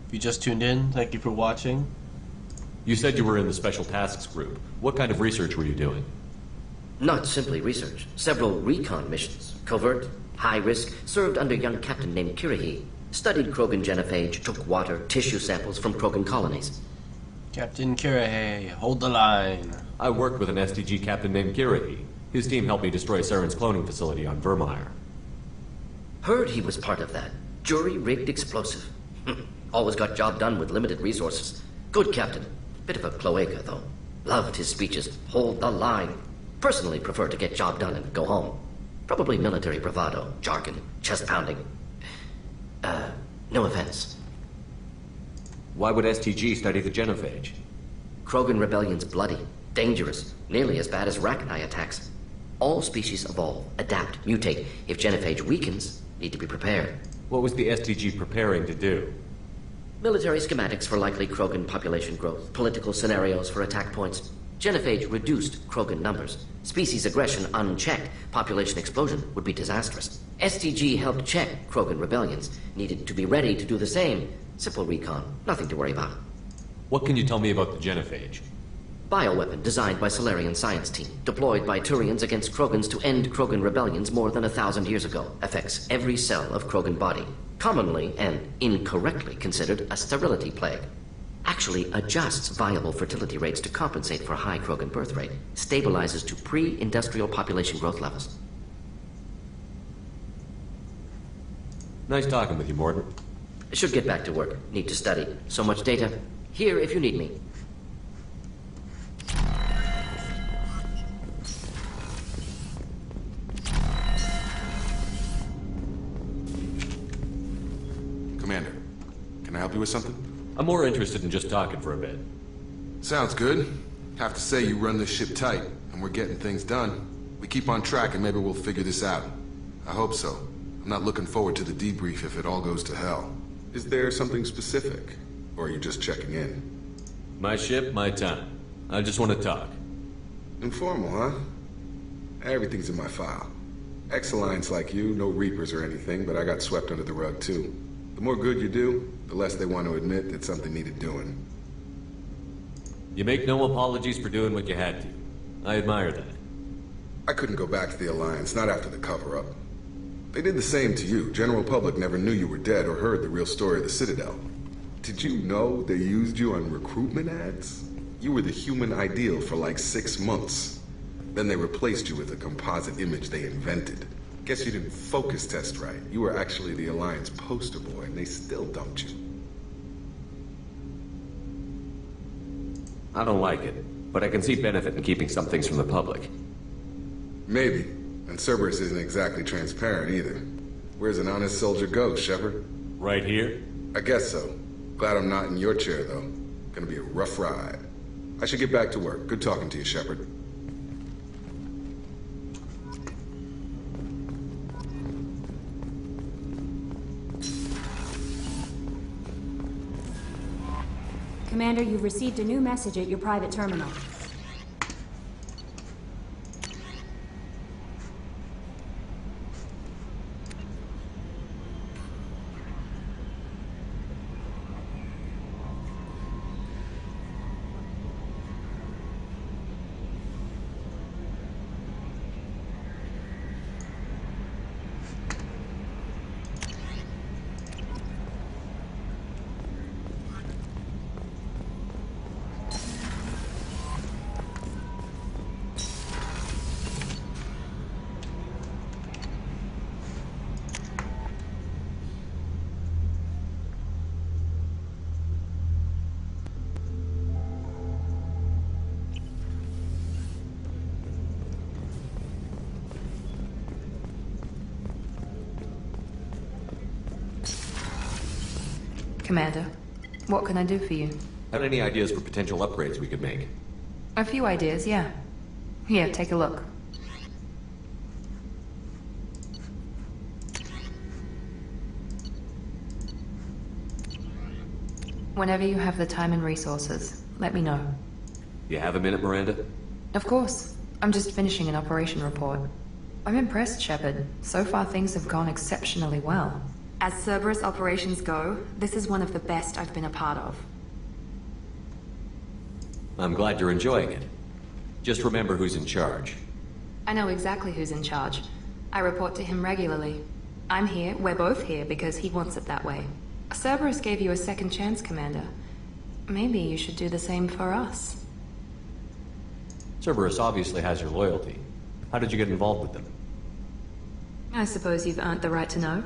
If you just tuned in, thank you for watching. You said you were in the Special Tasks Group. What kind of research were you doing? Not simply research. Several recon missions. Covert, high risk, served under a young captain named Kirahi. Studied Krogan genophage, took water, tissue samples from Krogan colonies. Captain Kirahi, hold the line. I worked with an STG captain named Kirahi. His team helped me destroy Saren's cloning facility on Vermeer. Heard he was part of that. Jury-rigged explosive. Always got job done with limited resources. Good captain. Bit of a cloaca, though. Loved his speeches. Hold the line. Personally prefer to get job done and go home. Probably military bravado, jargon, chest pounding. No offense. Why would STG study the genophage? Krogan rebellion's bloody, dangerous, nearly as bad as Rachni attacks. All species evolve, adapt, mutate. If genophage weakens, need to be prepared. What was the STG preparing to do? Military schematics for likely Krogan population growth, political scenarios for attack points. Genophage reduced Krogan numbers. Species aggression unchecked, population explosion would be disastrous. STG helped check Krogan rebellions. Needed to be ready to do the same. Simple recon, nothing to worry about. What can you tell me about the genophage? Bioweapon designed by Solarian science team. Deployed by Turians against Krogans to end Krogan rebellions more than 1,000 years ago. Affects every cell of Krogan body. Commonly and incorrectly considered a sterility plague. Actually adjusts viable fertility rates to compensate for high Krogan birth rate. Stabilizes to pre-industrial population growth levels. Nice talking with you, Mordin. Should get back to work. Need to study. So much data. Here if you need me. Commander, can I help you with something? I'm more interested in just talking for a bit. Sounds good. Have to say you run this ship tight, and we're getting things done. We keep on track and maybe we'll figure this out. I hope so. I'm not looking forward to the debrief if it all goes to hell. Is there something specific? Or are you just checking in? My ship, my time. I just want to talk. Informal, huh? Everything's in my file. Ex-Alliance like you, no Reapers or anything, but I got swept under the rug too. The more good you do, the less they want to admit that something needed doing. You make no apologies for doing what you had to. I admire that. I couldn't go back to the Alliance, not after the cover-up. They did the same to you. General public never knew you were dead or heard the real story of the Citadel. Did you know they used you on recruitment ads? You were the human ideal for like 6 months. Then they replaced you with a composite image they invented. Guess you didn't focus test right. You were actually the Alliance poster boy, and they still dumped you. I don't like it, but I can see benefit in keeping some things from the public. Maybe. And Cerberus isn't exactly transparent either. Where's an honest soldier go, Shepard? Right here? I guess so. Glad I'm not in your chair, though. Gonna be a rough ride. I should get back to work. Good talking to you, Shepard. Commander, you've received a new message at your private terminal. Commander, What can I do for you? Had any ideas for potential upgrades we could make? A few ideas, yeah. Here, take a look. Whenever you have the time and resources, let me know. You have a minute, Miranda? Of course. I'm just finishing an operation report. I'm impressed, Shepard. So far things have gone exceptionally well. As Cerberus operations go, this is one of the best I've been a part of. I'm glad you're enjoying it. Just remember who's in charge. I know exactly who's in charge. I report to him regularly. I'm here, we're both here, because he wants it that way. Cerberus gave you a second chance, Commander. Maybe you should do the same for us. Cerberus obviously has your loyalty. How did you get involved with them? I suppose you've earned the right to know.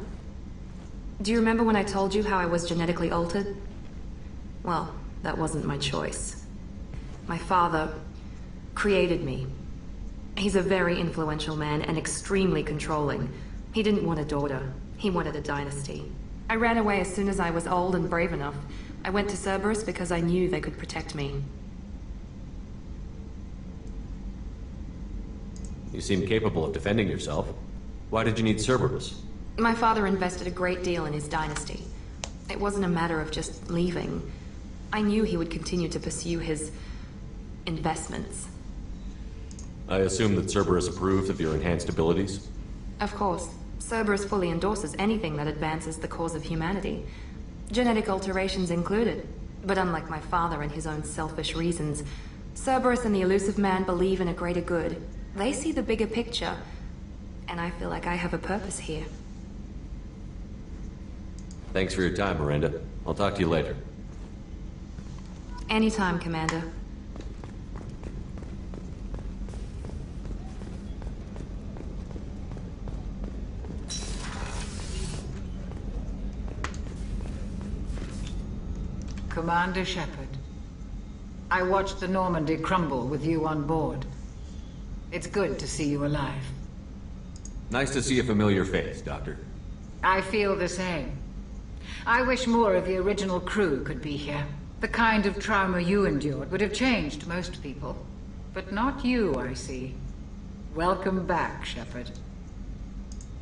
Do you remember when I told you how I was genetically altered? Well, that wasn't my choice. My father created me. He's a very influential man and extremely controlling. He didn't want a daughter. He wanted a dynasty. I ran away as soon as I was old and brave enough. I went to Cerberus because I knew they could protect me. You seem capable of defending yourself. Why did you need Cerberus? My father invested a great deal in his dynasty. It wasn't a matter of just leaving. I knew he would continue to pursue his investments. I assume that Cerberus approved of your enhanced abilities? Of course. Cerberus fully endorses anything that advances the cause of humanity. Genetic alterations included. But unlike my father and his own selfish reasons, Cerberus and the Elusive Man believe in a greater good. They see the bigger picture, and I feel like I have a purpose here. Thanks for your time, Miranda. I'll talk to you later. Anytime, Commander. Commander Shepard, I watched the Normandy crumble with you on board. It's good to see you alive. Nice to see a familiar face, Doctor. I feel the same. I wish more of the original crew could be here. The kind of trauma you endured would have changed most people. But not you, I see. Welcome back, Shepard.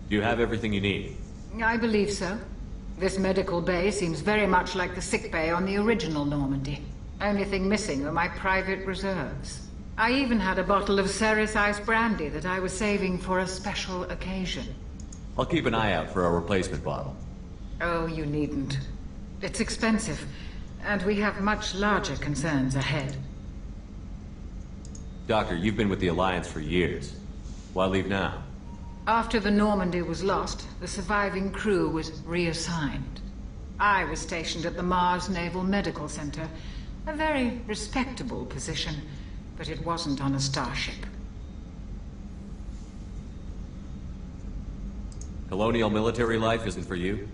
Do you have everything you need? I believe so. This medical bay seems very much like the sick bay on the original Normandy. Only thing missing are my private reserves. I even had a bottle of Ceres Ice brandy that I was saving for a special occasion. I'll keep an eye out for a replacement bottle. Oh, you needn't. It's expensive, and we have much larger concerns ahead. Doctor, you've been with the Alliance for years. Why leave now? After the Normandy was lost, the surviving crew was reassigned. I was stationed at the Mars Naval Medical Center, a very respectable position, but it wasn't on a starship. Colonial military life isn't for you?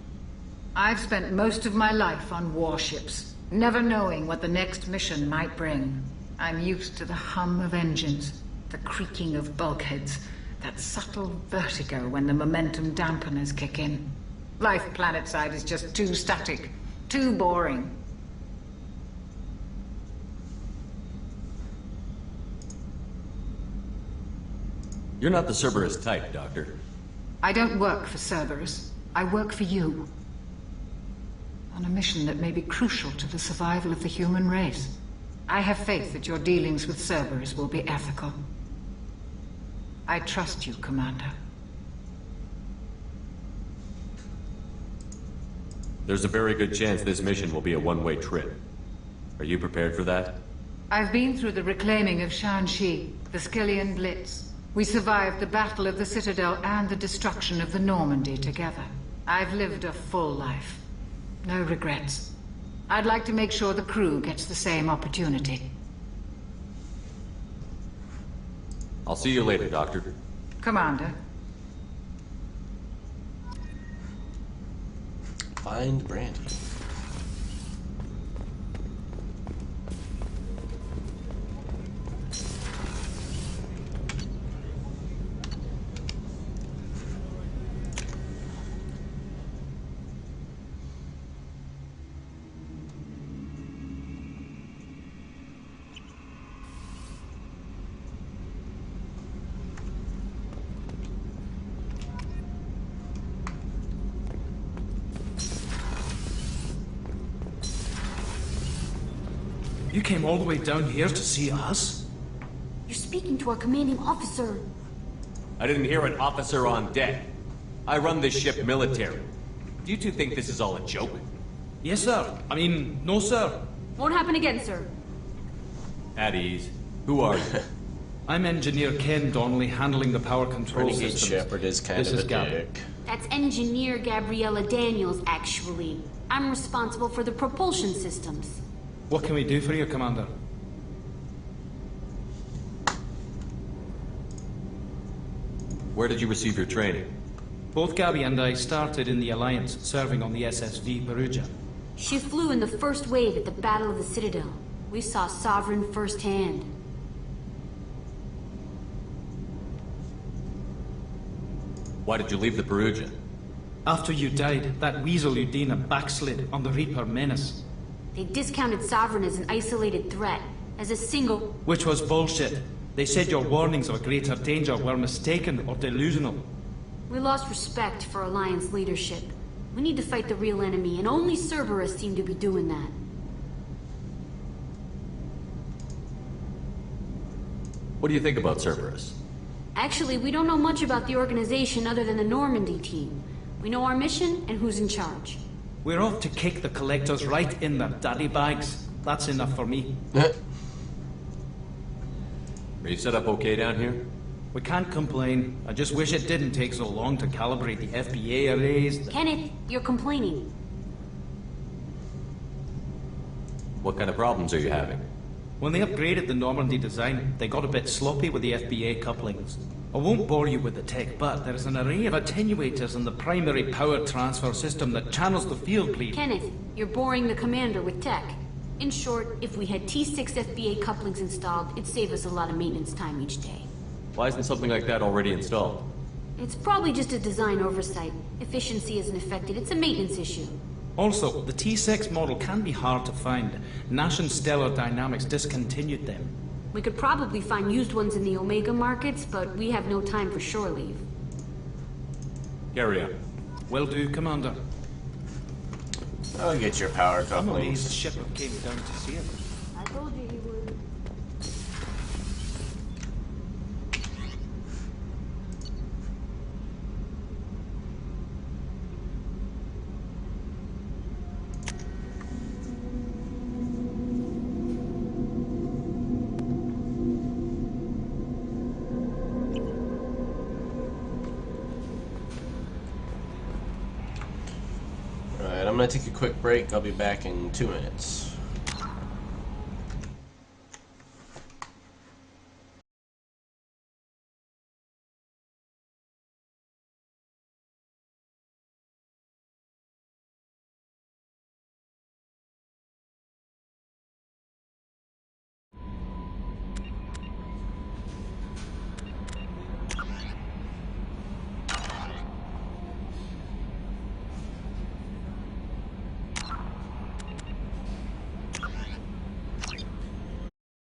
I've spent most of my life on warships, never knowing what the next mission might bring. I'm used to the hum of engines, the creaking of bulkheads, that subtle vertigo when the momentum dampeners kick in. Life planetside is just too static, too boring. You're not the Cerberus type, Doctor. I don't work for Cerberus. I work for you. On a mission that may be crucial to the survival of the human race. I have faith that your dealings with Cerberus will be ethical. I trust you, Commander. There's a very good chance this mission will be a one-way trip. Are you prepared for that? I've been through the reclaiming of Shanxi, the Skillian Blitz. We survived the Battle of the Citadel and the destruction of the Normandy together. I've lived a full life. No regrets. I'd like to make sure the crew gets the same opportunity. I'll see you later, Doctor. Commander. Find Brandy. You came all the way down here to see us? You're speaking to our commanding officer. I didn't hear an officer on deck. I run this ship military. Do you two think this is all a joke? Yes, sir. I mean, no, sir. Won't happen again, sir. At ease. Who are you? I'm Engineer Ken Donnelly, handling the power control Renegade systems. Shepard is kind This of is a Gabby. dick. That's Engineer Gabriella Daniels, actually. I'm responsible for the propulsion systems. What can we do for you, Commander? Where did you receive your training? Both Gabby and I started in the Alliance, serving on the SSV Perugia. She flew in the first wave at the Battle of the Citadel. We saw Sovereign firsthand. Why did you leave the Perugia? After you died, that weasel Udina backslid on the Reaper Menace. They discounted Sovereign as an isolated threat, as a single... Which was bullshit. They said your warnings of a greater danger were mistaken or delusional. We lost respect for Alliance leadership. We need to fight the real enemy, and only Cerberus seem to be doing that. What do you think about Cerberus? Actually, we don't know much about the organization other than the Normandy team. We know our mission and who's in charge. We're off to kick the Collectors right in their daddy bags. That's enough for me. Are you set up okay down here? We can't complain. I just wish it didn't take so long to calibrate the FBA arrays. Kenneth, you're complaining. What kind of problems are you having? When they upgraded the Normandy design, they got a bit sloppy with the FBA couplings. I won't bore you with the tech, but there's an array of attenuators in the primary power transfer system that channels the field bleed. Kenneth, you're boring the commander with tech. In short, if we had T6 FBA couplings installed, it'd save us a lot of maintenance time each day. Why isn't something like that already installed? It's probably just a design oversight. Efficiency isn't affected, it's a maintenance issue. Also, the T6 model can be hard to find. Nash and Stellar Dynamics discontinued them. We could probably find used ones in the Omega markets, but we have no time for shore leave. Carry on. Will do, Commander. I'll get your power I'm amazed the couplings. ship came down to see it. I told you he would. Alright, I'm gonna take a quick break. I'll be back in 2 minutes.